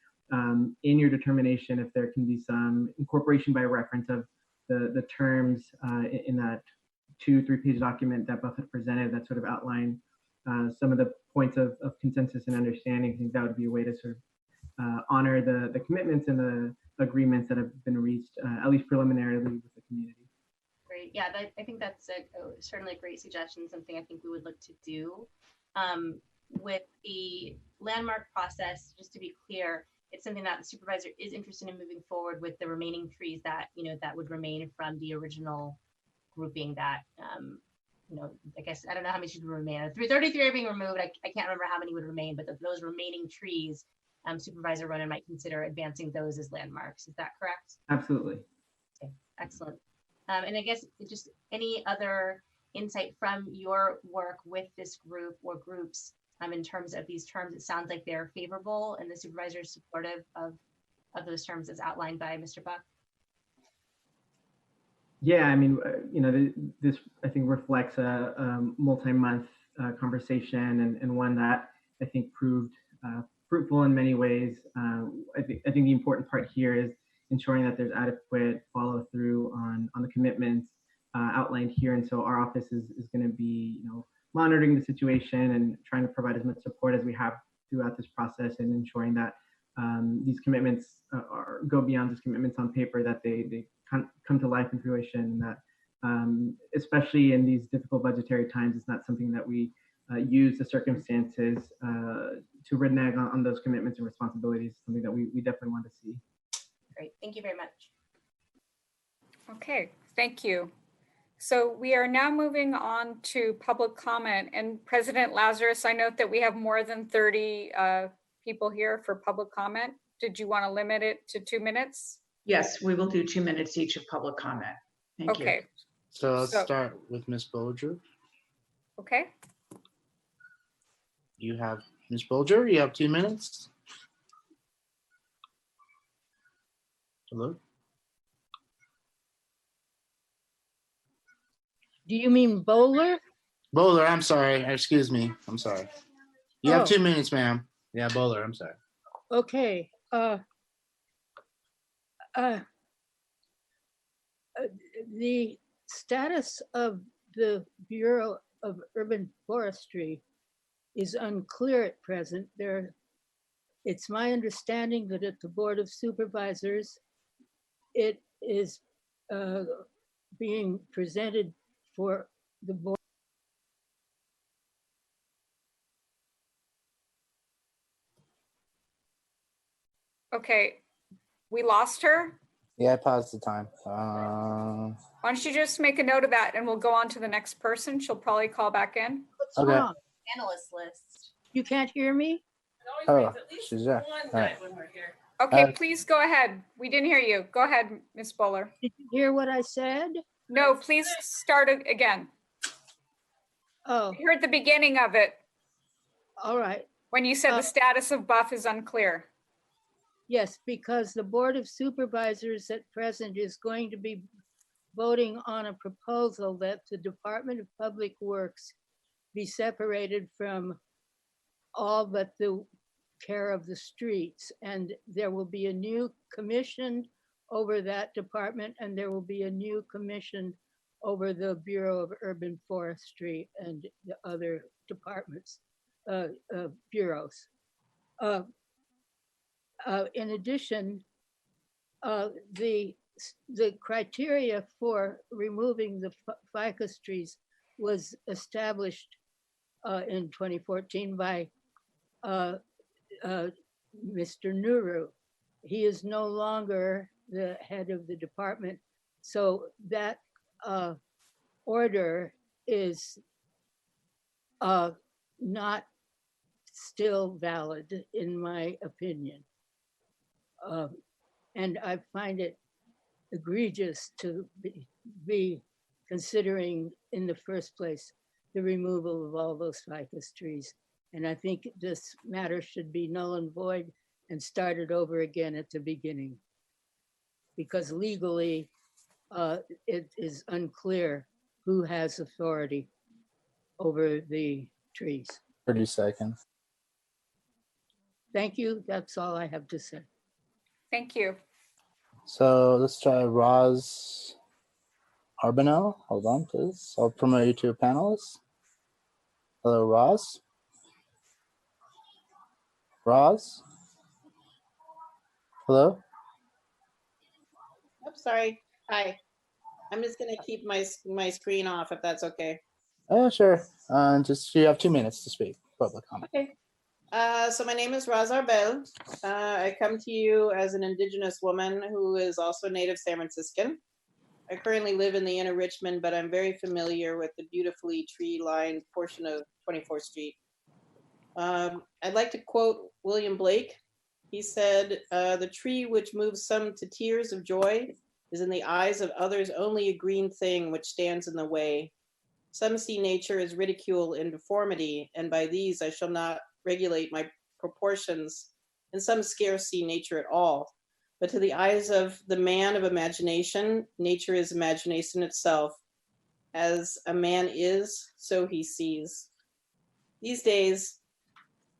in your determination, if there can be some incorporation by reference of the terms in that 2-3-page document that BUF had presented that sort of outlined some of the points of consensus and understanding, I think that would be a way to sort of honor the commitments and the agreements that have been reached, at least preliminarily, with the community. Great. Yeah, I think that's certainly a great suggestion, something I think we would look to do. With the landmark process, just to be clear, it's something that the supervisor is interested in moving forward with the remaining trees that, that would remain from the original grouping that, I guess, I don't know how many should remain. 33 are being removed. I can't remember how many would remain, but those remaining trees, Supervisor Ronan might consider advancing those as landmarks. Is that correct? Absolutely. Okay, excellent. And I guess just any other insight from your work with this group or groups in terms of these terms, it sounds like they're favorable and the supervisor is supportive of those terms as outlined by Mr. Buck. Yeah, I mean, this I think reflects a multi-month conversation and one that I think proved fruitful in many ways. I think the important part here is ensuring that there's adequate follow through on the commitments outlined here, and so our office is going to be monitoring the situation and trying to provide as much support as we have throughout this process and ensuring that these commitments go beyond just commitments on paper, that they come to life and fruition, and that especially in these difficult budgetary times, it's not something that we use the circumstances to renege on those commitments and responsibilities. Something that we definitely want to see. Great, thank you very much. Okay, thank you. So we are now moving on to public comment. And President Lazarus, I note that we have more than 30 people here for public comment. Did you want to limit it to 2 minutes? Yes, we will do 2 minutes each of public comment. Thank you. Okay. So let's start with Ms. Bolger. Okay. You have Ms. Bolger, you have 2 minutes. Hello? Do you mean bowler? Bowler, I'm sorry. Excuse me. I'm sorry. You have 2 minutes, ma'am. Yeah, Bowler, I'm sorry. Okay. The status of the Bureau of Urban Forestry is unclear at present. It's my understanding that at the Board of Supervisors, it is being presented for the board. Okay, we lost her. Yeah, I paused the time. Why don't you just make a note of that and we'll go on to the next person. She'll probably call back in. What's wrong? Panelist list. You can't hear me? Oh, she's there. All right. Okay, please go ahead. We didn't hear you. Go ahead, Ms. Bowler. Did you hear what I said? No, please start it again. Oh. We heard the beginning of it. All right. When you said the status of Buff is unclear. Yes, because the Board of Supervisors at present is going to be voting on a proposal that the Department of Public Works be separated from all but the care of the streets. And there will be a new commission over that department, and there will be a new commission over the Bureau of Urban Forestry and the other departments, bureaus. In addition, the criteria for removing the ficus trees was established in 2014 by Mr. Nuru. He is no longer the head of the department, so that order is not still valid, in my opinion. And I find it egregious to be considering in the first place the removal of all those ficus trees. And I think this matter should be null and void and started over again at the beginning. Because legally, it is unclear who has authority over the trees. 30 seconds. Thank you. That's all I have to say. Thank you. So let's try Roz Arbonell. Hold on, please. I'll promote you to a panelist. Hello, Roz. Roz? Hello? I'm sorry. Hi. I'm just going to keep my screen off if that's okay. Sure. Just you have 2 minutes to speak. Public comment. Okay. So my name is Roz Arbel. I come to you as an Indigenous woman who is also native San Franciscan. I currently live in the inner Richmond, but I'm very familiar with the beautifully tree-lined portion of 24th Street. I'd like to quote William Blake. He said, "The tree which moves some to tears of joy is in the eyes of others only a green thing which stands in the way. Some see nature as ridicule and deformity, and by these I shall not regulate my proportions, and some scarce see nature at all. But to the eyes of the man of imagination, nature is imagination itself. As a man is, so he sees." These days,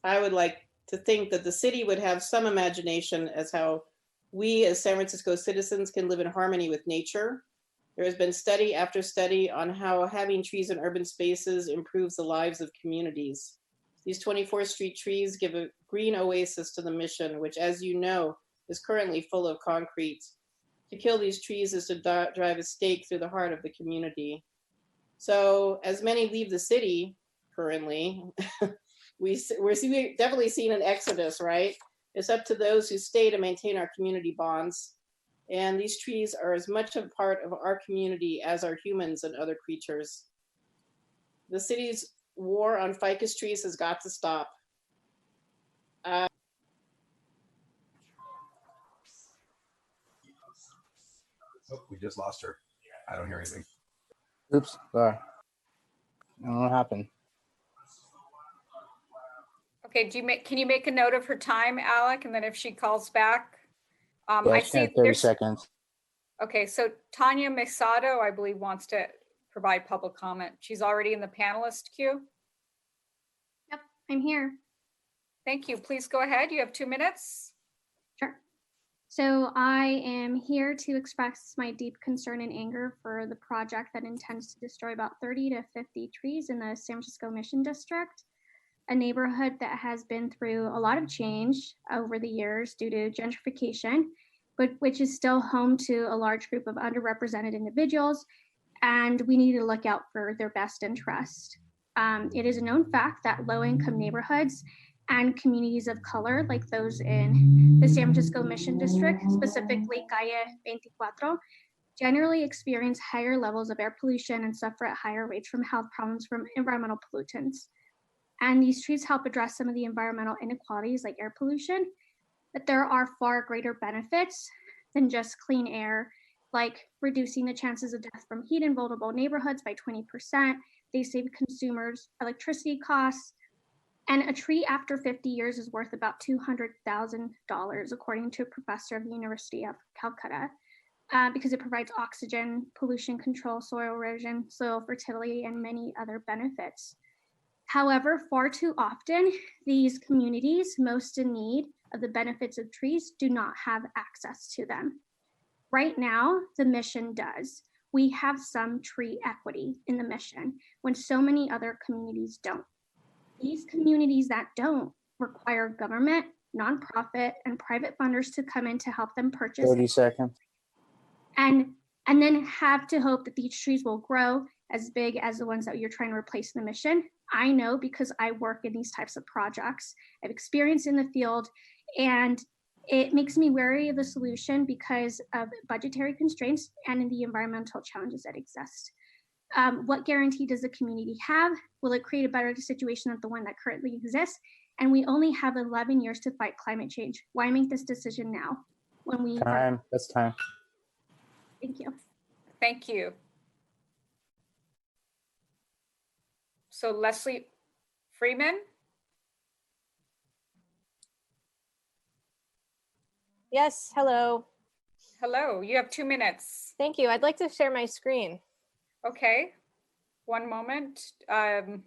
I would like to think that the city would have some imagination as how we as San Francisco citizens can live in harmony with nature. There has been study after study on how having trees in urban spaces improves the lives of communities. These 24th Street trees give a green oasis to the mission, which, as you know, is currently full of concrete. To kill these trees is to drive a stake through the heart of the community. So as many leave the city currently, we're definitely seeing an exodus, right? It's up to those who stay to maintain our community bonds. And these trees are as much a part of our community as are humans and other creatures. The city's war on ficus trees has got to stop. Oh, we just lost her. I don't hear anything. Oops, sorry. I don't know what happened. Okay, can you make a note of her time, Alec? And then if she calls back, Yeah, I she see had 30 seconds. Okay, so Tanya Mesado, I believe, wants to provide public comment. She's already in the panelist queue. Yep, I'm here. Thank you. Please go ahead. You have 2 minutes. Sure. So I am here to express my deep concern and anger for the project that intends to destroy about 30 to 50 trees in the San Francisco Mission District, a neighborhood that has been through a lot of change over the years due to gentrification, but which is still home to a large group of underrepresented individuals, and we need to look out for their best interest. It is a known fact that low-income neighborhoods and communities of color, like those in the San Francisco Mission District, specifically Calle 24, generally experience higher levels of air pollution and suffer at higher rates from health problems from environmental pollutants. And these trees help address some of the environmental inequalities like air pollution, but there are far greater benefits than just clean air, like reducing the chances of death from heat in vulnerable neighborhoods by 20%. They save consumers electricity costs, and a tree after 50 years is worth about $200,000, according to a professor of the University of Calcutta, because it provides oxygen, pollution control, soil erosion, soil fertility, and many other benefits. However, far too often, these communities most in need of the benefits of trees do not have access to them. Right now, the mission does. We have some tree equity in the mission when so many other communities don't. These communities that don't require government, nonprofit, and private funders to come in to help them purchase 30 seconds. and then have to hope that these trees will grow as big as the ones that you're trying to replace in the mission. I know because I work in these types of projects. I've experienced in the field, and it makes me wary of the solution because of budgetary constraints and in the environmental challenges that exist. What guarantee does the community have? Will it create a better situation than the one that currently exists? And we only have 11 years to fight climate change. Why make this decision now? When we Time. That's time. Thank you. Thank you. So Leslie Freeman. Yes, hello. Hello, you have 2 minutes. Thank you. I'd like to share my screen. Okay, one moment. Alec,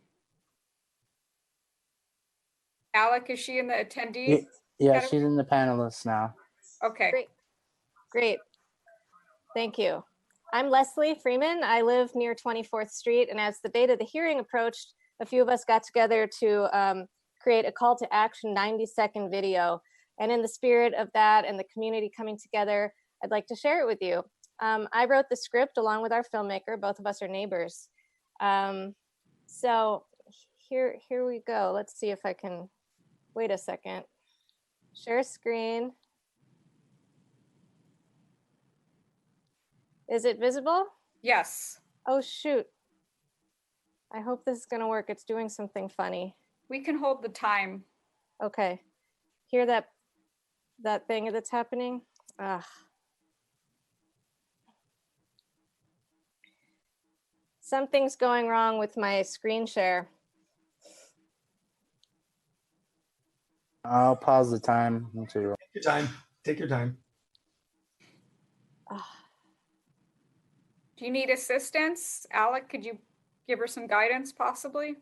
is she in the attendees? Yeah, category? she's in the panelists now. Okay. Great. Thank you. I'm Leslie Freeman. I live near 24th Street, and as the date of the hearing approached, a few of us got together to create a call to action 90-second video. And in the spirit of that and the community coming together, I'd like to share it with you. I wrote the script along with our filmmaker. Both of us are neighbors. So here we go. Let's see if I can, wait a second. Share screen. Is it visible? Yes. Oh, shoot. I hope this is gonna work. It's doing something funny. We can hold the time. Okay. Hear that thing that's happening? Ugh. Something's going wrong with my screen share. I'll pause the time. Take your time. Take your time. Do you need assistance? Alec, could you give her some guidance possibly?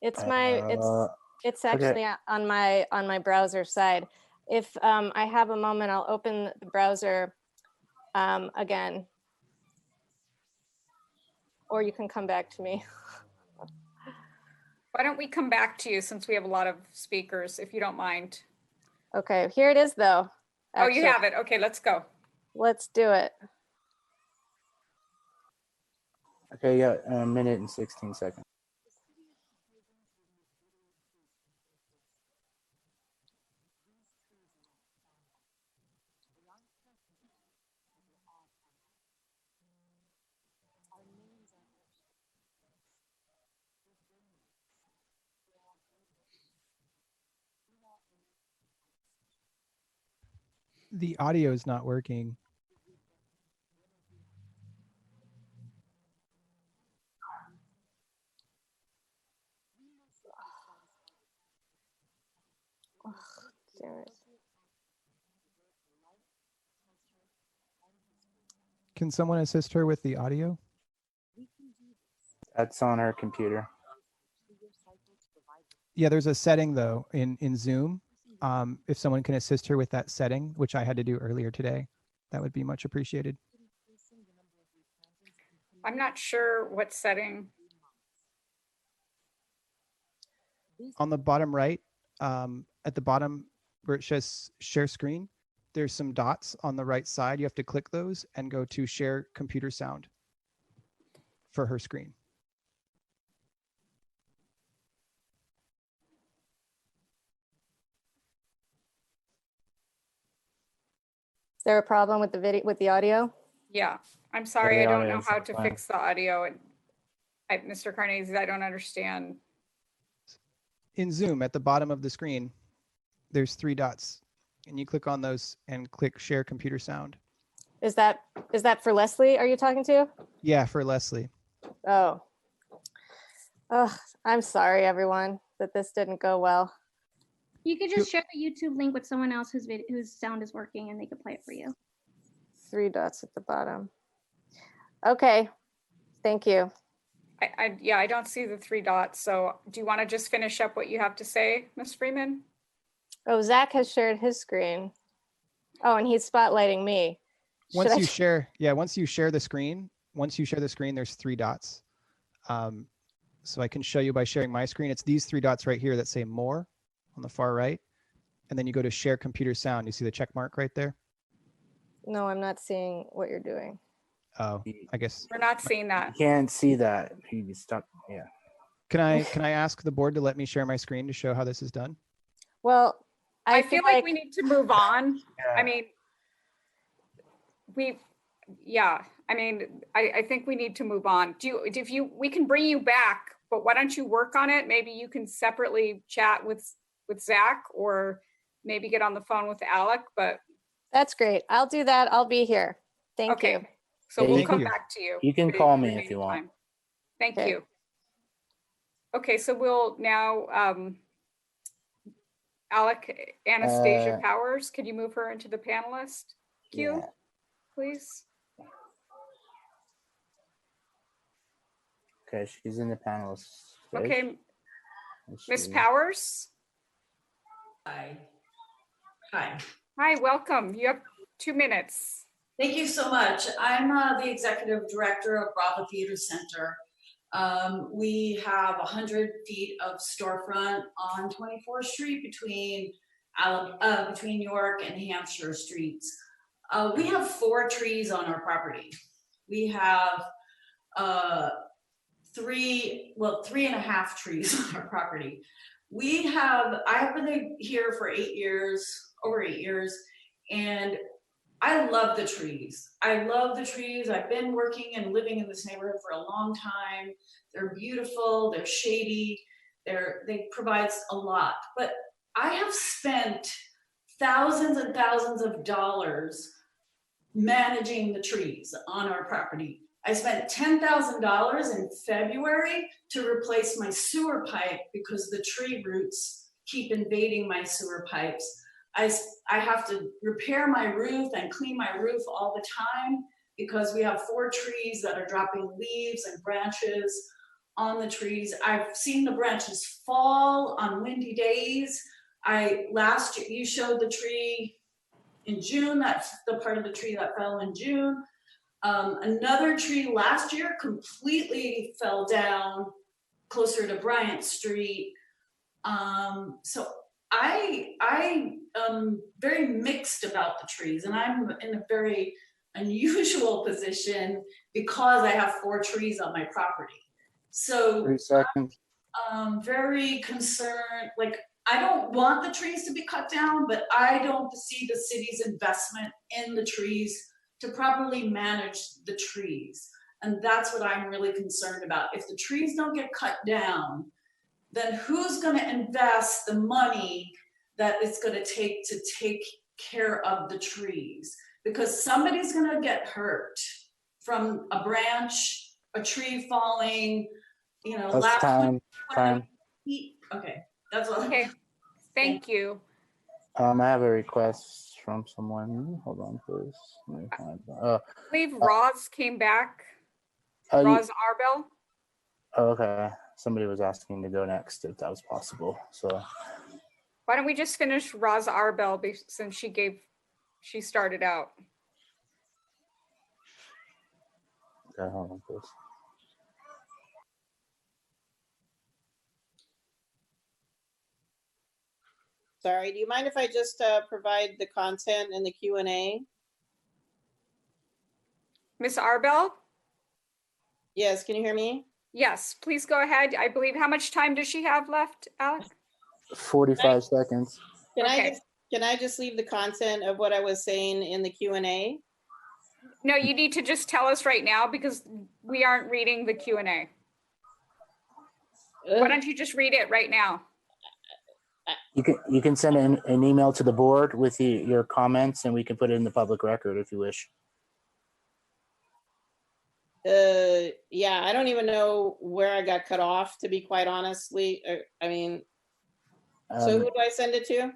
It's actually okay. on my browser side. If I have a moment, I'll open the browser again. or you can come back to me. Why don't we come back to you since we have a lot of speakers, if you don't mind? Okay, here it is though. Oh, you Actually, have it. Okay, let's go. let's do it. Okay, yeah, a minute and 16 seconds. The audio is not working. Ugh, damn it. Can someone assist her with the audio? That's on her computer. Yeah, there's a setting though in Zoom. If someone can assist her with that setting, which I had to do earlier today, that would be much appreciated. I'm not sure what setting. On the bottom right, at the bottom where it says share screen, there's some dots on the right side. You have to click those and go to share computer sound for her screen. Is there a problem with the video, with the audio? Yeah, I'm sorry. Yeah, I the don't audio know is how not to playing. fix the audio. And Mr. Carnegie, I don't understand. In Zoom, at the bottom of the screen, there's 3 dots, and you click on those and click share computer sound. Is that for Leslie? Are you talking to? Yeah, for Leslie. Oh. Oh, I'm sorry, everyone, that this didn't go well. You could just share the YouTube link with someone else whose sound is working and they could play it for you. 3 dots at the bottom. Okay, thank you. I don't see the 3 dots. So do you want to just finish up what you have to say, Ms. Freeman? Oh, Zach has shared his screen. Oh, and he's spotlighting me. Once you share the screen, there's 3 dots. So I can show you by sharing my screen. It's these 3 dots right here that say more on the far right. And then you go to share computer sound. You see the check mark right there? No, I'm not seeing what you're doing. Oh, I guess. We're not seeing that. You can't see that. You stuck. Yeah. Can I ask the board to let me share my screen to show how this is done? Well, I feel like we need to move on. Yeah. I mean, I think we need to move on. We can bring you back, but why don't you work on it? Maybe you can separately chat with Zach, or maybe get on the phone with Alec, but. That's great. I'll do that. I'll be here. Thank you. So Yeah, we'll you come can- back to you. You can call me if you want. Thank Okay. you. Okay, so we'll now, Alec, Anastasia Powers, could you move her into the panelist queue, Yeah. please? Okay, she's in the panelist. Okay, Let's Ms. see. Powers? Hi. Hi, welcome. You have 2 minutes. Thank you so much. I'm the executive director of Bravo Theater Center. We have 100 feet of storefront on 24th Street between York and Hampshire Streets. We have 4 trees on our property. We have 3.5 trees on our property. I have been here for 8 years, over 8 years, and I love the trees. I love the trees. I've been working and living in this neighborhood for a long time. They're beautiful, they're shady, they provide a lot. But I have spent thousands and thousands of dollars managing the trees on our property. I spent $10,000 in February to replace my sewer pipe because the tree roots keep invading my sewer pipes. I have to repair my roof and clean my roof all the time because we have 4 trees that are dropping leaves and branches on the trees. I've seen the branches fall on windy days. Last year, you showed the tree in June, that's the part of the tree that fell in June. Another tree last year completely fell down closer to Bryant Street. So I am very mixed about the trees, and I'm in a very unusual position because I have 4 trees on my property. So 3 seconds. I'm very concerned, like I don't want the trees to be cut down, but I don't see the city's investment in the trees to properly manage the trees. And that's what I'm really concerned about. If the trees don't get cut down, then who's going to invest the money that it's going to take care of the trees? Because somebody's going to get hurt from a branch, a tree falling, you know, That's last time. Okay, that's all. Okay, thank you. I have a request from someone. Hold on, please. Let me find I believe Roz came back. Roz Arbel. okay. Somebody was asking to go next if that was possible. So Why don't we just finish Roz Arbel since she started out. okay, hold on, please. Sorry, do you mind if I just provide the content in the Q&A? Ms. Arbel? Yes, can you hear me? Yes, please go ahead. I believe, how much time does she have left, Alec? 45 seconds. Can I just leave the content of what I was saying in the Q&A? No, you need to just tell us right now because we aren't reading the Q&A. Why don't you just read it right now? You can send an email to the board with your comments, and we can put it in the public record if you wish. Yeah, I don't even know where I got cut off, to be quite honestly. I mean, so who do I send it to?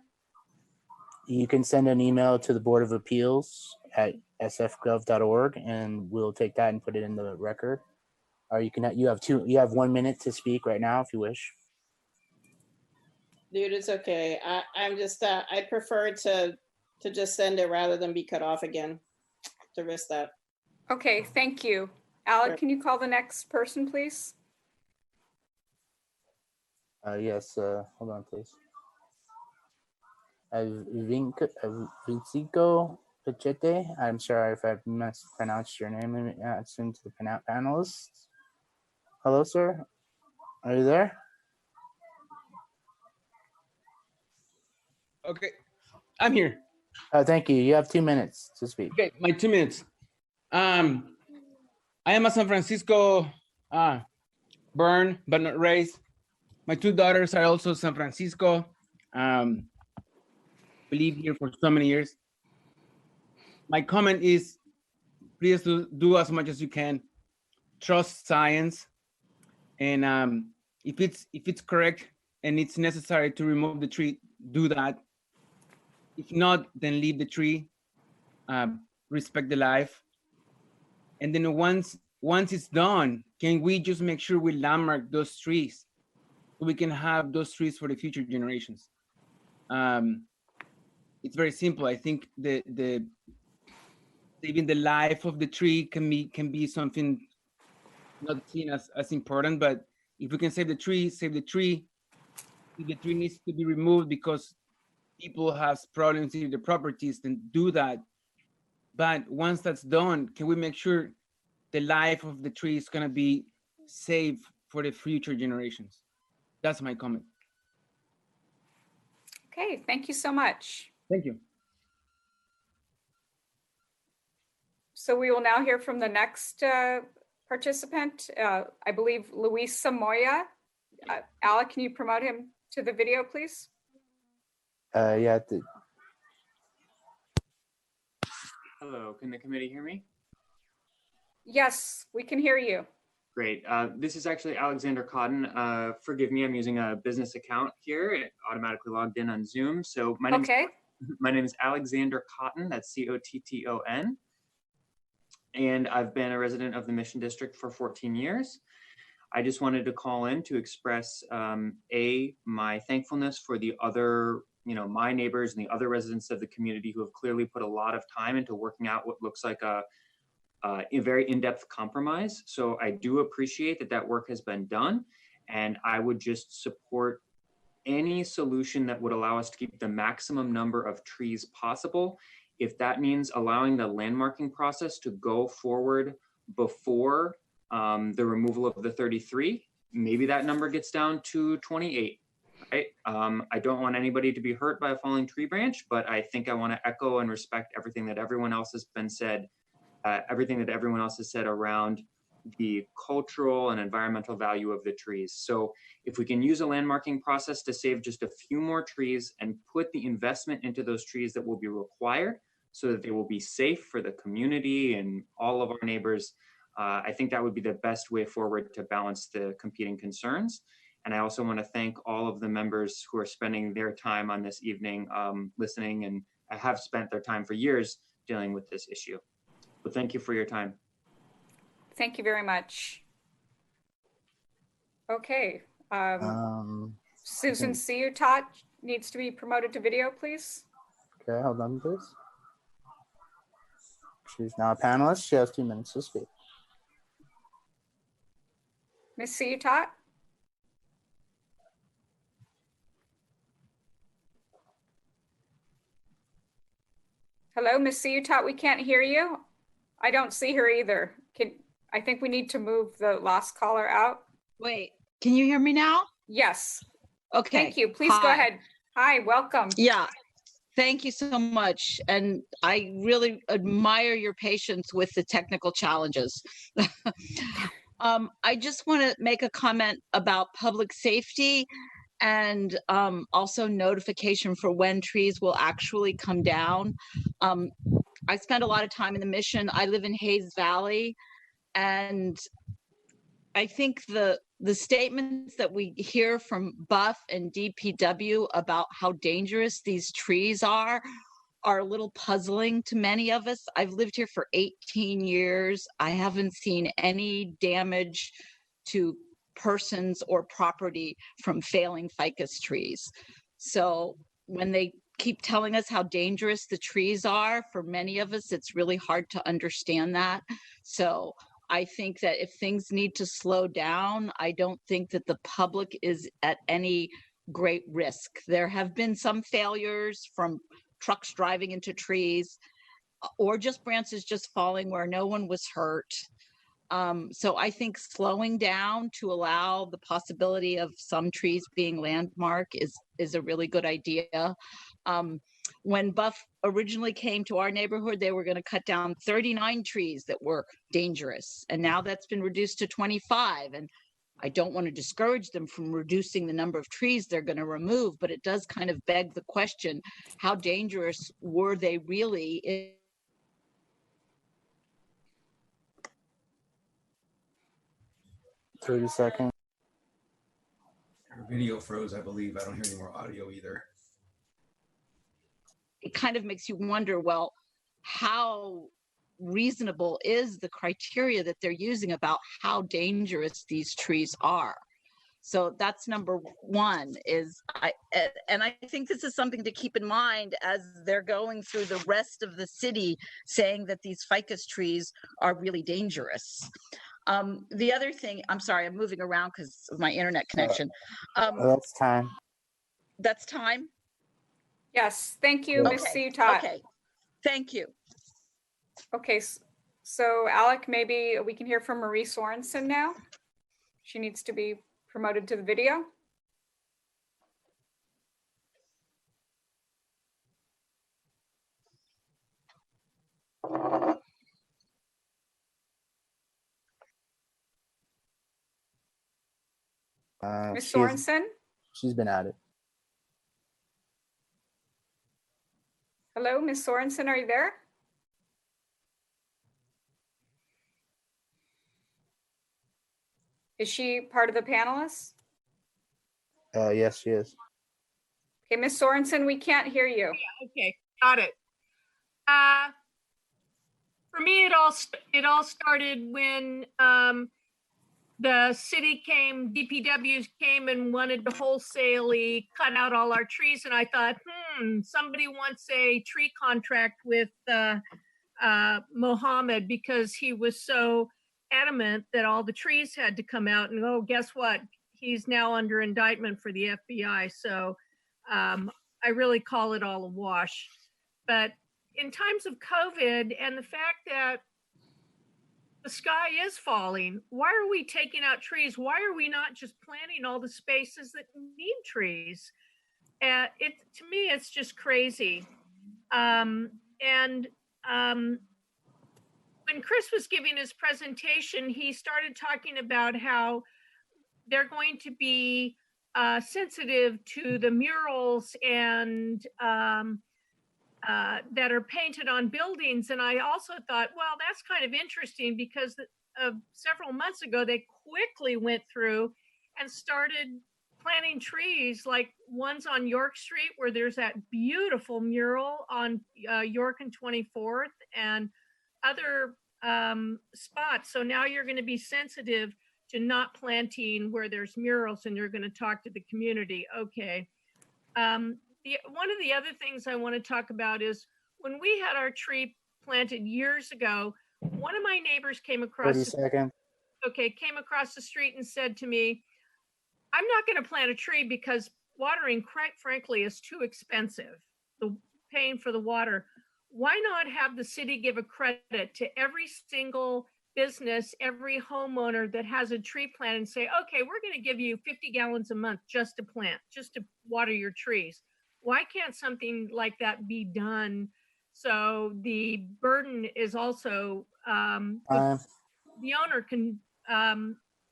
You can send an email to the Board of Appeals at sfgov.org, and we'll take that and put it in the record. Or you have 1 minute to speak right now if you wish. Dude, it's okay. I'm just I'd prefer to just send it rather than be cut off again, to risk that. Okay, thank you. Alec, Sure. can you call the next person, please? Yes, hold on, please. Vincico Pachete. I'm sorry if I've mispronounced your name. Let me assume to the panelists. Hello, sir. Are you there? Okay, I'm here. Thank you. You have 2 minutes to speak. Okay, my 2 minutes. I am a San Francisco born, but not raised. My 2 daughters are also San Francisco. We live here for so many years. My comment is, please do as much as you can. Trust science, and if it's correct and it's necessary to remove the tree, do that. If not, then leave the tree. Respect the life. And then once it's done, can we just make sure we landmark those trees so we can have those trees for the future generations? It's very simple. I think the saving the life of the tree can be something not seen as important, but if we can save the tree, save the tree. If the tree needs to be removed because people have problems with the properties, then do that. But once that's done, can we make sure the life of the tree is going to be safe for the future generations? That's my comment. Okay, thank you so much. Thank you. So we will now hear from the next participant, I believe Luis Samoya. Alec, can you promote him to the video, please? Yeah. Hello, can the committee hear me? Yes, we can hear you. Great. This is actually Alexander Cotton. Forgive me, I'm using a business account here. It automatically logged in on Zoom. So my name is Alexander Cotton. That's C-O-T-T-O-N. And I've been a resident of the Mission District for 14 years. I just wanted to call in to express my thankfulness for the other, my neighbors and the other residents of the community who have clearly put a lot of time into working out what looks like a a very in-depth compromise. So I do appreciate that that work has been done, and I would just support any solution that would allow us to keep the maximum number of trees possible. If that means allowing the landmarking process to go forward before the removal of the 33, maybe that number gets down to 28. Right? I don't want anybody to be hurt by a falling tree branch, but I think I want to echo and respect everything that everyone else has been said, everything that everyone else has said around the cultural and environmental value of the trees. So if we can use a landmarking process to save just a few more trees and put the investment into those trees that will be required so that they will be safe for the community and all of our neighbors, I think that would be the best way forward to balance the competing concerns. And I also want to thank all of the members who are spending their time on this evening listening and have spent their time for years dealing with this issue. But thank you for your time. Thank you very much. Okay. Susan Ciutat needs to be promoted to video, please. Okay, hold on, please. She's now a panelist. She has 2 minutes to speak. Ms. Ciutat? Hello, Ms. Ciutat, we can't hear you. I don't see her either. I think we need to move the last caller out. Wait, can you hear me now? Yes. Okay. Thank you. Please go ahead. Hi, welcome. Yeah, thank you so much. And I really admire your patience with the technical challenges. I just want to make a comment about public safety and also notification for when trees will actually come down. I spent a lot of time in the Mission. I live in Hayes Valley, and I think the statements that we hear from Buff and DPW about how dangerous these trees are a little puzzling to many of us. I've lived here for 18 years. I haven't seen any damage to persons or property from failing ficus trees. So when they keep telling us how dangerous the trees are, for many of us, it's really hard to understand that. So I think that if things need to slow down, I don't think that the public is at any great risk. There have been some failures from trucks driving into trees or just branches just falling where no one was hurt. So I think slowing down to allow the possibility of some trees being landmark is a really good idea. When Buff originally came to our neighborhood, they were going to cut down 39 trees that were dangerous. And now that's been reduced to 25. And I don't want to discourage them from reducing the number of trees they're going to remove, but it does kind of beg the question, how dangerous were they really? 30 seconds. Her video froze, I believe. I don't hear any more audio either. It kind of makes you wonder, well, how reasonable is the criteria that they're using about how dangerous these trees are? So that's number one. I think this is something to keep in mind as they're going through the rest of the city, saying that these ficus trees are really dangerous. The other thing, I'm sorry, I'm moving around because of my internet connection. That's time. That's time? Yes, thank you, Ms. Ciutat. Okay, thank you. Okay, so Alec, maybe we can hear from Marie Sorensen now. She needs to be promoted to the video. Ms. Sorensen? She's been at it. Hello, Ms. Sorensen, are you there? Is she part of the panelists? Yes, she is. Okay, Ms. Sorensen, we can't hear you. Yeah, okay, got it. For me, it all started when the city came, DPW came and wanted to wholesalely cut out all our trees, and I thought, somebody wants a tree contract with Mohammed because he was so adamant that all the trees had to come out. And oh, guess what? He's now under indictment for the FBI. So I really call it all a wash. But in times of COVID and the fact that the sky is falling, why are we taking out trees? Why are we not just planting all the spaces that need trees? To me, it's just crazy. When Chris was giving his presentation, he started talking about how they're going to be sensitive to the murals and that are painted on buildings. And I also thought, well, that's kind of interesting because several months ago, they quickly went through and started planting trees, like ones on York Street where there's that beautiful mural on York and 24th and other spots. So now you're going to be sensitive to not planting where there's murals and you're going to talk to the community. Okay. One of the other things I want to talk about is when we had our tree planted years ago, one of my neighbors came across 30 seconds. came across the street and said to me, I'm not going to plant a tree because watering, quite frankly, is too expensive, the paying for the water. Why not have the city give a credit to every single business, every homeowner that has a tree plant and say, okay, we're going to give you 50 gallons a month just to plant, just to water your trees. Why can't something like that be done so the burden is also, the owner can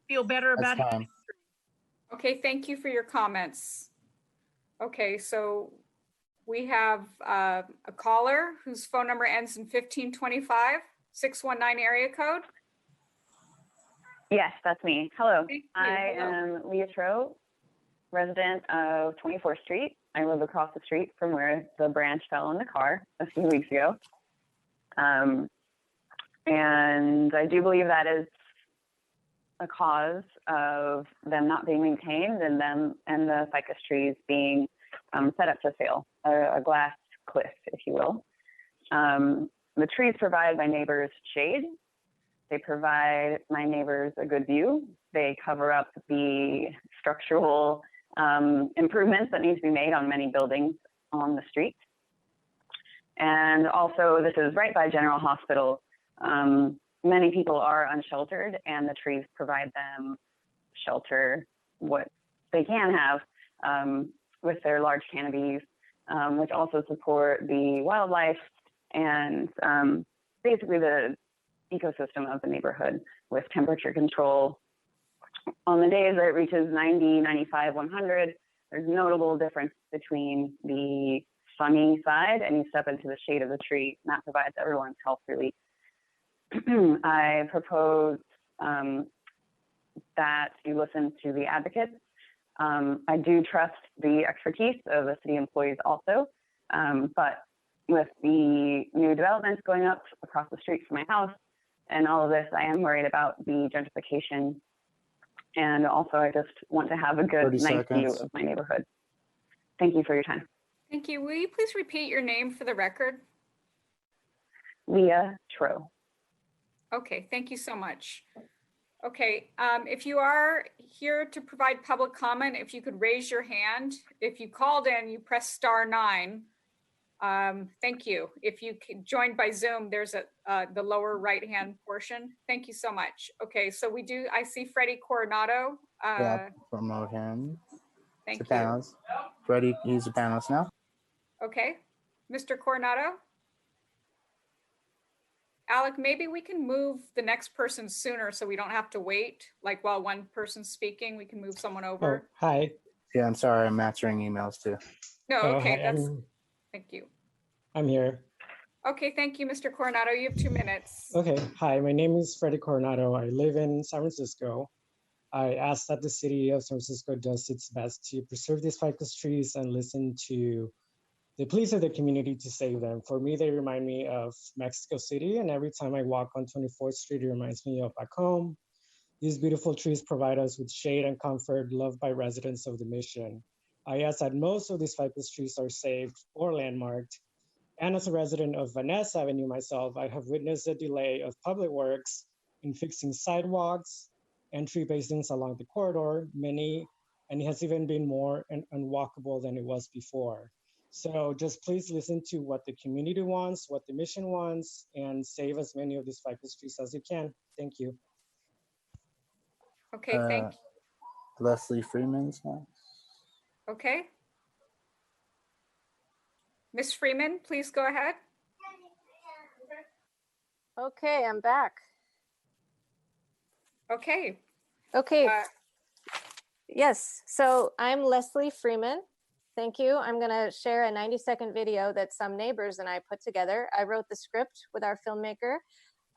feel better about having. Okay, thank you for your comments. Okay, so we have a caller whose phone number ends in 1525, 619 area code. Yes, that's me. Hello, I Hello. am Leah Tro, resident of 24th Street. I live across the street from where the branch fell in the car a few weeks ago. And I do believe that is a cause of them not being maintained and the ficus trees being set up to fail, a glass cliff, if you will. The trees provide my neighbors shade. They provide my neighbors a good view. They cover up the structural improvements that need to be made on many buildings on the street. And also, this is right by General Hospital. Many people are unsheltered, and the trees provide them shelter, what they can have with their large canopies, which also support the wildlife and basically the ecosystem of the neighborhood with temperature control. On the days that it reaches 90, 95, 100, there's notable difference between the sunny side and you step into the shade of the tree, and that provides everyone's health relief. I propose that you listen to the advocates. I do trust the expertise of the city employees also, but with the new developments going up across the street from my house and all of this, I am worried about the gentrification. And also, I just want to have a good, nice view of my neighborhood. Thank you for your time. Thank you. Will you please repeat your name for the record? Leah Tro. Okay, thank you so much. Okay, if you are here to provide public comment, if you could raise your hand. If you called in, you press *9. Thank you. If you joined by Zoom, there's the lower right-hand portion. Thank you so much. Okay, so I see Freddie Coronado. Yeah, promote him. Thank you. Panelist. Freddie, he's a panelist now. Okay, Mr. Coronado. Alec, maybe we can move the next person sooner so we don't have to wait. Like while one person's speaking, we can move someone over. Oh, hi. Yeah, I'm sorry. I'm answering emails too. No, okay, hi, thank you. I'm here. Okay, thank you, Mr. Coronado. You have 2 minutes. Okay, hi, my name is Freddie Coronado. I live in San Francisco. I ask that the city of San Francisco does its best to preserve these ficus trees and listen to the pleas of the community to save them. For me, they remind me of Mexico City, and every time I walk on 24th Street, it reminds me of back home. These beautiful trees provide us with shade and comfort loved by residents of the Mission. I ask that most of these ficus trees are saved or landmarked, And as a resident of Van Ness Avenue myself, I have witnessed a delay of public works in fixing sidewalks and tree basins along the corridor, and it has even been more unwalkable than it was before. So just please listen to what the community wants, what the mission wants, and save as many of these ficus trees as you can. Thank you. Okay, thank you. Leslie Freeman's next. Okay. Ms. Freeman, please go ahead. Okay, I'm back. Okay. Okay. Yes, so I'm Leslie Freeman. Thank you. I'm going to share a 90-second video that some neighbors and I put together. I wrote the script with our filmmaker,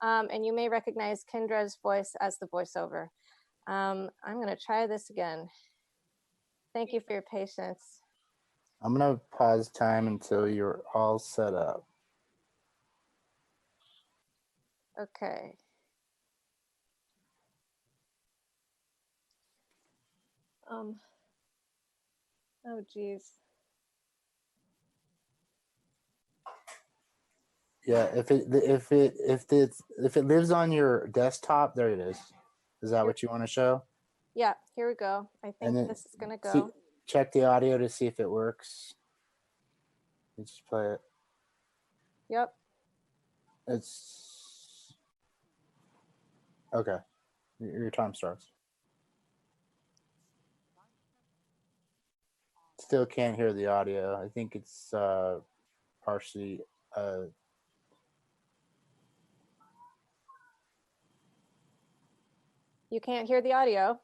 and you may recognize Kendra's voice as the voiceover. I'm going to try this again. Thank you for your patience. I'm going to pause time until you're all set up. Okay. Oh geez. Yeah, if it lives on your desktop, there it is. Is that what you want to show? Yeah, here we go. I think this is gonna go. Check the audio to see if it works. Let's just play it. Yep. It's okay. Your time starts. Still can't hear the audio. I think it's partially You can't hear the audio?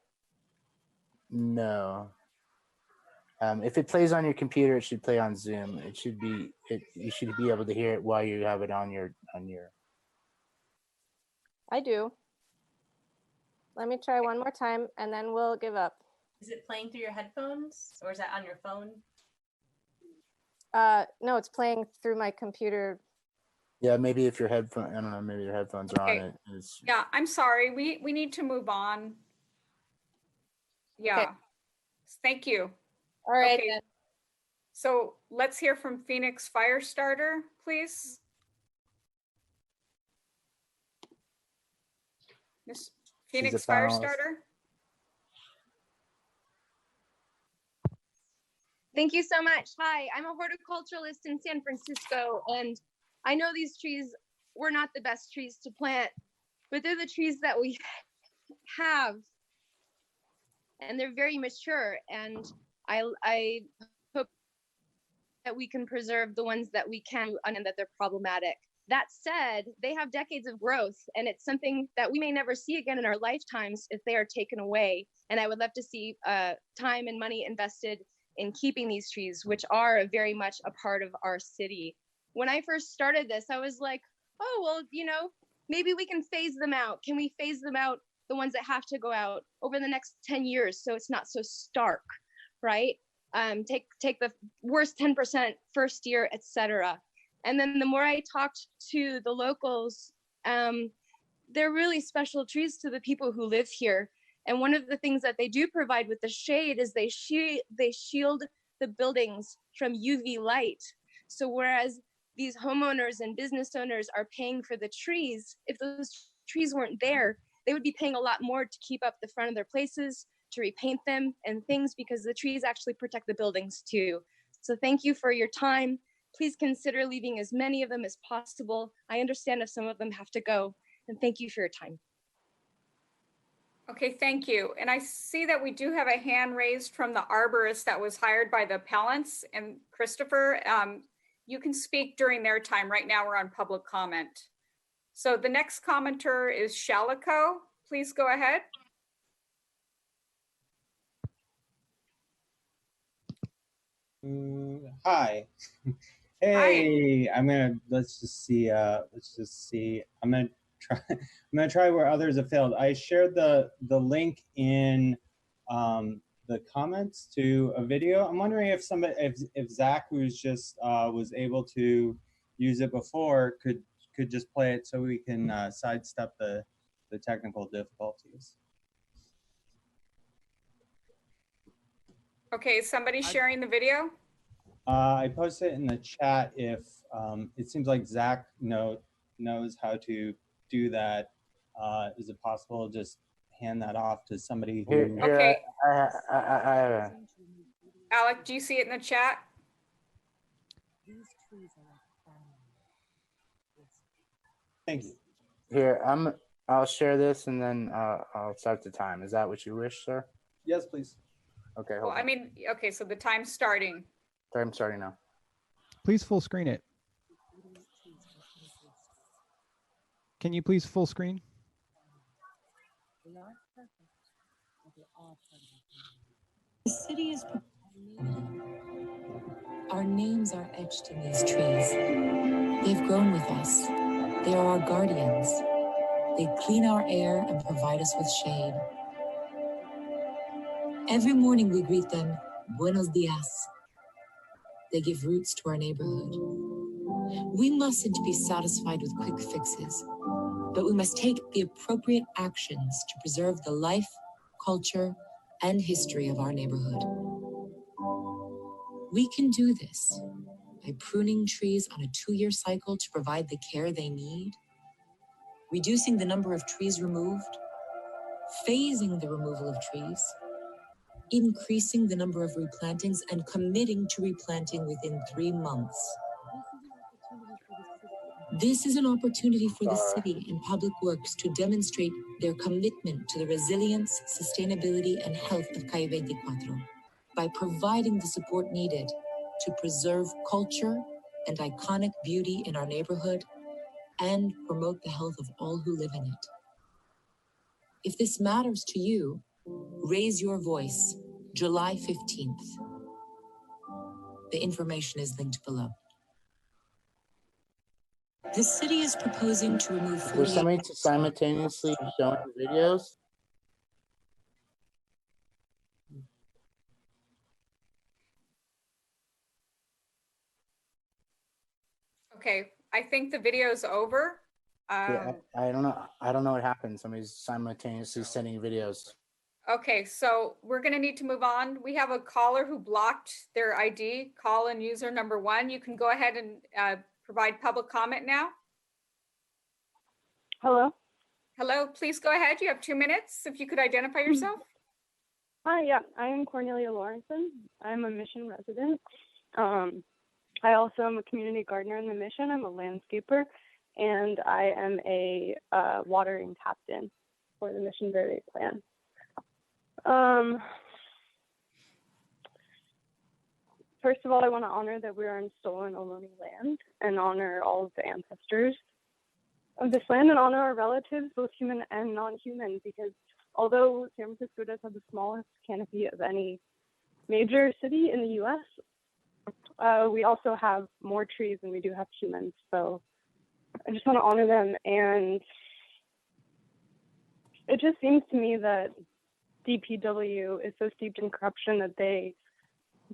no. If it plays on your computer, it should play on Zoom. It should be you should be able to hear it while you have it on your I do. Let me try one more time and then we'll give up. Is it playing through your headphones or is that on your phone? No, it's playing through my computer. Yeah, maybe if your headphone, I don't know, maybe your headphones are on it. Yeah, I'm sorry. We need to move on. Yeah. Okay. Thank you. All right. Okay. So let's hear from Phoenix Firestarter, please. Miss Phoenix Firestarter. Thank you so much. Hi, I'm a horticulturalist in San Francisco, and I know these trees were not the best trees to plant, but they're the trees that we have, and they're very mature, and I hope that we can preserve the ones that we can and that they're problematic. That said, they have decades of growth, and it's something that we may never see again in our lifetimes if they are taken away, and I would love to see time and money invested in keeping these trees, which are very much a part of our city. When I first started this, I was like, oh, well, you know, maybe we can phase them out. Can we phase them out, the ones that have to go out over the next 10 years so it's not so stark, right? Take the worst 10% first year, etc. And then the more I talked to the locals, they're really special trees to the people who live here. And one of the things that they do provide with the shade is they shield the buildings from UV light. So whereas these homeowners and business owners are paying for the trees, if those trees weren't there, they would be paying a lot more to keep up the front of their places, to repaint them and things, because the trees actually protect the buildings too. So thank you for your time. Please consider leaving as many of them as possible. I understand if some of them have to go, and thank you for your time. Okay, thank you. And I see that we do have a hand raised from the arborist that was hired by the appellants. And Christopher, you can speak during their time. Right now we're on public comment. So the next commenter is Shalico. Please go ahead. Hi. Hey, hi. Let's just see. I'm gonna try where others have failed. I shared the link in the comments to a video. I'm wondering if if Zach, who's just was able to use it before, could just play it so we can sidestep the technical difficulties. Okay, is somebody sharing the video? I posted it in the chat if It seems like Zach knows how to do that. Is it possible to just hand that off to somebody who? Okay. Alec, do you see it in the chat? Thank you. Here, I'll share this and then I'll start the time. Is that what you wish, sir? Yes, please. Okay, Well, hold I on. mean, okay, so the time's starting. I'm starting now. Please full screen it. Can you please full screen? The city is our names are etched in these trees. They've grown with us. They are our guardians. They clean our air and provide us with shade. Every morning we greet them, buenos dias. They give roots to our neighborhood. We mustn't be satisfied with quick fixes, but we must take the appropriate actions to preserve the life, culture, and history of our neighborhood. We can do this by pruning trees on a 2-year cycle to provide the care they need, reducing the number of trees removed, phasing the removal of trees, increasing the number of replantings, and committing to replanting within 3 months. This is an opportunity for the city and public works to demonstrate their commitment to the resilience, sustainability, and health of Calle 24 by providing the support needed to preserve culture and iconic beauty in our neighborhood and promote the health of all who live in it. If this matters to you, raise your voice, July 15th. The information is linked below. The city is proposing to remove 48... There's somebody to simultaneously showing the videos. Okay, I think the video's over. Yeah, I don't know. I don't know what happened. Somebody's simultaneously sending videos. Okay, so we're gonna need to move on. We have a caller who blocked their ID, call-in user number 1. You can go ahead and provide public comment now. Hello. Hello, please go ahead. You have 2 minutes. If you could identify yourself. Hi, yeah, I am Cornelia Lawrenson. I'm a Mission resident. I also am a community gardener in the Mission. I'm a landscaper, and I am a watering captain for the Mission Verde plan. First of all, I want to honor that we are on stolen Ohlone land and honor all of the ancestors of this land and honor our relatives, both human and non-human, because although San Francisco does have the smallest canopy of any major city in the U.S., we also have more trees than we do have humans. So I just want to honor them. And it just seems to me that DPW is so steeped in corruption that they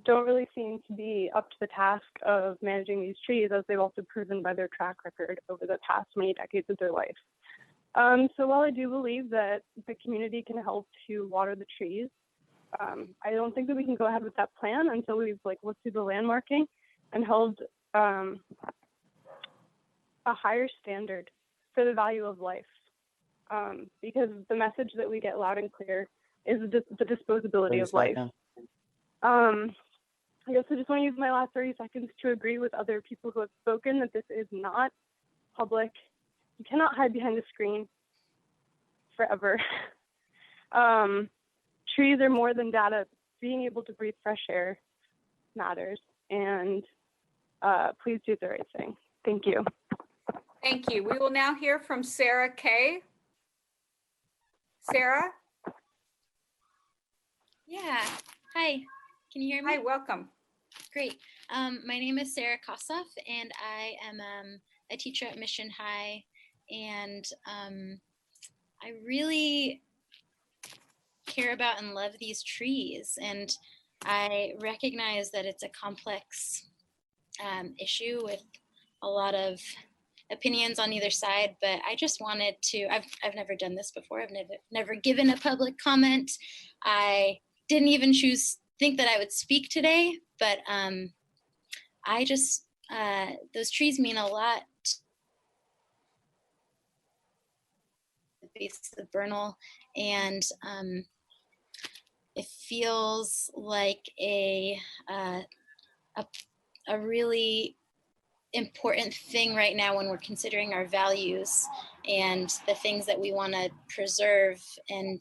don't really seem to be up to the task of managing these trees, as they've also proven by their track record over the past many decades of their life. So while I do believe that the community can help to water the trees, I don't think that we can go ahead with that plan until we've looked through the landmarking and held a higher standard for the value of life. Because the message that we get loud and clear is the disposability of life. I guess I just want to use my last 30 seconds to agree with other people who have spoken that this is not public. You cannot hide behind the screen forever. Trees are more than data. Being able to breathe fresh air matters. And please do the right thing. Thank you. Thank you. We will now hear from Sarah Kay. Sarah? Yeah. Hi. Can you hear me? Hi, welcome. Great. My name is Sarah Kossoff, and I am a teacher at Mission High. And I really care about and love these trees. And I recognize that it's a complex issue with a lot of opinions on either side, but I just wanted to, I've never done this before. I've never given a public comment. I didn't even think that I would speak today, but I just those trees mean a lot to the base of Bernal, and it feels like a really important thing right now when we're considering our values and the things that we want to preserve and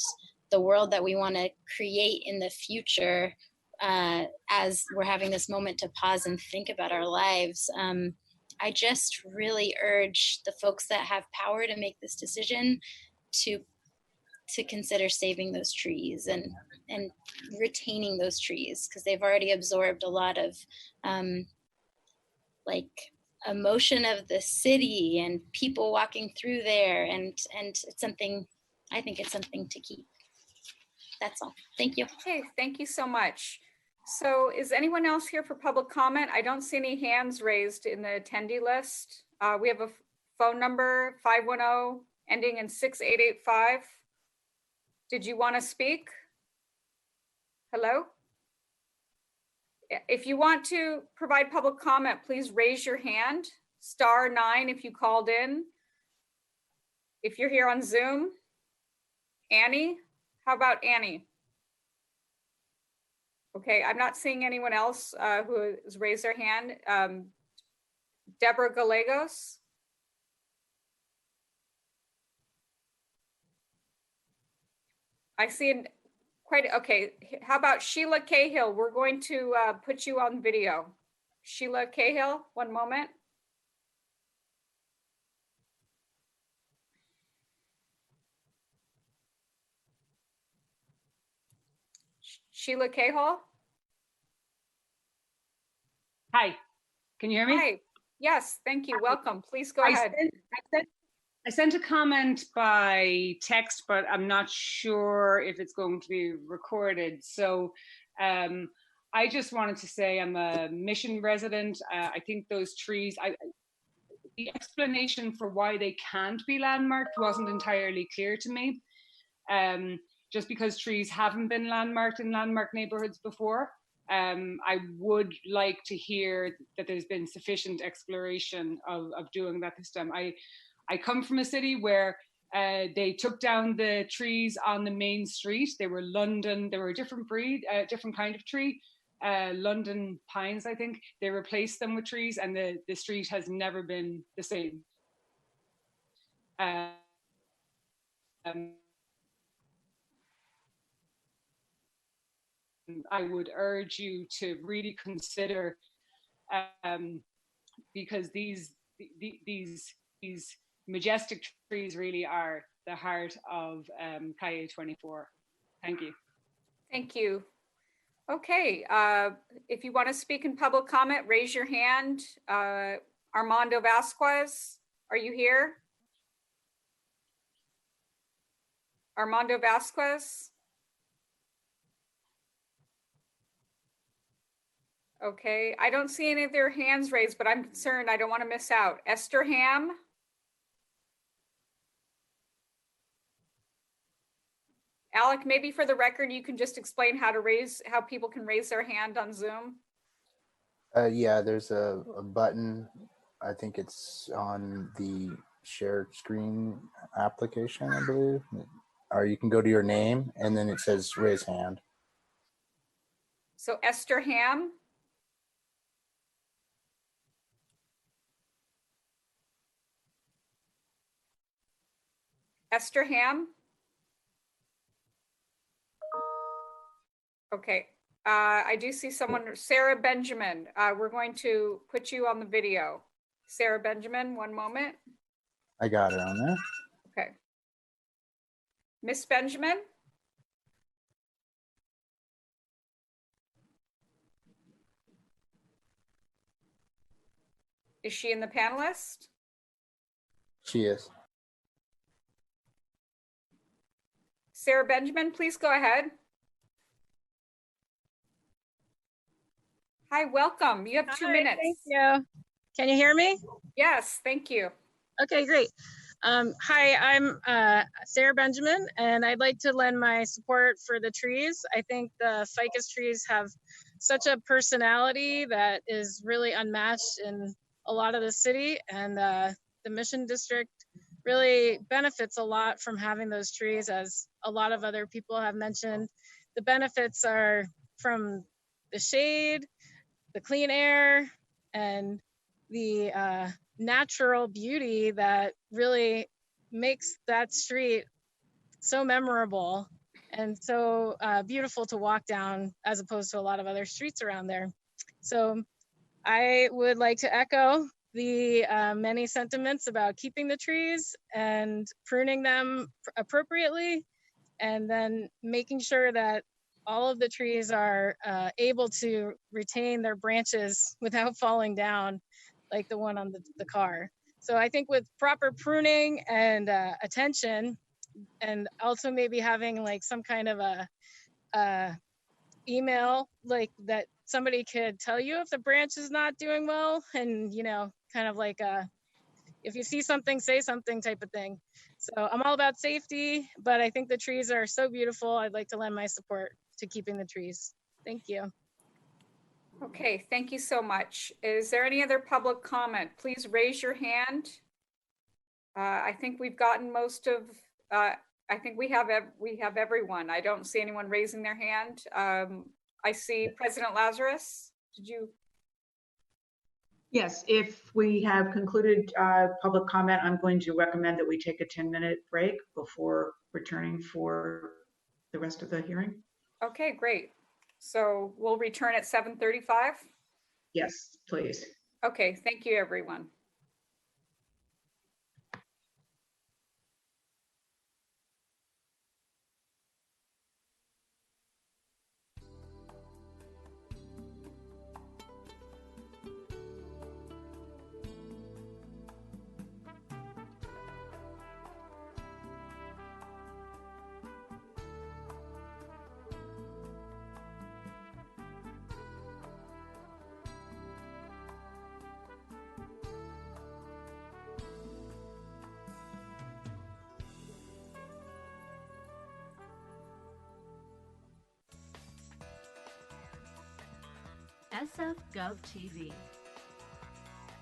the world that we want to create in the future, as we're having this moment to pause and think about our lives. I just really urge the folks that have power to make this decision to consider saving those trees and retaining those trees, because they've already absorbed a lot of like emotion of the city and people walking through there, and it's something, I think it's something to keep. That's all. Thank you. Okay, thank you so much. So is anyone else here for public comment? I don't see any hands raised in the attendee list. We have a phone number, 510 ending in 6885. Did you want to speak? Hello? If you want to provide public comment, please raise your hand. *9 if you called in. If you're here on Zoom. Annie? How about Annie? Okay, I'm not seeing anyone else who has raised their hand. Deborah Gallegos? I see quite, okay. How about Sheila Cahill? We're going to put you on video. Sheila Cahill, one moment. Sheila Cahill? Hi, can you hear me? Hi, yes, thank you, welcome. Please go ahead. I sent a comment by text, but I'm not sure if it's going to be recorded. So I just wanted to say I'm a Mission resident. I think those trees, the explanation for why they can't be landmarked wasn't entirely clear to me. Just because trees haven't been landmarked in landmarked neighborhoods before. I would like to hear that there's been sufficient exploration of doing that this time. I come from a city where they took down the trees on the main street. They were London, they were a different breed, different kind of tree, London pines, I think. They replaced them with trees, and the street has never been the same. I would urge you to really consider, because these majestic trees really are the heart of Calle 24. Thank you. Thank you. Okay, if you want to speak in public comment, raise your hand. Armando Vasquez, are you here? Armando Vasquez? Okay, I don't see any of their hands raised, but I'm concerned. I don't want to miss out. Esther Ham? Alec, maybe for the record, you can just explain how people can raise their hand on Zoom. Yeah, there's a button. I think it's on the shared screen application, I believe. Or you can go to your name and then it says raise hand. So Esther Ham? Esther Ham? Okay, I do see someone, Sarah Benjamin. We're going to put you on the video. Sarah Benjamin, one moment. I got it on there. Okay. Miss Benjamin? Is she in the panelist? She is. Sarah Benjamin, please go ahead. Hi, welcome. You have 2 minutes. Thank you. Can you hear me? Yes, thank you. Okay, great. Hi, I'm Sarah Benjamin, and I'd like to lend my support for the trees. I think the ficus trees have such a personality that is really unmatched in a lot of the city, and the Mission District really benefits a lot from having those trees, as a lot of other people have mentioned. The benefits are from the shade, the clean air, and the natural beauty that really makes that street so memorable and so beautiful to walk down, as opposed to a lot of other streets around there. So I would like to echo the many sentiments about keeping the trees and pruning them appropriately, and then making sure that all of the trees are able to retain their branches without falling down, like the one on the car. So I think with proper pruning and attention, and also maybe having like some kind of a email like that somebody could tell you if the branch is not doing well, and kind of like if you see something, say something type of thing. So I'm all about safety, but I think the trees are so beautiful. I'd like to lend my support to keeping the trees. Thank you. Okay, thank you so much. Is there any other public comment? Please raise your hand. I think we've gotten most of, I think we have everyone. I don't see anyone raising their hand. I see President Lazarus. Did you? Yes, if we have concluded public comment, I'm going to recommend that we take a 10-minute break before returning for the rest of the hearing. Okay, great. So we'll return at 7:35? Yes, please. Okay, thank you, everyone. SF Gov TV,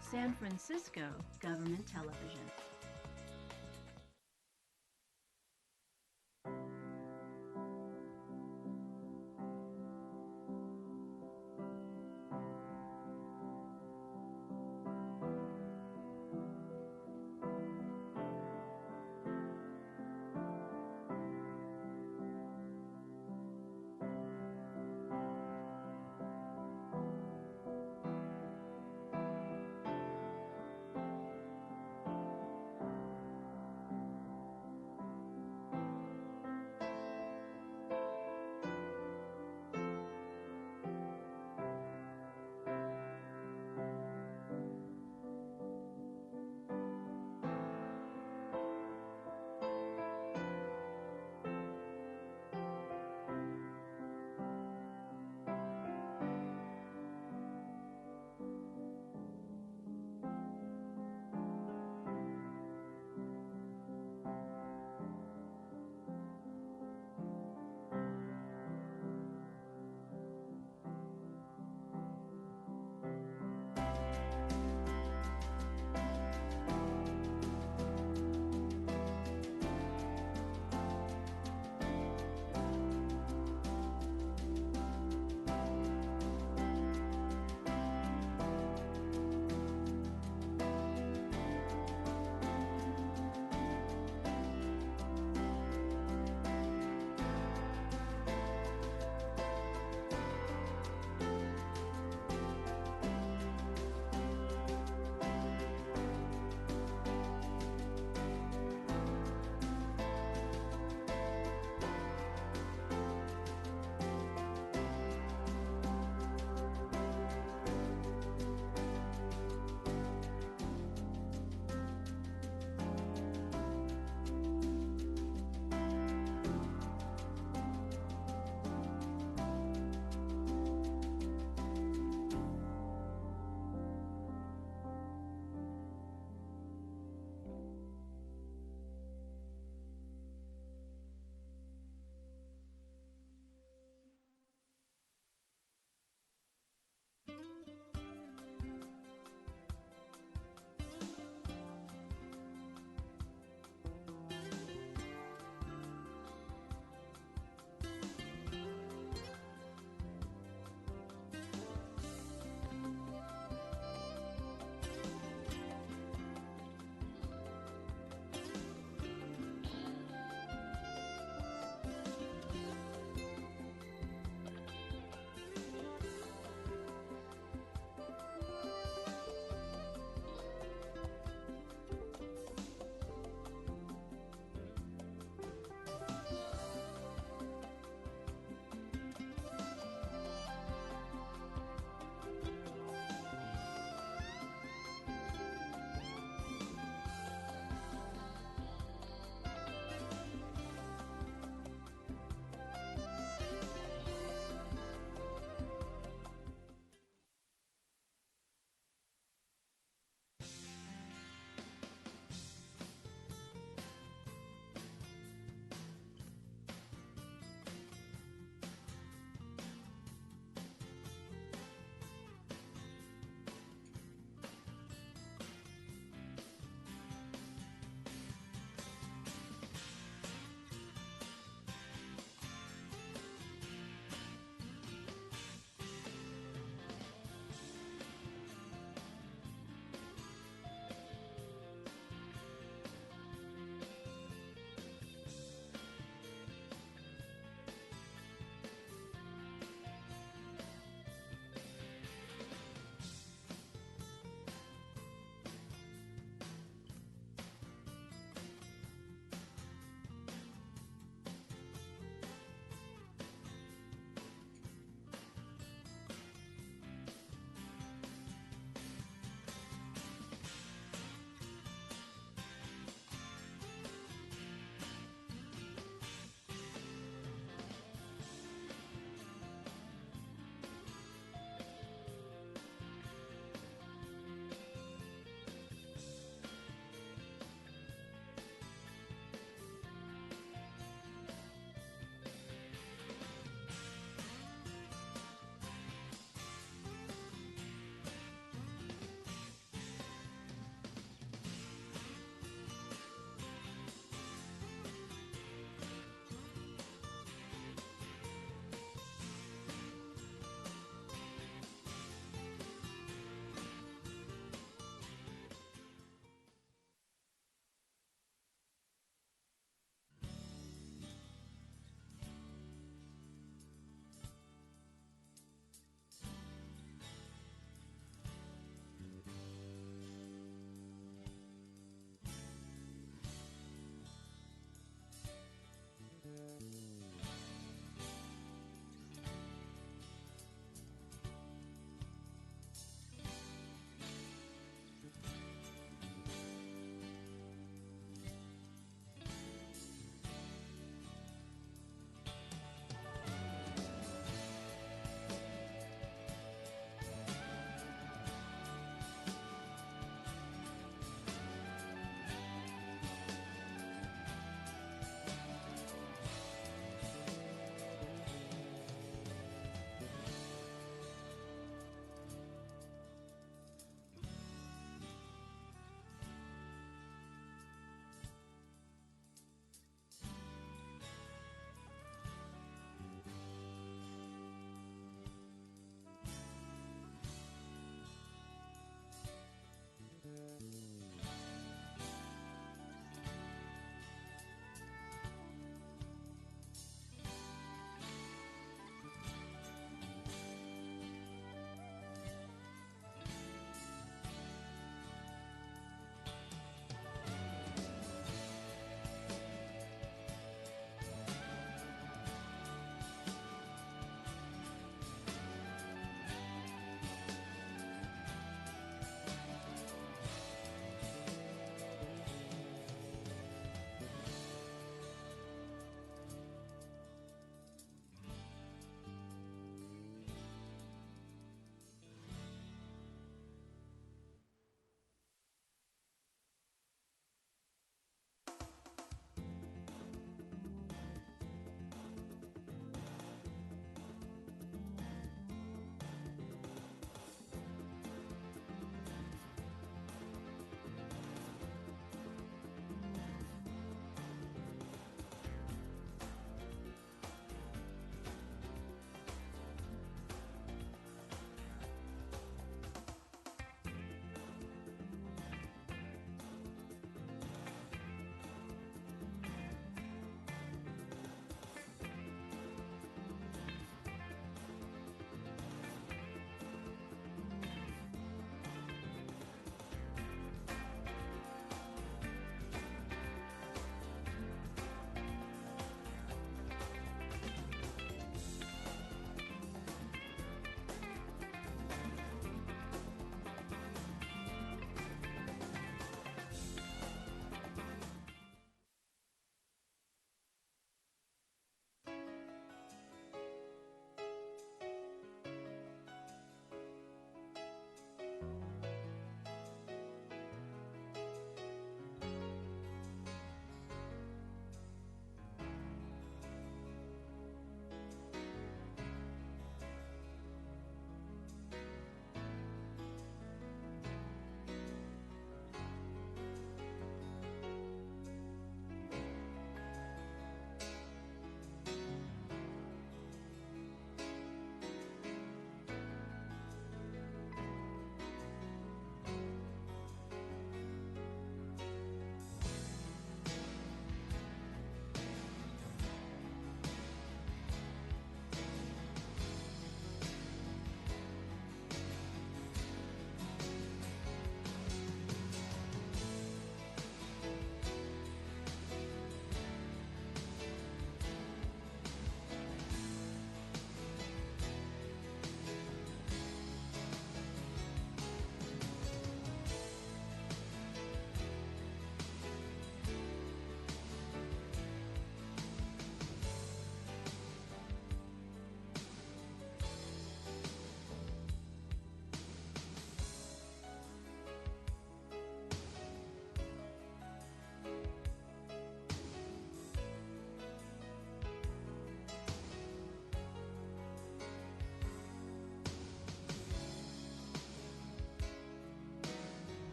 San Francisco Government Television.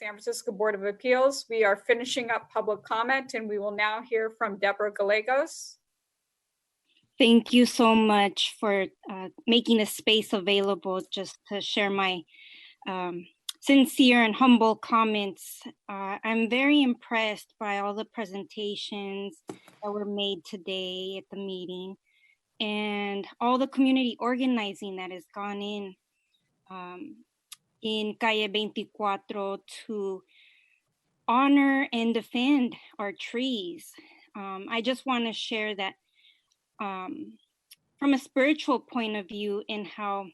San Francisco Board of Appeals. We are finishing up public comment, and we will now hear from Deborah Gallegos. Thank you so much for making a space available just to share my sincere and humble comments. I'm very impressed by all the presentations that were made today at the meeting and all the community organizing that has gone in Calle 24 to honor and defend our trees. I just want to share that from a spiritual point of view, in how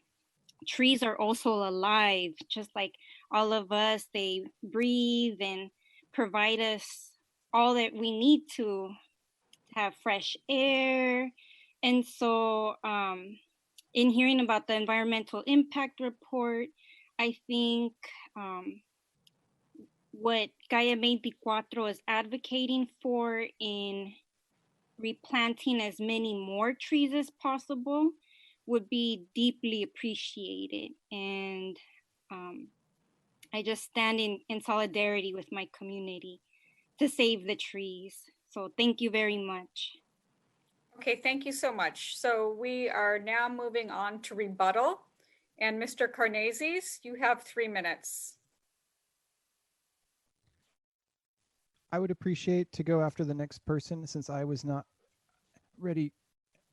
trees are also alive, just like all of us. They breathe and provide us all that we need to have fresh air. And so in hearing about the environmental impact report, I think what Calle 24 is advocating for in replanting as many more trees as possible would be deeply appreciated. And I just stand in solidarity with my community to save the trees. So thank you very much. Okay, thank you so much. So we are now moving on to rebuttal. And Mr. Carnazes, you have 3 minutes. I would appreciate to go after the next person, since I was not ready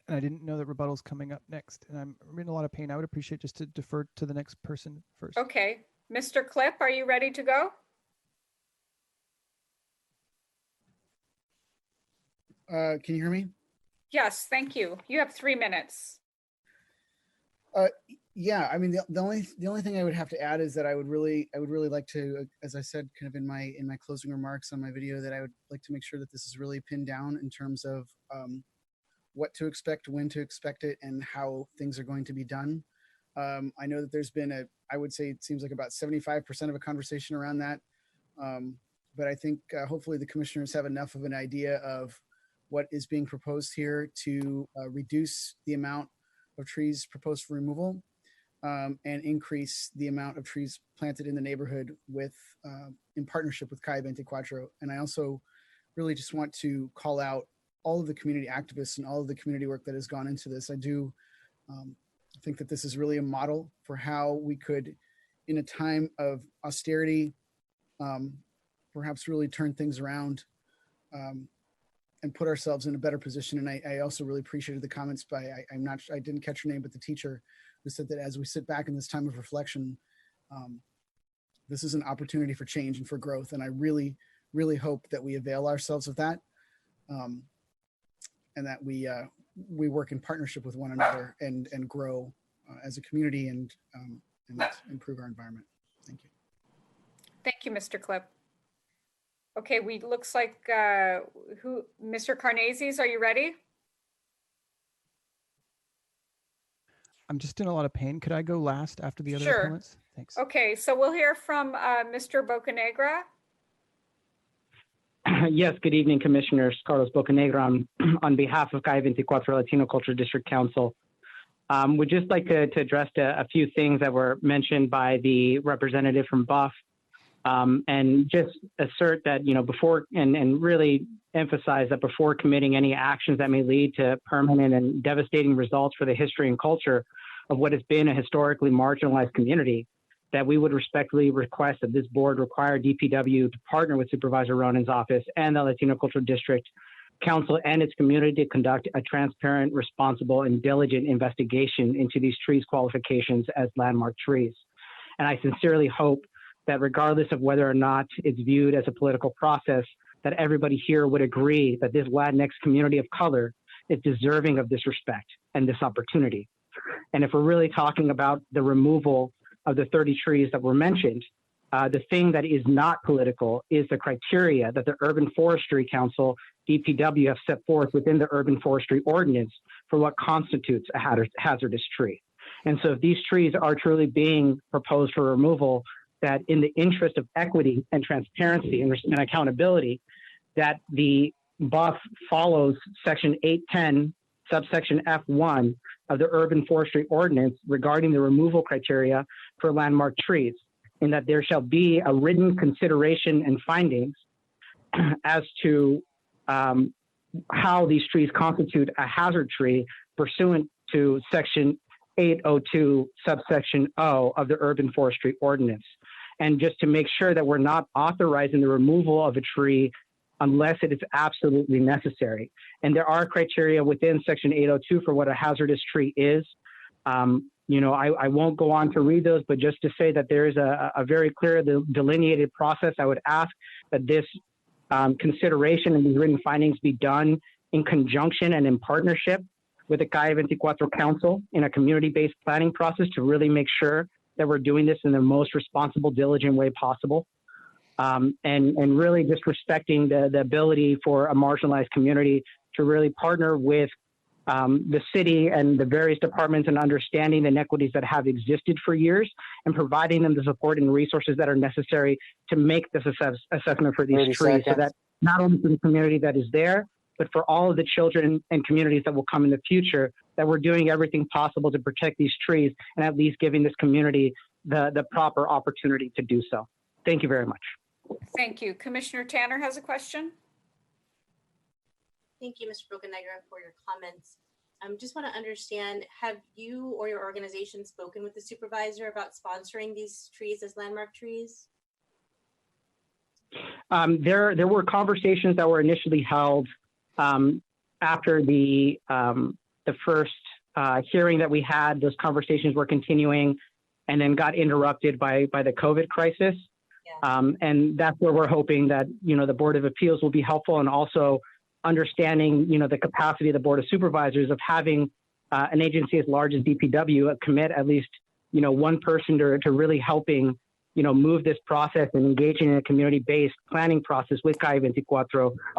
and I didn't know that rebuttal's coming up next, and I'm in a lot of pain. I would appreciate just to defer to the next person first. Okay, Mr. Clip, are you ready to go? Can you hear me? Yes, thank you. You have 3 minutes. Yeah, I mean, the only thing I would have to add is that I would really like to, as I said, kind of in my closing remarks on my video, that I would like to make sure that this is really pinned down in terms of what to expect, when to expect it, and how things are going to be done. I know that there's been I would say it seems like about 75% of a conversation around that. But I think hopefully the commissioners have enough of an idea of what is being proposed here to reduce the amount of trees proposed for removal and increase the amount of trees planted in the neighborhood with in partnership with Calle 24. And I also really just want to call out all of the community activists and all of the community work that has gone into this. I do think that this is really a model for how we could, in a time of austerity, perhaps really turn things around and put ourselves in a better position. And I also really appreciated the comments by, I didn't catch her name, but the teacher who said that as we sit back in this time of reflection, this is an opportunity for change and for growth. And I really, really hope that we avail ourselves of that. And that we work in partnership with one another and grow as a community and improve our environment. Thank you. Thank you, Mr. Clip. Okay, looks like Mr. Carnazes, are you ready? I'm just in a lot of pain. Could I go last after the other Sure. comments? Thanks. Okay, so we'll hear from Mr. Bocanegra. Yes, good evening, Commissioners. Carlos Bocanegra on behalf of Calle 24 Latino Culture District Council. Would just like to address a few things that were mentioned by the representative from Buff, and just assert that, before and really emphasize that before committing any actions that may lead to permanent and devastating results for the history and culture of what has been a historically marginalized community, that we would respectfully request that this board require DPW to partner with Supervisor Ronan's office and the Latino Cultural District Council and its community to conduct a transparent, responsible, and diligent investigation into these trees' qualifications as landmark trees. And I sincerely hope that regardless of whether or not it's viewed as a political process, that everybody here would agree that this Latinx community of color is deserving of this respect and this opportunity. And if we're really talking about the removal of the 30 trees that were mentioned, the thing that is not political is the criteria that the Urban Forestry Council, DPW, have set forth within the Urban Forestry Ordinance for what constitutes a hazardous tree. And so if these trees are truly being proposed for removal, that in the interest of equity and transparency and accountability, that the BUF follows Section 810, subsection F1 of the Urban Forestry Ordinance regarding the removal criteria for landmark trees. in that there shall be a written consideration and findings as to how these trees constitute a hazard tree pursuant to section 802 subsection O of the Urban Forestry Ordinance. And just to make sure that we're not authorizing the removal of a tree unless it is absolutely necessary. And there are criteria within section 802 for what a hazardous tree is. You know, I won't go on to read those, but just to say that there is a very clear delineated process. I would ask that this consideration and these written findings be done in conjunction and in partnership with the Calle 24 Council in a community-based planning process to really make sure that we're doing this in the most responsible, diligent way possible. And really just respecting the ability for a marginalized community to really partner with the city and the various departments and understanding the inequities that have existed for years and providing them the support and resources that are necessary to make this assessment for these trees so that not only for the community that is there, but for all of the children and communities that will come in the future, that we're doing everything possible to protect these trees and at least giving this community the proper opportunity to do so. Thank you very much. Thank you. Commissioner Tanner has a question. Thank you, Mr. Bocanegra, for your comments. Just want to understand, have you or your organization spoken with the supervisor about sponsoring these trees as landmark trees? There were conversations that were initially held after the first hearing that we had. Those conversations were continuing and then got interrupted by the COVID crisis. Yeah. And that's where we're hoping that, you know, the Board of Appeals will be helpful, and also understanding, you know, the capacity of the Board of Supervisors of having an agency as large as DPW commit at least, you know, one person to really helping, you know, move this process and engaging in a community-based planning process with Calle 24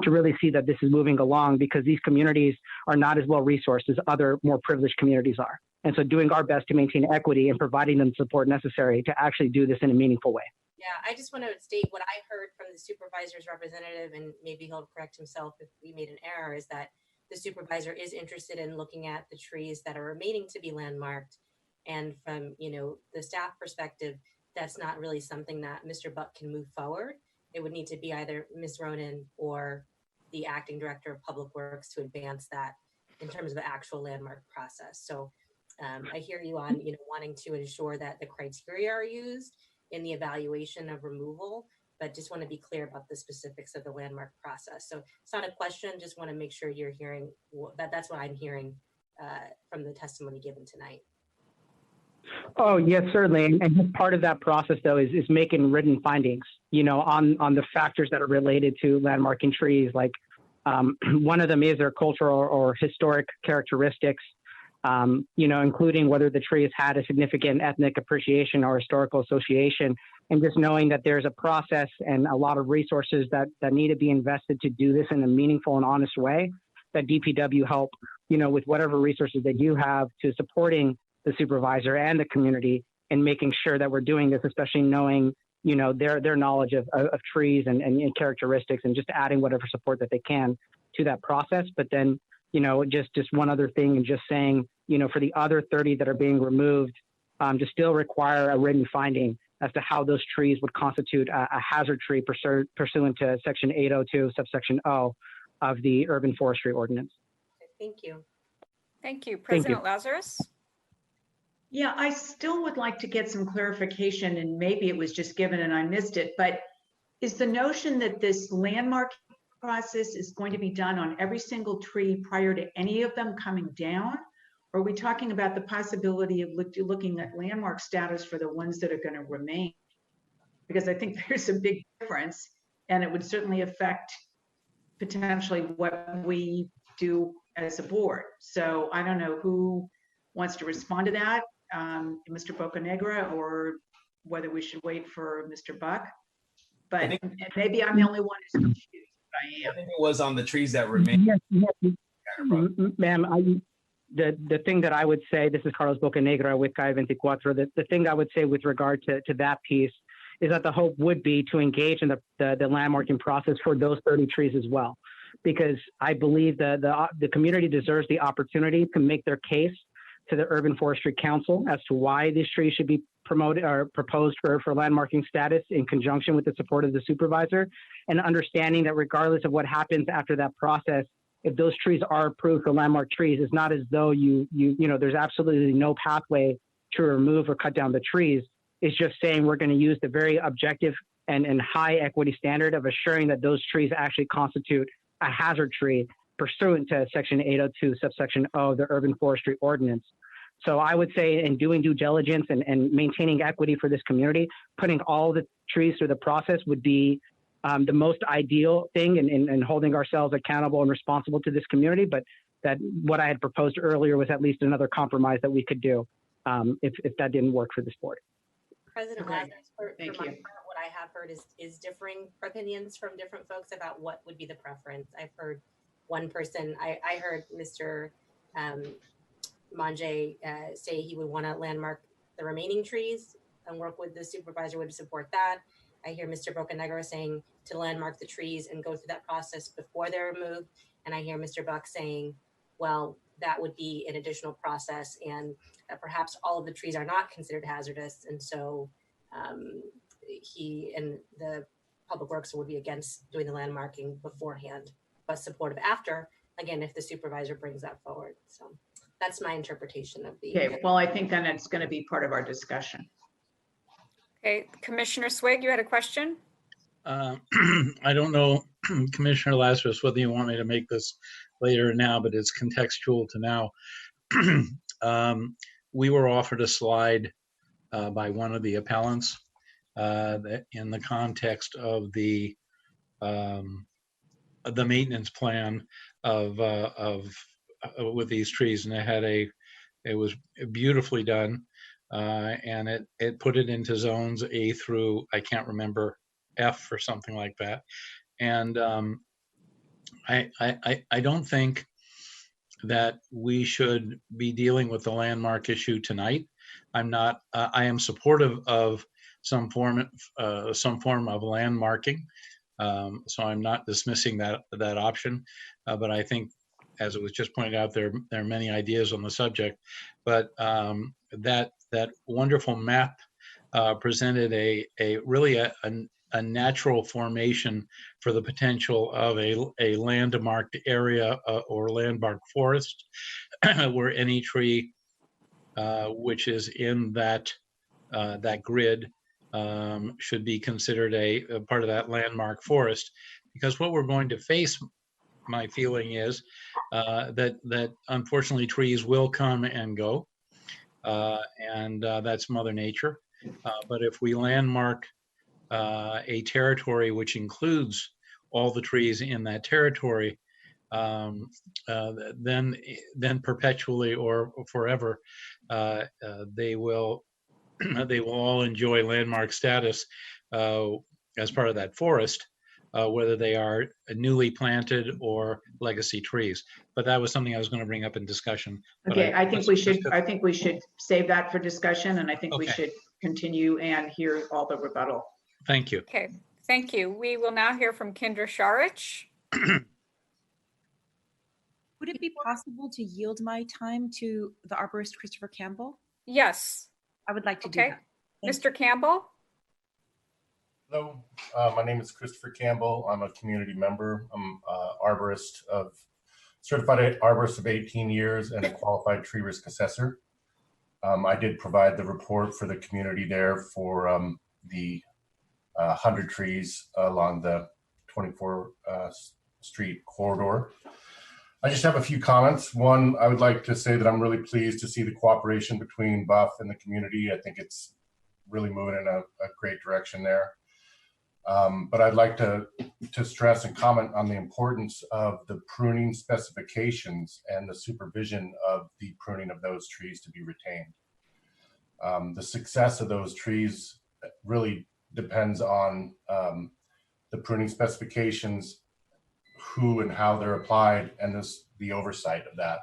to really see that this is moving along, because these communities are not as well resourced as other more privileged communities are. And so doing our best to maintain equity and providing them support necessary to actually do this in a meaningful way. Yeah, I just want to state what I heard from the supervisor's representative, and maybe he'll correct himself if we made an error, is that the supervisor is interested in looking at the trees that are remaining to be landmarked. And from, you know, the staff perspective, that's not really something that Mr. Buck can move forward. It would need to be either Ms. Ronan or the acting director of Public Works to advance that in terms of the actual landmark process. So I hear you on, you know, wanting to ensure that the criteria are used in the evaluation of removal, but just want to be clear about the specifics of the landmark process. So it's not a question, just want to make sure you're hearing that. That's what I'm hearing from the testimony given tonight. Oh, yes, certainly. And part of that process, though, is making written findings, you know, on the factors that are related to landmarking trees. Like one of them is their cultural or historic characteristics, you know, including whether the tree has had a significant ethnic appreciation or historical association, and just knowing that there's a process and a lot of resources that need to be invested to do this in a meaningful and honest way, that DPW help, you know, with whatever resources they do have to supporting the supervisor and the community and making sure that we're doing this, especially knowing, you know, their knowledge of trees and characteristics, and just adding whatever support that they can to that process. But then, you know, just one other thing, and just saying, you know, for the other 30 that are being removed, to still require a written finding as to how those trees would constitute a hazard tree pursuant to section 802 subsection O of the Urban Forestry Ordinance. Thank you. Thank you. President Lazarus? Yeah, I still would like to get some clarification, and maybe it was just given and I missed it, but is the notion that this landmark process is going to be done on every single tree prior to any of them coming down? Or are we talking about the possibility of looking at landmark status for the ones that are going to remain? Because I think there's a big difference, and it would certainly affect potentially what we do as a board. So I don't know who wants to respond to that, Mr. Bocanegra, or whether we should wait for Mr. Buck. But maybe I'm the only one who's confused. But I think it was on the trees that remain. Yes. Ma'am, the thing that I would say, this is Carlos Bocanegra with Calle 24, the thing I would say with regard to that piece is that the hope would be to engage in the landmarking process for those 30 trees as well, because I believe the community deserves the opportunity to make their case to the Urban Forestry Council as to why these trees should be promoted or proposed for landmarking status in conjunction with the support of the supervisor, and understanding that regardless of what happens after that process, if those trees are approved for landmark trees, it's not as though you know, there's absolutely no pathway to remove or cut down the trees. It's just saying we're going to use the very objective and high equity standard of assuring that those trees actually constitute a hazard tree pursuant to Section 802, subsection O of the Urban Forestry Ordinance. So I would say in doing due diligence and maintaining equity for this community, putting all the trees through the process would be the most ideal thing, and holding ourselves accountable and responsible to this community. But that what I had proposed earlier was at least another compromise that we could do if that didn't work for this board. President Okay. Lazarus, for Thank my you. part, what I have heard is differing opinions from different folks about what would be the preference. I've heard one person, I heard Mr. Manje say he would want to landmark the remaining trees and work with the supervisor would support that. I hear Mr. Bocanegra saying to landmark the trees and go through that process before they're removed. And I hear Mr. Buck saying, well, that would be an additional process, and perhaps all of the trees are not considered hazardous. And so he and the Public Works would be against doing the landmarking beforehand, but supportive after, again, if the supervisor brings that forward. So that's my interpretation of the. Okay, well, I think then it's going to be part of our discussion. Okay, Commissioner Swig, you had a question? I don't know, Commissioner Lazarus, whether you want me to make this later or now, but it's contextual to now. We were offered a slide by one of the appellants in the context of the maintenance plan of with these trees, and it was beautifully done, and it put it into zones A through, I can't remember, F or something like that. And I don't think that we should be dealing with the landmark issue tonight. I am supportive of some form of landmarking, so I'm not dismissing that option. But I think, as it was just pointed out, there are many ideas on the subject. But that wonderful map presented really a natural formation for the potential of a landmarked area or landmarked forest, where any tree which is in that grid should be considered a part of that landmark forest. Because what we're going to face, my feeling is that unfortunately trees will come and go, and that's Mother Nature. But if we landmark a territory which includes all the trees in that territory, then perpetually or forever, they will all enjoy landmark status as part of that forest, whether they are newly planted or legacy trees. But that was something I was going to bring up in discussion. Okay, I think we should save that for discussion, and I think we should continue and hear all the rebuttal. Thank you. Okay, thank you. We will now hear from Kendra Sharich. Would it be possible to yield my time to the arborist Christopher Campbell? Yes. I would like to do that. Mr. Campbell? Hello, my name is Christopher Campbell. I'm a community member. I'm certified arborist of 18 years and a qualified tree risk assessor. I did provide the report for the community there for the 100 trees along the 24 street corridor. I just have a few comments. One, I would like to say that I'm really pleased to see the cooperation between Buff and the community. I think it's really moving in a great direction there. But I'd like to stress and comment on the importance of the pruning specifications and the supervision of the pruning of those trees to be retained. The success of those trees really depends on the pruning specifications, who and how they're applied, and the oversight of that,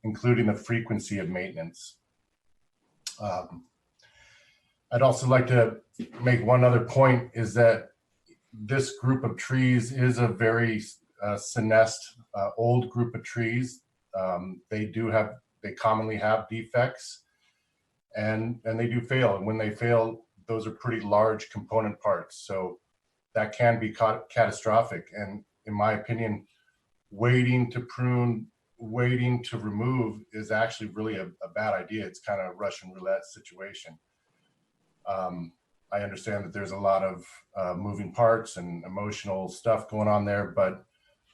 including the frequency of maintenance. I'd also like to make one other point, is that this group of trees is a very senesced, old group of trees. They commonly have defects. and they do fail. And when they fail, those are pretty large component parts. So that can be catastrophic. And in my opinion, waiting to prune, waiting to remove is actually really a bad idea. It's kind of a Russian roulette situation. I understand that there's a lot of moving parts and emotional stuff going on there, but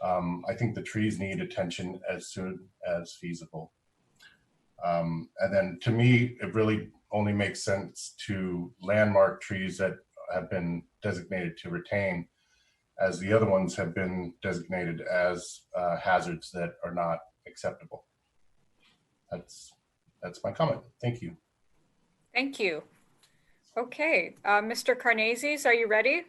I think the trees need attention as soon as feasible. And then to me, it really only makes sense to landmark trees that have been designated to retain, as the other ones have been designated as hazards that are not acceptable. That's my comment. Thank you. Thank you. Okay, Mr. Carnazes, are you ready?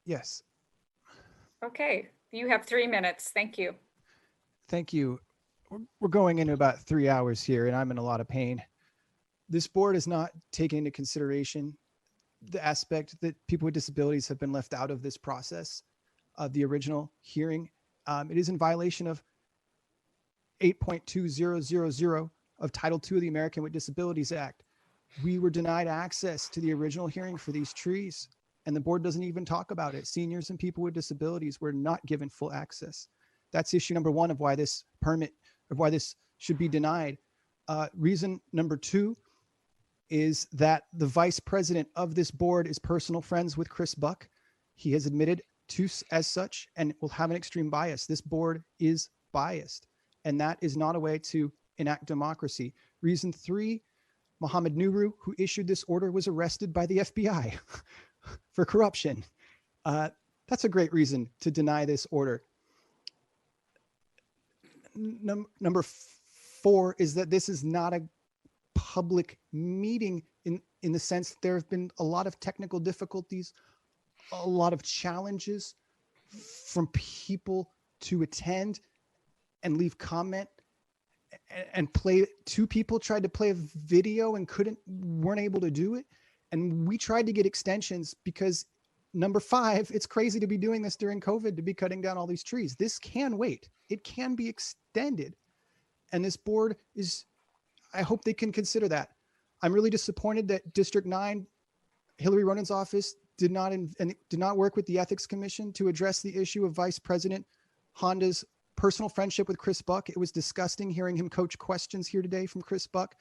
Yes. Okay, you have 3 minutes. Thank you. Thank you. We're going into about 3 hours here, and I'm in a lot of pain. This board is not taking into consideration the aspect that people with disabilities have been left out of this process of the original hearing. It is in violation of 8.2000 of Title II of the American with Disabilities Act. We were denied access to the original hearing for these trees, and the board doesn't even talk about it. Seniors and people with disabilities were not given full access. That's issue number one of why this permit, of why this should be denied. Reason number two is that the vice president of this board is personal friends with Chris Buck. He has admitted to as such and will have an extreme bias. This board is biased, and that is not a way to enact democracy. Reason three, Mohammed Nuru, who issued this order, was arrested by the FBI for corruption. That's a great reason to deny this order. Number four is that this is not a public meeting in the sense that there have been a lot of technical difficulties, a lot of challenges from people to attend and leave comment and play. Two people tried to play a video and weren't able to do it. And we tried to get extensions because number five, it's crazy to be doing this during COVID, to be cutting down all these trees. This can wait. It can be extended. And this board is, I hope they can consider that. I'm really disappointed that District 9, Hillary Ronan's office, did not work with the Ethics Commission to address the issue of Vice President Honda's personal friendship with Chris Buck. It was disgusting hearing him coach questions here today from Chris Buck.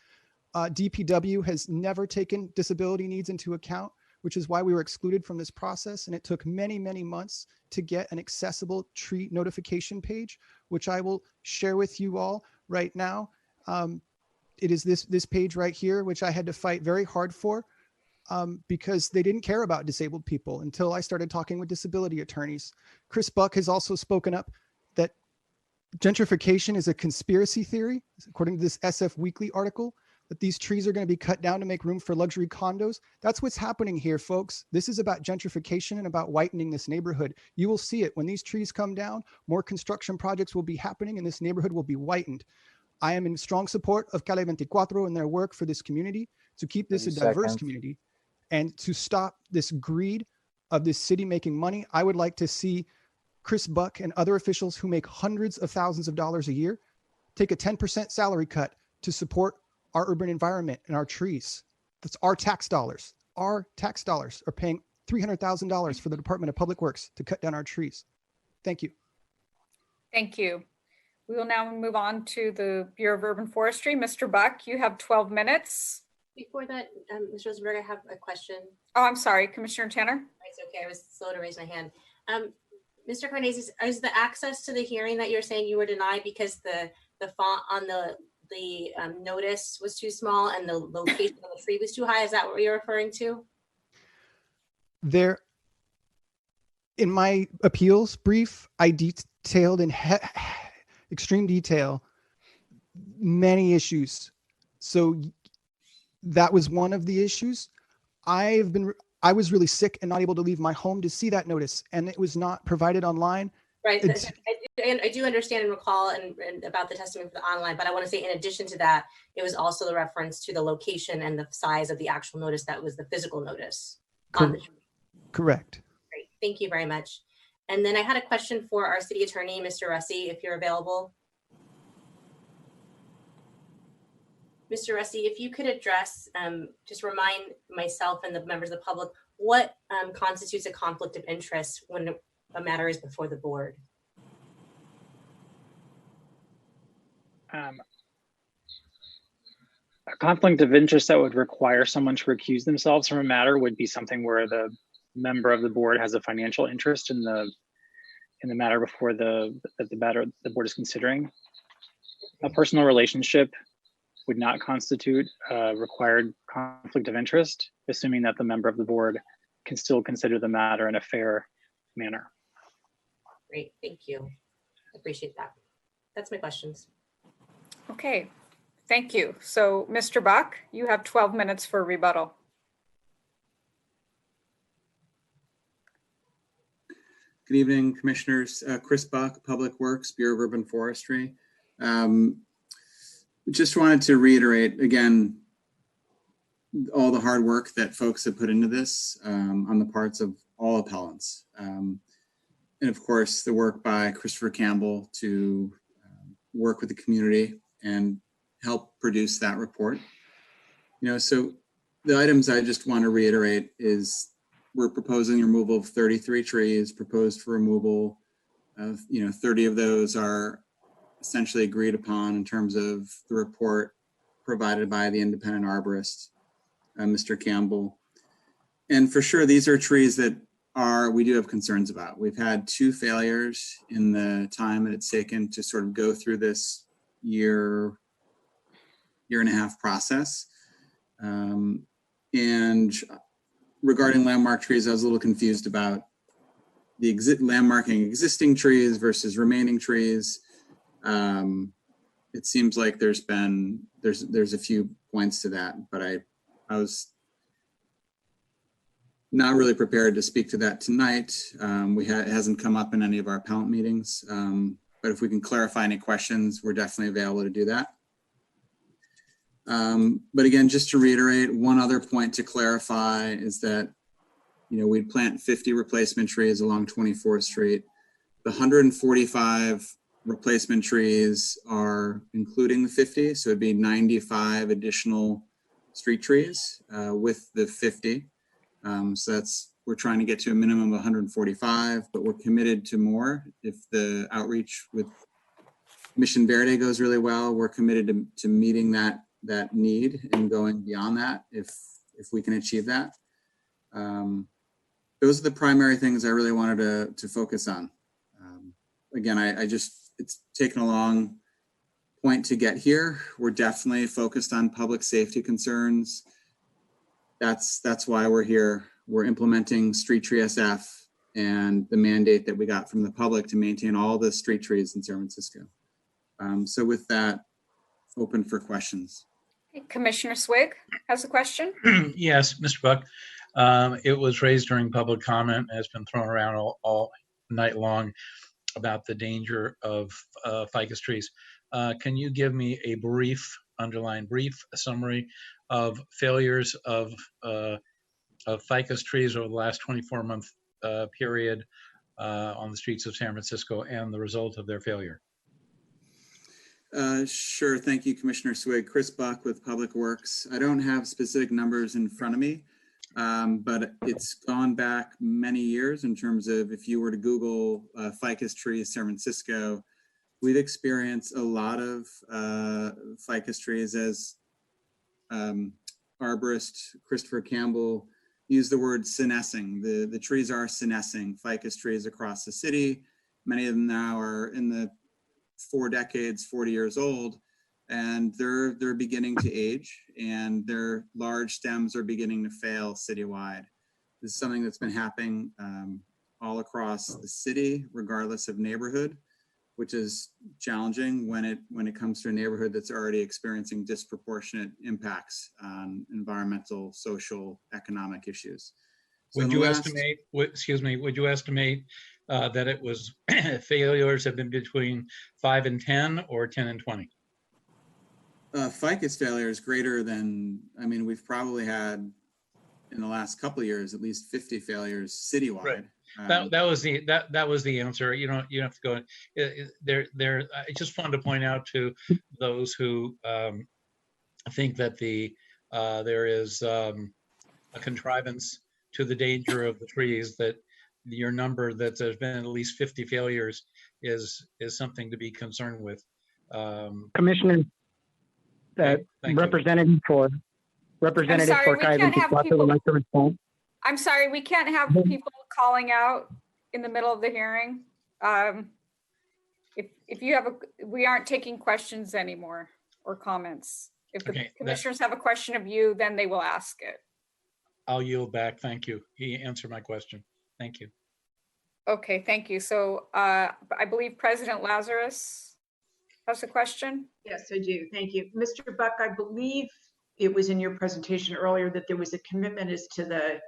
DPW has never taken disability needs into account, which is why we were excluded from this process. And it took many, many months to get an accessible tree notification page, which I will share with you all right now. It is this page right here, which I had to fight very hard for because they didn't care about disabled people until I started talking with disability attorneys. Chris Buck has also spoken up that gentrification is a conspiracy theory, according to this SF Weekly article, that these trees are going to be cut down to make room for luxury condos. That's what's happening here, folks. This is about gentrification and about whitening this neighborhood. You will see it. When these trees come down, more construction projects will be happening and this neighborhood will be whitened. I am in strong support of Calle 24 and their work for this community, to keep this a diverse community and to stop this greed of this city making money. I would like to see Chris Buck and other officials who make hundreds of thousands of dollars a year take a 10% salary cut to support our urban environment and our trees. That's our tax dollars. Our tax dollars are paying $300,000 for the Department of Public Works to cut down our trees. Thank you. Thank you. We will now move on to the Bureau of Urban Forestry. Mr. Buck, you have 12 minutes. Before that, Ms. Rosenberg, I have a question. Oh, I'm sorry, Commissioner Tanner. It's okay, I was slow to raise my hand. Mr. Carnazes, is the access to the hearing that you're saying you were denied because the font on the notice was too small and the location of the tree was too high? Is that what you're referring to? There, in my appeals brief, I detailed in extreme detail many issues. So that was one of the issues. I was really sick and not able to leave my home to see that notice, and it was not provided online. Right. I do understand and recall and about the testimony for the online, but I want to say in addition to that, it was also the reference to the location and the size of the actual notice that was the physical notice. Correct. Great. Thank you very much. And then I had a question for our city attorney, Mr. Russi, if you're available. Mr. Russi, if you could address, just remind myself and the members of the public, what constitutes a conflict of interest when a matter is before the board? A conflict of interest that would require someone to recuse themselves from a matter would be something where the member of the board has a financial interest in the matter before the board is considering. A personal relationship would not constitute a required conflict of interest, assuming that the member of the board can still consider the matter in a fair manner. Great, thank you. I appreciate that. That's my questions. Okay, thank you. So Mr. Buck, you have 12 minutes for rebuttal. Good evening, Commissioners. Chris Buck, Public Works, Bureau of Urban Forestry. Just wanted to reiterate again all the hard work that folks have put into this on the parts of all appellants. And of course, the work by Christopher Campbell to work with the community and help produce that report. So the items I just want to reiterate is we're proposing the removal of 33 trees, proposed for removal of, 30 of those are essentially agreed upon in terms of the report provided by the independent arborist, Mr. Campbell. And for sure, these are trees that we do have concerns about. We've had 2 failures in the time that it's taken to sort of go through this year and a half process. And regarding landmark trees, I was a little confused about the landmarking existing trees versus remaining trees. It seems like there's a few points to that, but I was not really prepared to speak to that tonight. It hasn't come up in any of our appellant meetings, but if we can clarify any questions, we're definitely available to do that. But again, just to reiterate, one other point to clarify is that, we'd plant 50 replacement trees along 24th Street. The 145 replacement trees are including the 50, so it'd be 95 additional street trees with the 50. So we're trying to get to a minimum of 145, but we're committed to more. If the outreach with Mission Verde goes really well, we're committed to meeting that need and going beyond that if we can achieve that. Those are the primary things I really wanted to focus on. Again, it's taken a long point to get here. We're definitely focused on public safety concerns. That's why we're here. We're implementing Street Tree SF and the mandate that we got from the public to maintain all the street trees in San Francisco. So with that, open for questions. Commissioner Swig has a question. Yes, Mr. Buck. It was raised during public comment, has been thrown around all night long about the danger of ficus trees. Can you give me a underlined brief summary of failures of ficus trees over the last 24-month period on the streets of San Francisco and the result of their failure? Sure, thank you, Commissioner Swig. Chris Buck with Public Works. I don't have specific numbers in front of me, but it's gone back many years in terms of if you were to Google ficus trees San Francisco, we've experienced a lot of ficus trees as arborist Christopher Campbell used the word senescing. The trees are senescing, ficus trees across the city. Many of them now are in the 4 decades, 40 years old, and they're beginning to age, and their large stems are beginning to fail citywide. This is something that's been happening all across the city, regardless of neighborhood, which is challenging when it comes to a neighborhood that's already experiencing disproportionate impacts on environmental, social, economic issues. So would you estimate that it was failures have been between 5 and 10 or 10 and 20? Ficus failure is greater than, we've probably had in the last couple of years, at least 50 failures citywide. Right. That was the answer. You don't have to go there. I just wanted to point out to those who think that there is a contrivance to the danger of the trees, that your number that there's been at least 50 failures is something to be concerned with. Commissioner, representative for Kaizen would like to respond. I'm sorry, we can't have people calling out in the middle of the hearing. If you have we aren't taking questions anymore or comments. If the commissioners have a question of you, then they will ask it. I'll yield back. Thank you. He answered my question. Thank you. Okay, thank you. So I believe President Lazarus has a question. Yes, I do. Thank you. Mr. Buck, I believe it was in your presentation earlier that there was a commitment as to the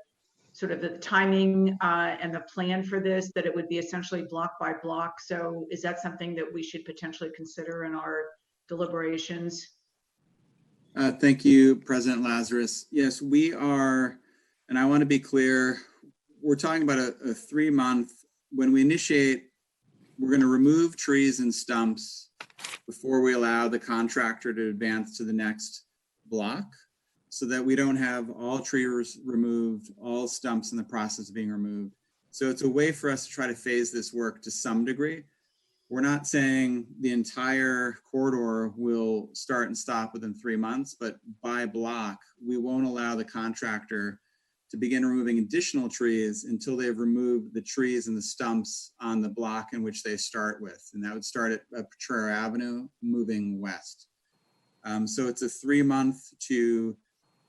sort of the timing and the plan for this, that it would be essentially block by block. So is that something that we should potentially consider in our deliberations? Thank you, President Lazarus. Yes, we are, and I want to be clear, we're talking about a 3-month, when we initiate, we're going to remove trees and stumps before we allow the contractor to advance to the next block, so that we don't have all trees removed, all stumps in the process of being removed. So it's a way for us to try to phase this work to some degree. We're not saying the entire corridor will start and stop within 3 months, but by block, we won't allow the contractor to begin removing additional trees until they've removed the trees and the stumps on the block in which they start with. And that would start at Petrera Avenue, moving west. So it's a 3-month to,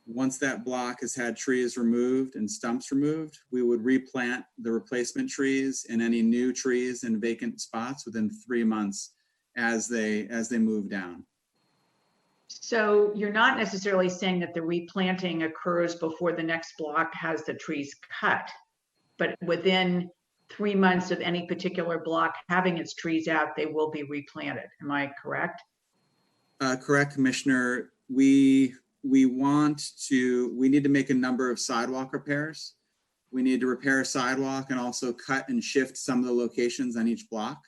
once that block has had trees removed and stumps removed, we would replant the replacement trees and any new trees in vacant spots within 3 months as they move down. So you're not necessarily saying that the replanting occurs before the next block has the trees cut, but within 3 months of any particular block having its trees out, they will be replanted. Am I correct? Correct, Commissioner. We need to make a number of sidewalk repairs. We need to repair a sidewalk and also cut and shift some of the locations on each block.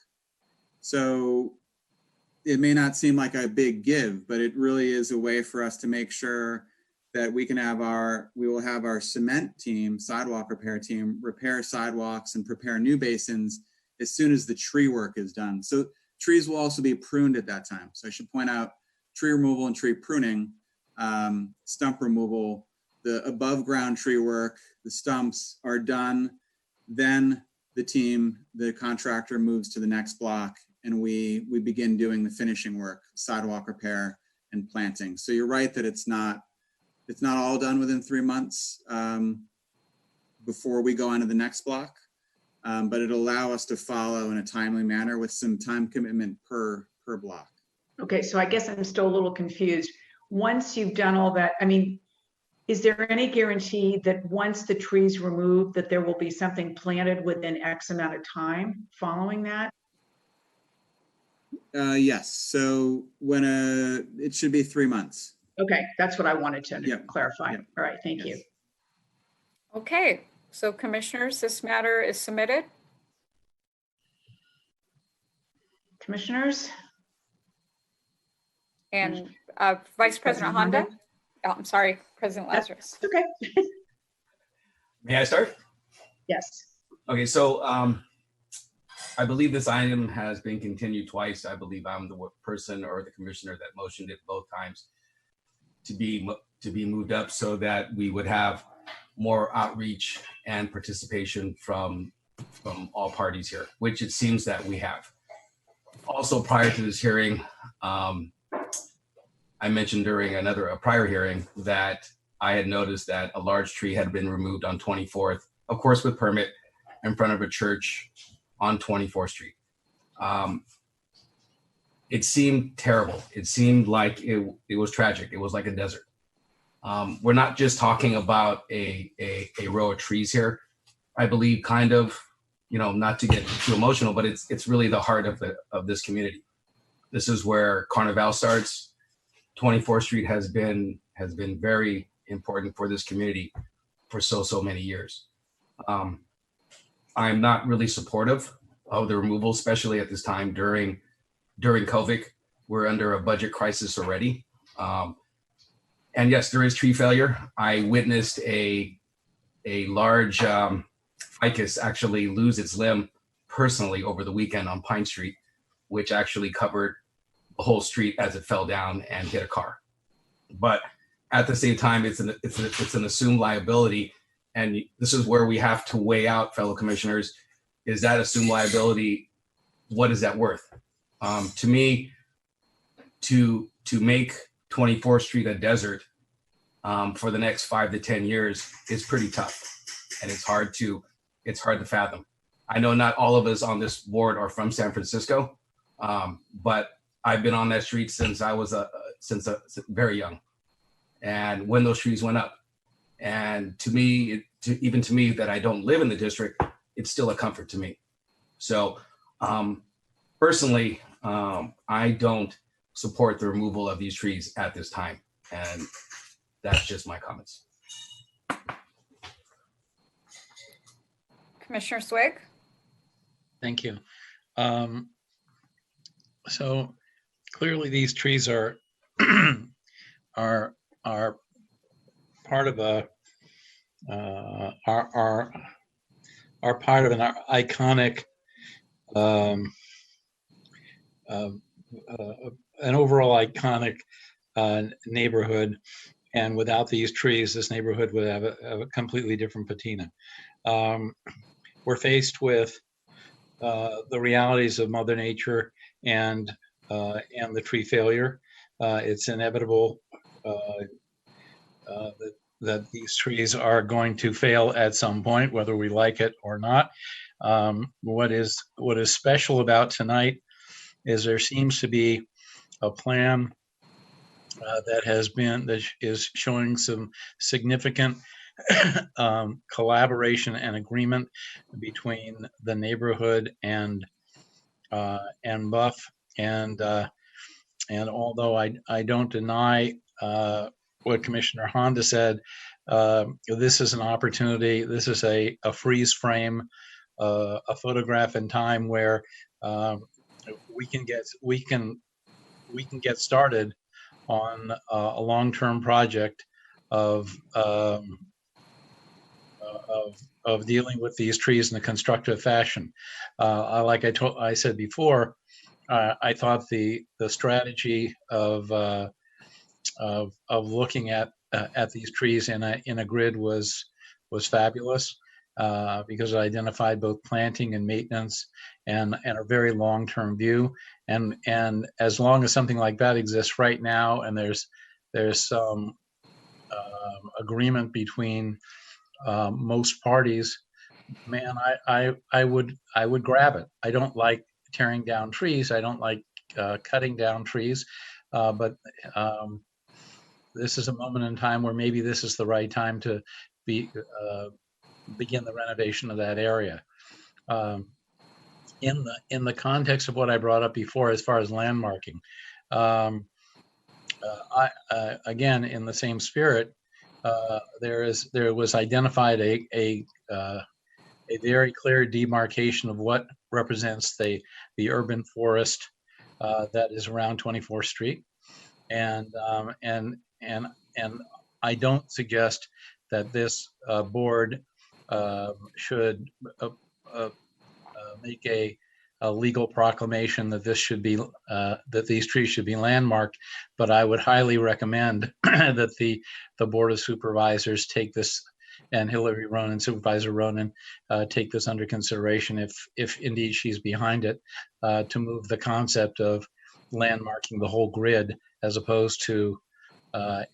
So it may not seem like a big give, but it really is a way for us to make sure that we will have our cement team, sidewalk repair team, repair sidewalks and prepare new basins as soon as the tree work is done. So trees will also be pruned at that time. So I should point out tree removal and tree pruning, stump removal, the above ground tree work, the stumps are done. Then the contractor moves to the next block and we begin doing the finishing work, sidewalk repair and planting. So you're right that it's not all done within 3 months before we go on to the next block, but it'll allow us to follow in a timely manner with some time commitment per block. Okay, so I guess I'm still a little confused. Once you've done all that, I mean, is there any guarantee that once the tree's removed that there will be something planted within X amount of time following that? Yes, so it should be 3 months. Okay, that's what I wanted to clarify. Yep. All right, thank you. Okay, so commissioners, this matter is submitted. Commissioners? And Vice President Honda? Oh, I'm sorry, President Lazarus. Okay. May I start? Yes. Okay, so I believe this item has been continued twice. I believe I'm the person or the commissioner that motioned it both times to be moved up so that we would have more outreach and participation from all parties here, which it seems that we have. Also, prior to this hearing, I mentioned during a prior hearing that I had noticed that a large tree had been removed on 24th, of course with permit, in front of a church on 24th Street. It seemed terrible. It seemed like it was tragic. It was like a desert. We're not just talking about a row of trees here. I believe kind of, not to get too emotional, but it's really the heart of this community. This is where Carnival starts. 24th Street has been very important for this community for so many years. I'm not really supportive of the removal, especially at this time during COVID. We're under a budget crisis already. And yes, there is tree failure. I witnessed a large ficus actually lose its limb personally over the weekend on Pine Street, which actually covered the whole street as it fell down and hit a car. But at the same time, it's an assumed liability. And this is where we have to weigh out, fellow commissioners, is that assumed liability, what is that worth? To me, to make 24th Street a desert for the next 5 to 10 years is pretty tough. And it's hard to fathom. I know not all of us on this board are from San Francisco, but I've been on that street since I was very young. And when those trees went up, and to me, even to me that I don't live in the district, it's still a comfort to me. So personally, I don't support the removal of these trees at this time. And that's just my comments. Commissioner Swig? Thank you. So clearly these trees are are part of a are part of an iconic an overall iconic neighborhood, and without these trees, this neighborhood would have a completely different patina. We're faced with the realities of Mother Nature and the tree failure. It's inevitable that these trees are going to fail at some point, whether we like it or not. What is special about tonight is there seems to be a plan that is showing some significant collaboration and agreement between the neighborhood and Buff, and although I don't deny what Commissioner Honda said, this is an opportunity. This is a freeze frame, a photograph in time where we can get started on a long-term project of dealing with these trees in a constructive fashion. Like I said before, I thought the strategy of looking at these trees in a grid was fabulous, because it identified both planting and maintenance and a very long-term view. And as long as something like that exists right now, and there's some agreement between most parties, man, I would grab it. I don't like tearing down trees. I don't like cutting down trees, but this is a moment in time where maybe this is the right time to begin the renovation of that area. In the context of what I brought up before, as far as landmarking, again, in the same spirit, there was identified a very clear demarcation of what represents the urban forest that is around 24th Street, and I don't suggest that this board should make a legal proclamation that this should be that these trees should be landmarked, but I would highly recommend that the Board of Supervisors take this, and Hillary Ronan, Supervisor Ronan, take this under consideration if indeed she's behind it, to move the concept of landmarking the whole grid as opposed to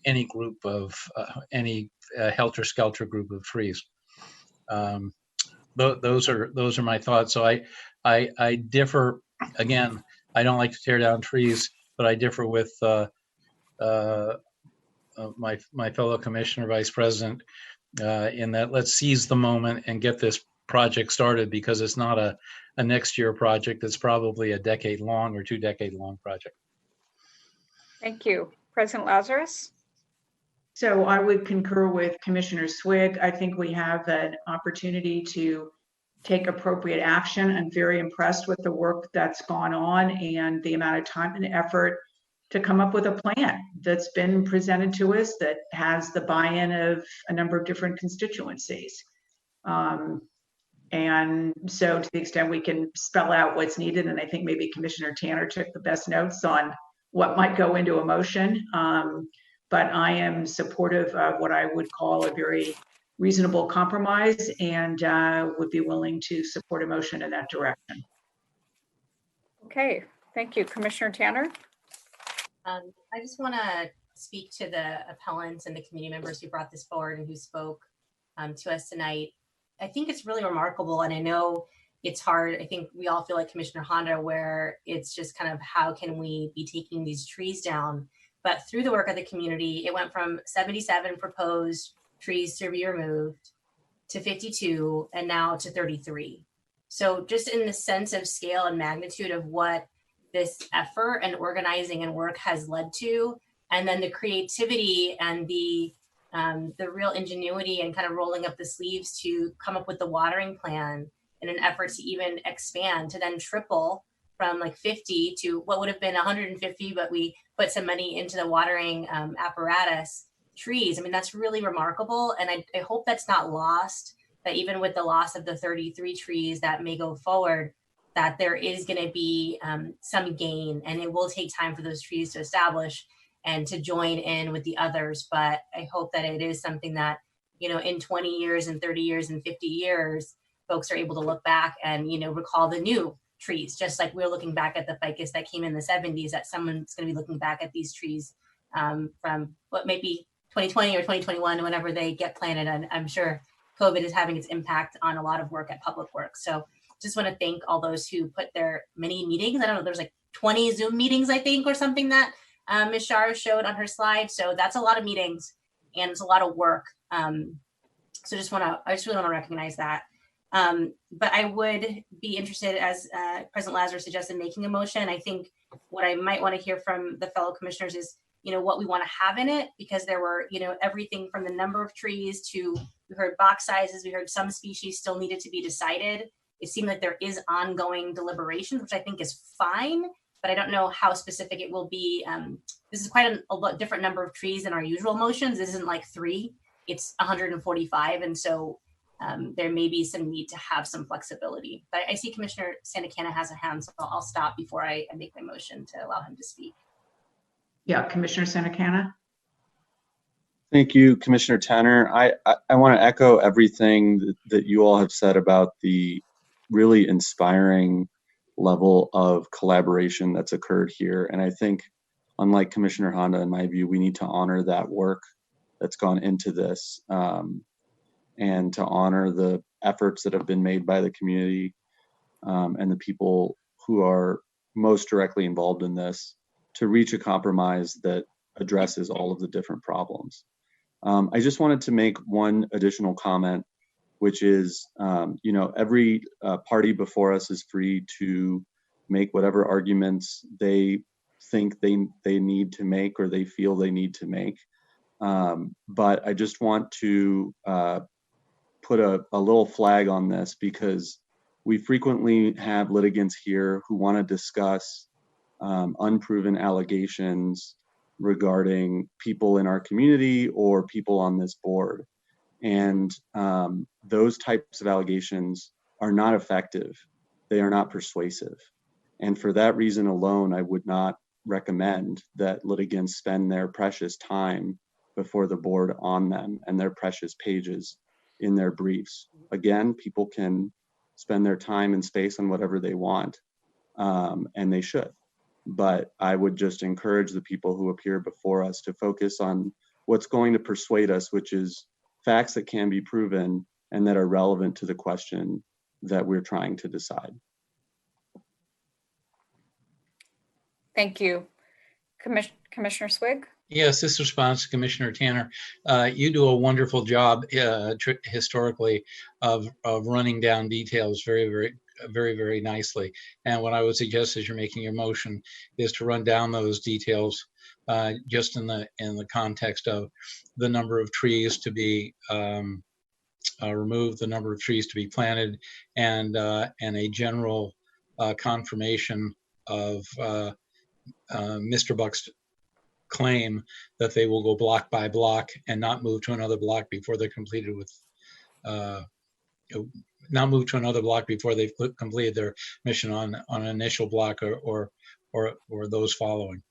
any group of any helter-skelter group of trees. Those are my thoughts. So I differ. Again, I don't like to tear down trees, but I differ with my fellow commissioner, vice president, in that let's seize the moment and get this project started, because it's not a next year project. It's probably a decade-long or 2-decade-long project. Thank you. President Lazarus? So I would concur with Commissioner Swig. I think we have an opportunity to take appropriate action. I'm very impressed with the work that's gone on and the amount of time and effort to come up with a plan that's been presented to us that has the buy-in of a number of different constituencies. And so to the extent we can spell out what's needed, and I think maybe Commissioner Tanner took the best notes on what might go into a motion. But I am supportive of what I would call a very reasonable compromise and would be willing to support a motion in that direction. Okay, thank you. Commissioner Tanner? I just want to speak to the appellants and the community members who brought this forward and who spoke to us tonight. I think it's really remarkable, and I know it's hard. I think we all feel like Commissioner Honda, where it's just kind of how can we be taking these trees down? But through the work of the community, it went from 77 proposed trees to be removed to 52 and now to 33. So just in the sense of scale and magnitude of what this effort and organizing and work has led to, and then the creativity and the real ingenuity and kind of rolling up the sleeves to come up with the watering plan in an effort to even expand, to then triple from like 50 to what would have been 150, but we put some money into the watering apparatus trees. I mean, that's really remarkable. And I hope that's not lost, that even with the loss of the 33 trees that may go forward, that there is going to be some gain, and it will take time for those trees to establish and to join in with the others. But I hope that it is something that, you know, in 20 years and 30 years and 50 years, folks are able to look back and, you know, recall the new trees, just like we're looking back at the ficus that came in the 70s, that someone's going to be looking back at these trees from what may be 2020 or 2021, whenever they get planted. And I'm sure COVID is having its impact on a lot of work at Public Works. So just want to thank all those who put their many meetings. I don't know, there's like 20 Zoom meetings, I think, or something that Ms. Shar showed on her slide. So that's a lot of meetings and it's a lot of work. So I just really want to recognize that. But I would be interested, as President Lazarus suggested, making a motion. I think what I might want to hear from the fellow commissioners is, you know, what we want to have in it, because there were, you know, everything from the number of trees to, we heard box sizes, we heard some species still needed to be decided. It seemed like there is ongoing deliberations, which I think is fine, but I don't know how specific it will be. This is quite a different number of trees than our usual motions. This isn't like 3, it's 145. And so there may be some need to have some flexibility. But I see Commissioner Santacana has a hand, so I'll stop before I make my motion to allow him to speak. Yeah, Commissioner Santacana. Thank you, Commissioner Tanner. I want to echo everything that you all have said about the really inspiring level of collaboration that's occurred here. And I think, unlike Commissioner Honda, in my view, we need to honor that work that's gone into this, and to honor the efforts that have been made by the community and the people who are most directly involved in this to reach a compromise that addresses all of the different problems. I just wanted to make one additional comment, which is, you know, every party before us is free to make whatever arguments they think they need to make or they feel they need to make. But I just want to put a little flag on this, because we frequently have litigants here who want to discuss unproven allegations regarding people in our community or people on this board. And those types of allegations are not effective. They are not persuasive. And for that reason alone, I would not recommend that litigants spend their precious time before the board on them and their precious pages in their briefs. Again, people can spend their time and space on whatever they want, and they should. But I would just encourage the people who appear before us to focus on what's going to persuade us, which is facts that can be proven and that are relevant to the question that we're trying to decide. Thank you. Commissioner Swig? Yes, this responds to Commissioner Tanner. You do a wonderful job historically of running down details very nicely. And what I would suggest as you're making your motion is to run down those details just in the context of the number of trees to be remove the number of trees to be planted, and a general confirmation of Mr. Buck's claim that they will go block by block and not move to another block before they're completed with not move to another block before they've completed their mission on an initial block or those following.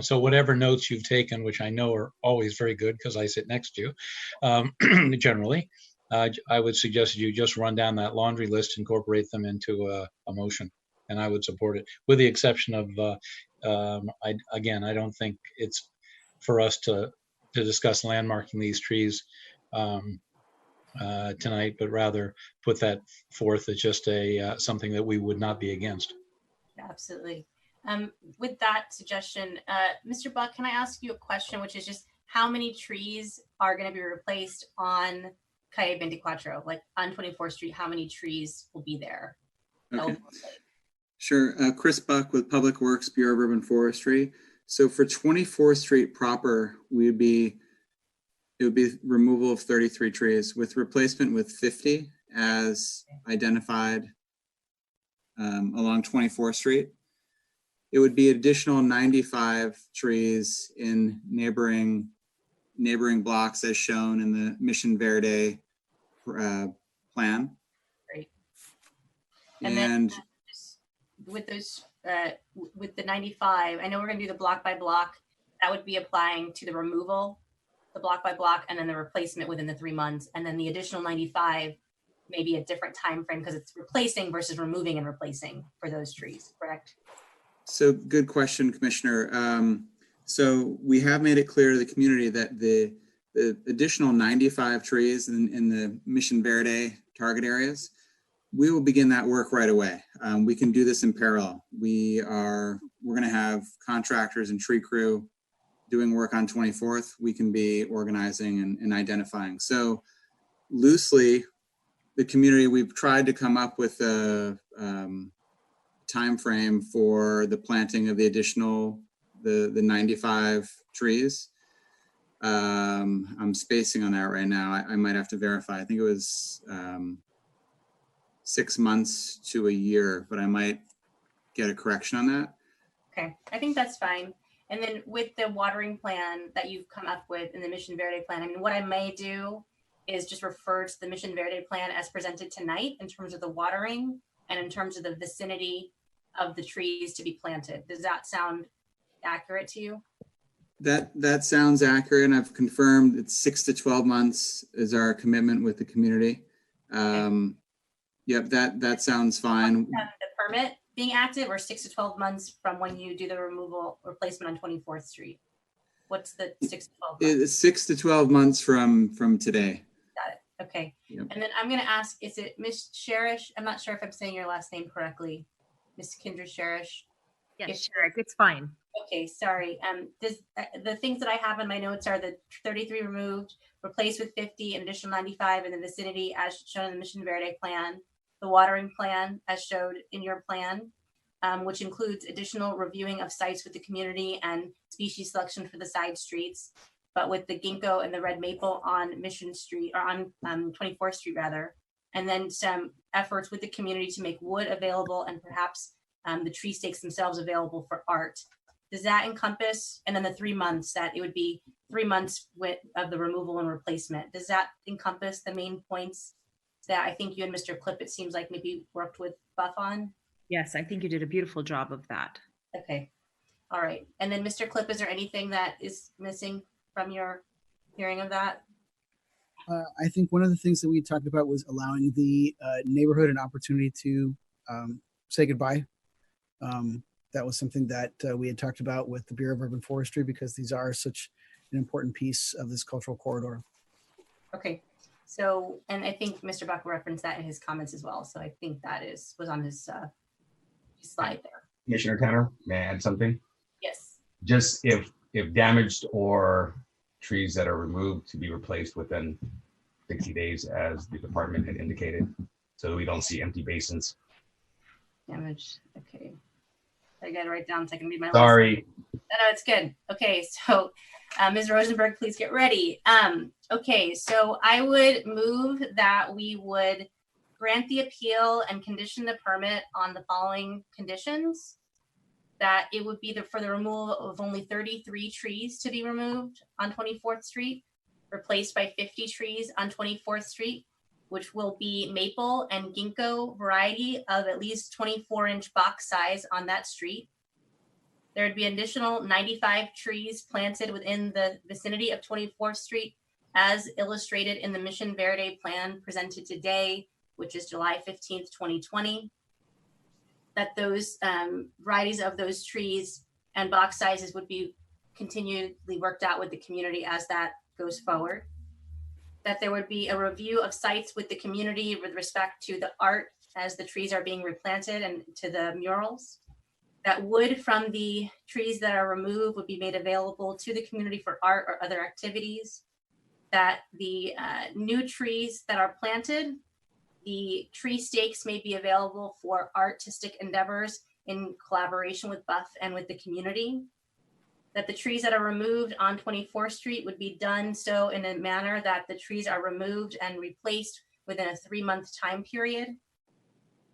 So whatever notes you've taken, which I know are always very good because I sit next to you, generally, I would suggest you just run down that laundry list, incorporate them into a motion, and I would support it, with the exception of, I don't think it's for us to discuss landmarking these trees tonight, but rather put that forth as just something that we would not be against. Absolutely. With that suggestion, Mr. Buck, can I ask you a question, which is just how many trees are going to be replaced on Calle 24? Like on 24th Street, how many trees will be there? Okay. Sure. Chris Buck with Public Works, Bureau of Urban Forestry. So for 24th Street proper, it would be removal of 33 trees with replacement with 50 as identified along 24th Street. It would be additional 95 trees in neighboring blocks as shown in the Mission Verde plan. Great. And then with those, with the 95, I know we're going to do the block by block. That would be applying to the removal, the block by block, and then the replacement within the 3 months. And then the additional 95, maybe a different time frame because it's replacing versus removing and replacing for those trees, correct? So good question, Commissioner. So we have made it clear to the community that the additional 95 trees in the Mission Verde target areas, we will begin that work right away. We can do this in parallel. We're going to have contractors and tree crew doing work on 24th. We can be organizing and identifying. So loosely, the community, we've tried to come up with a time frame for the planting of the additional the 95 trees. I'm spacing on that right now. I might have to verify. I think it was 6 months to a year, but I might get a correction on that. Okay, I think that's fine. And then with the watering plan that you've come up with in the Mission Verde plan, I mean, what I may do is just refer to the Mission Verde plan as presented tonight in terms of the watering and in terms of the vicinity of the trees to be planted. Does that sound accurate to you? That sounds accurate, and I've confirmed it's 6 to 12 months is our commitment with the community. Yep, that sounds fine. The permit being active, or 6 to 12 months from when you do the removal replacement on 24th Street? What's the 6 to 12 months? It's 6 to 12 months from today. Got it. Okay. Yep. And then I'm going to ask, is it Miss Sherish? I'm not sure if I'm saying your last name correctly. Miss Kendra Sherish. Yes, Sherrick, it's fine. Okay, sorry. The things that I have in my notes are the 33 removed, replaced with 50, an additional 95 in the vicinity as shown in the Mission Verde plan, the watering plan as showed in your plan, which includes additional reviewing of sites with the community and species selection for the side streets, but with the ginkgo and the red maple on Mission Street, or on 24th Street rather, and then some efforts with the community to make wood available and perhaps the tree stakes themselves available for art. Does that encompass, and then the 3 months, that it would be 3 months of the removal and replacement? Does that encompass the main points that I think you and Mr. Clip, it seems like, maybe worked with Buff on? Yes, I think you did a beautiful job of that. Okay. All right. And then Mr. Clip, is there anything that is missing from your hearing of that? I think one of the things that we talked about was allowing the neighborhood an opportunity to say goodbye. That was something that we had talked about with the Bureau of Urban Forestry, because these are such an important piece of this cultural corridor. Okay. So, and I think Mr. Buck referenced that in his comments as well. So I think that was on his slide there. Commissioner Tanner, may I add something? Yes. Just if damaged or trees that are removed to be replaced within 60 days, as the department had indicated, so we don't see empty basins. Damaged. Okay. I got to write down so I can read my Sorry. list. No, it's good. Okay. So Ms. Rosenberg, please get ready. Okay, so I would move that we would grant the appeal and condition the permit on the following conditions. That it would be for the removal of only 33 trees to be removed on 24th Street, replaced by 50 trees on 24th Street, which will be maple and ginkgo variety of at least 24-inch box size on that street. There would be additional 95 trees planted within the vicinity of 24th Street as illustrated in the Mission Verde plan presented today, which is July 15th, 2020. That those varieties of those trees and box sizes would be continually worked out with the community as that goes forward. That there would be a review of sites with the community with respect to the art as the trees are being replanted and to the murals. That wood from the trees that are removed would be made available to the community for art or other activities. That the new trees that are planted, the tree stakes may be available for artistic endeavors in collaboration with Buff and with the community. That the trees that are removed on 24th Street would be done so in a manner that the trees are removed and replaced within a 3-month time period.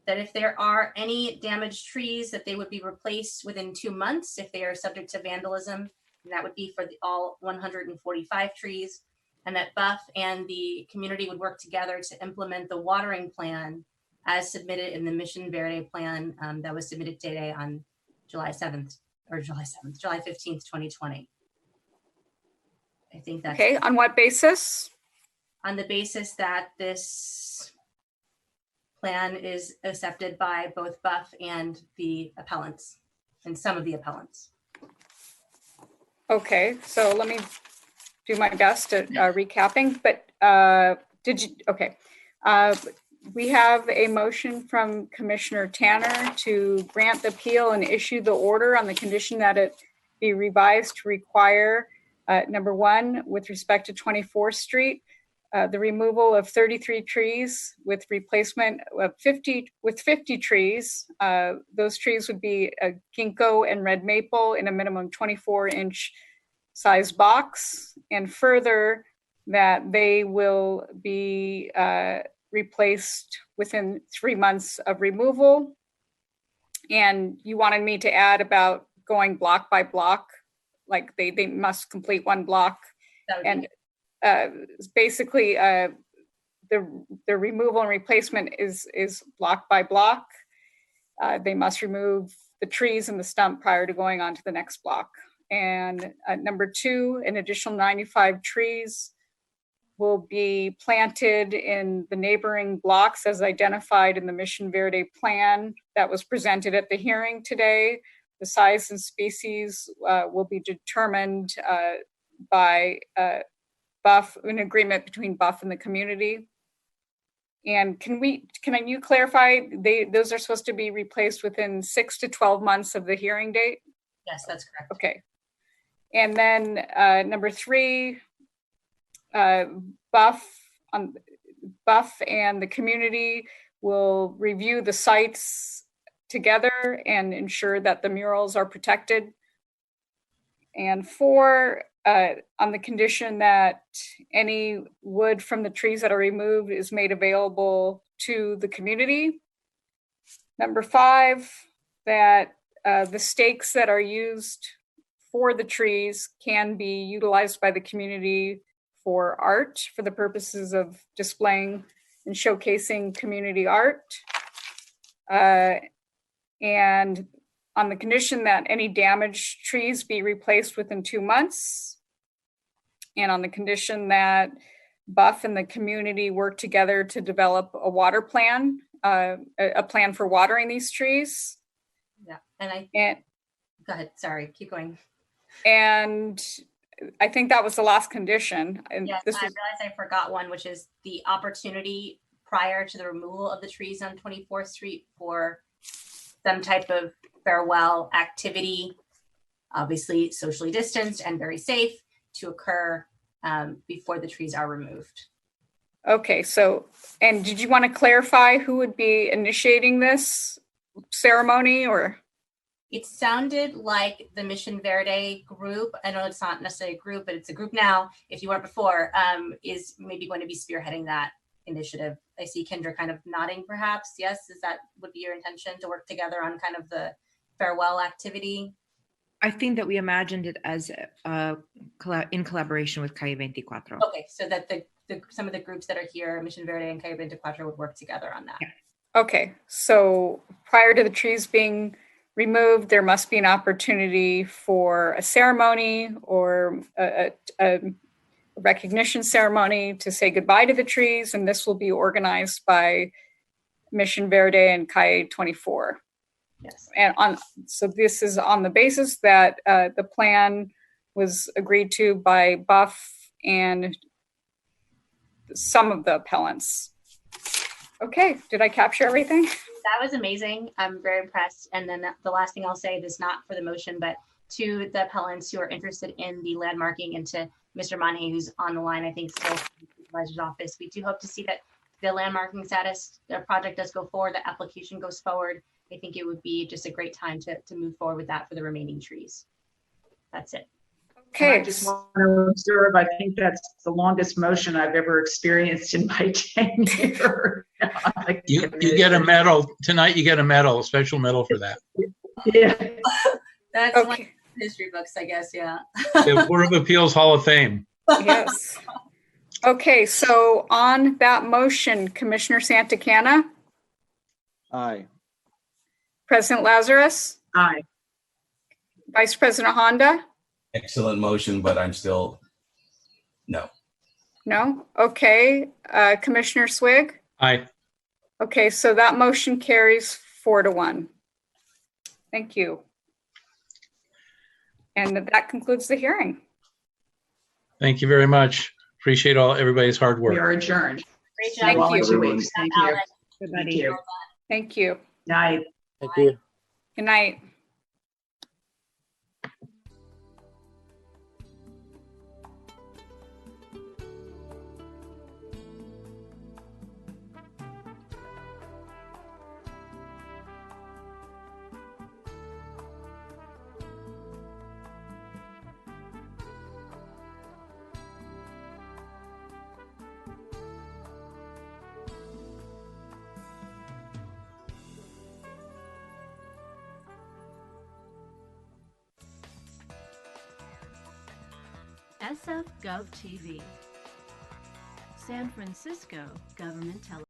That if there are any damaged trees, that they would be replaced within 2 months if they are subject to vandalism. And that would be for all 145 trees. And that Buff and the community would work together to implement the watering plan as submitted in the Mission Verde plan that was submitted today on July 15th, 2020. I think that's okay. On what basis? On the basis that this plan is accepted by both Buff and the appellants and some of the appellants. Okay, so let me do my best at recapping, but we have a motion from Commissioner Tanner to grant the appeal and issue the order on the condition that it be revised to require, number one, with respect to 24th Street, the removal of 33 trees with replacement of 50 trees. Those trees would be a ginkgo and red maple in a minimum 24-inch size box, and further that they will be replaced within 3 months of removal. And you wanted me to add about going block by block, like they must complete one block. And basically the removal and replacement is block by block. They must remove the trees and the stump prior to going on to the next block. And number two, an additional 95 trees will be planted in the neighboring blocks as identified in the Mission Verde plan that was presented at the hearing today. The size and species will be determined by Buff, an agreement between Buff and the community. And can you clarify, those are supposed to be replaced within 6 to 12 months of the hearing date? Yes, that's correct. Okay. And then number three, Buff and the community will review the sites together and ensure that the murals are protected. And four, on the condition that any wood from the trees that are removed is made available to the community. Number five, that the stakes that are used for the trees can be utilized by the community for art for the purposes of displaying and showcasing community art. And on the condition that any damaged trees be replaced within 2 months. And on the condition that Buff and the community work together to develop a water plan, a plan for watering these trees. Yeah, and go ahead, sorry, keep going. And I think that was the last condition. And yes, I realized I forgot one, which is the opportunity prior to the removal of the trees on 24th Street for some type of farewell activity, obviously socially distanced and very safe, to occur before the trees are removed. Okay, so, and did you want to clarify who would be initiating this ceremony or? It sounded like the Mission Verde group, I know it's not necessarily a group, but it's a group now, if you weren't before, is maybe going to be spearheading that initiative. I see Kendra kind of nodding perhaps. Yes, is that would be your intention to work together on kind of the farewell activity? I think that we imagined it as in collaboration with Calle 24. Okay, so that some of the groups that are here, Mission Verde and Calle 24, would work together on that. Yeah. Okay, so prior to the trees being removed, there must be an opportunity for a ceremony or a recognition ceremony to say goodbye to the trees, and this will be organized by Mission Verde and Calle 24. Yes. And so this is on the basis that the plan was agreed to by Buff and some of the appellants. Okay, did I capture everything? That was amazing. I'm very impressed. And then the last thing I'll say, this not for the motion, but to the appellants who are interested in the landmarking, and to Mr. Monaghy, who's on the line, I think still from the supervisor's office, we do hope to see that the landmarking status, the project does go forward, the application goes forward. I think it would be just a great time to move forward with that for the remaining trees. That's it. Okay. And I just want to observe, I think that's the longest motion I've ever experienced in my tenure. You get a medal tonight. You get a medal, a special medal for that. Yeah. That's okay. Like history books, I guess. Yeah. The Board of Appeals Hall of Fame. Yes. Okay, so on that motion, Commissioner Santacana? Aye. President Lazarus? Aye. Vice President Honda? Excellent motion, but I'm still no. No? Okay. Commissioner Swig? Aye. Okay, so that motion carries 4-1. Thank you. And that concludes the hearing. Thank you very much. Appreciate everybody's hard work. We are adjourned. Great job. Thank you. Thank you. Everybody. Thank you. Thank you. Night. Thank you. Good night. SF Gov TV, San Francisco Government Television.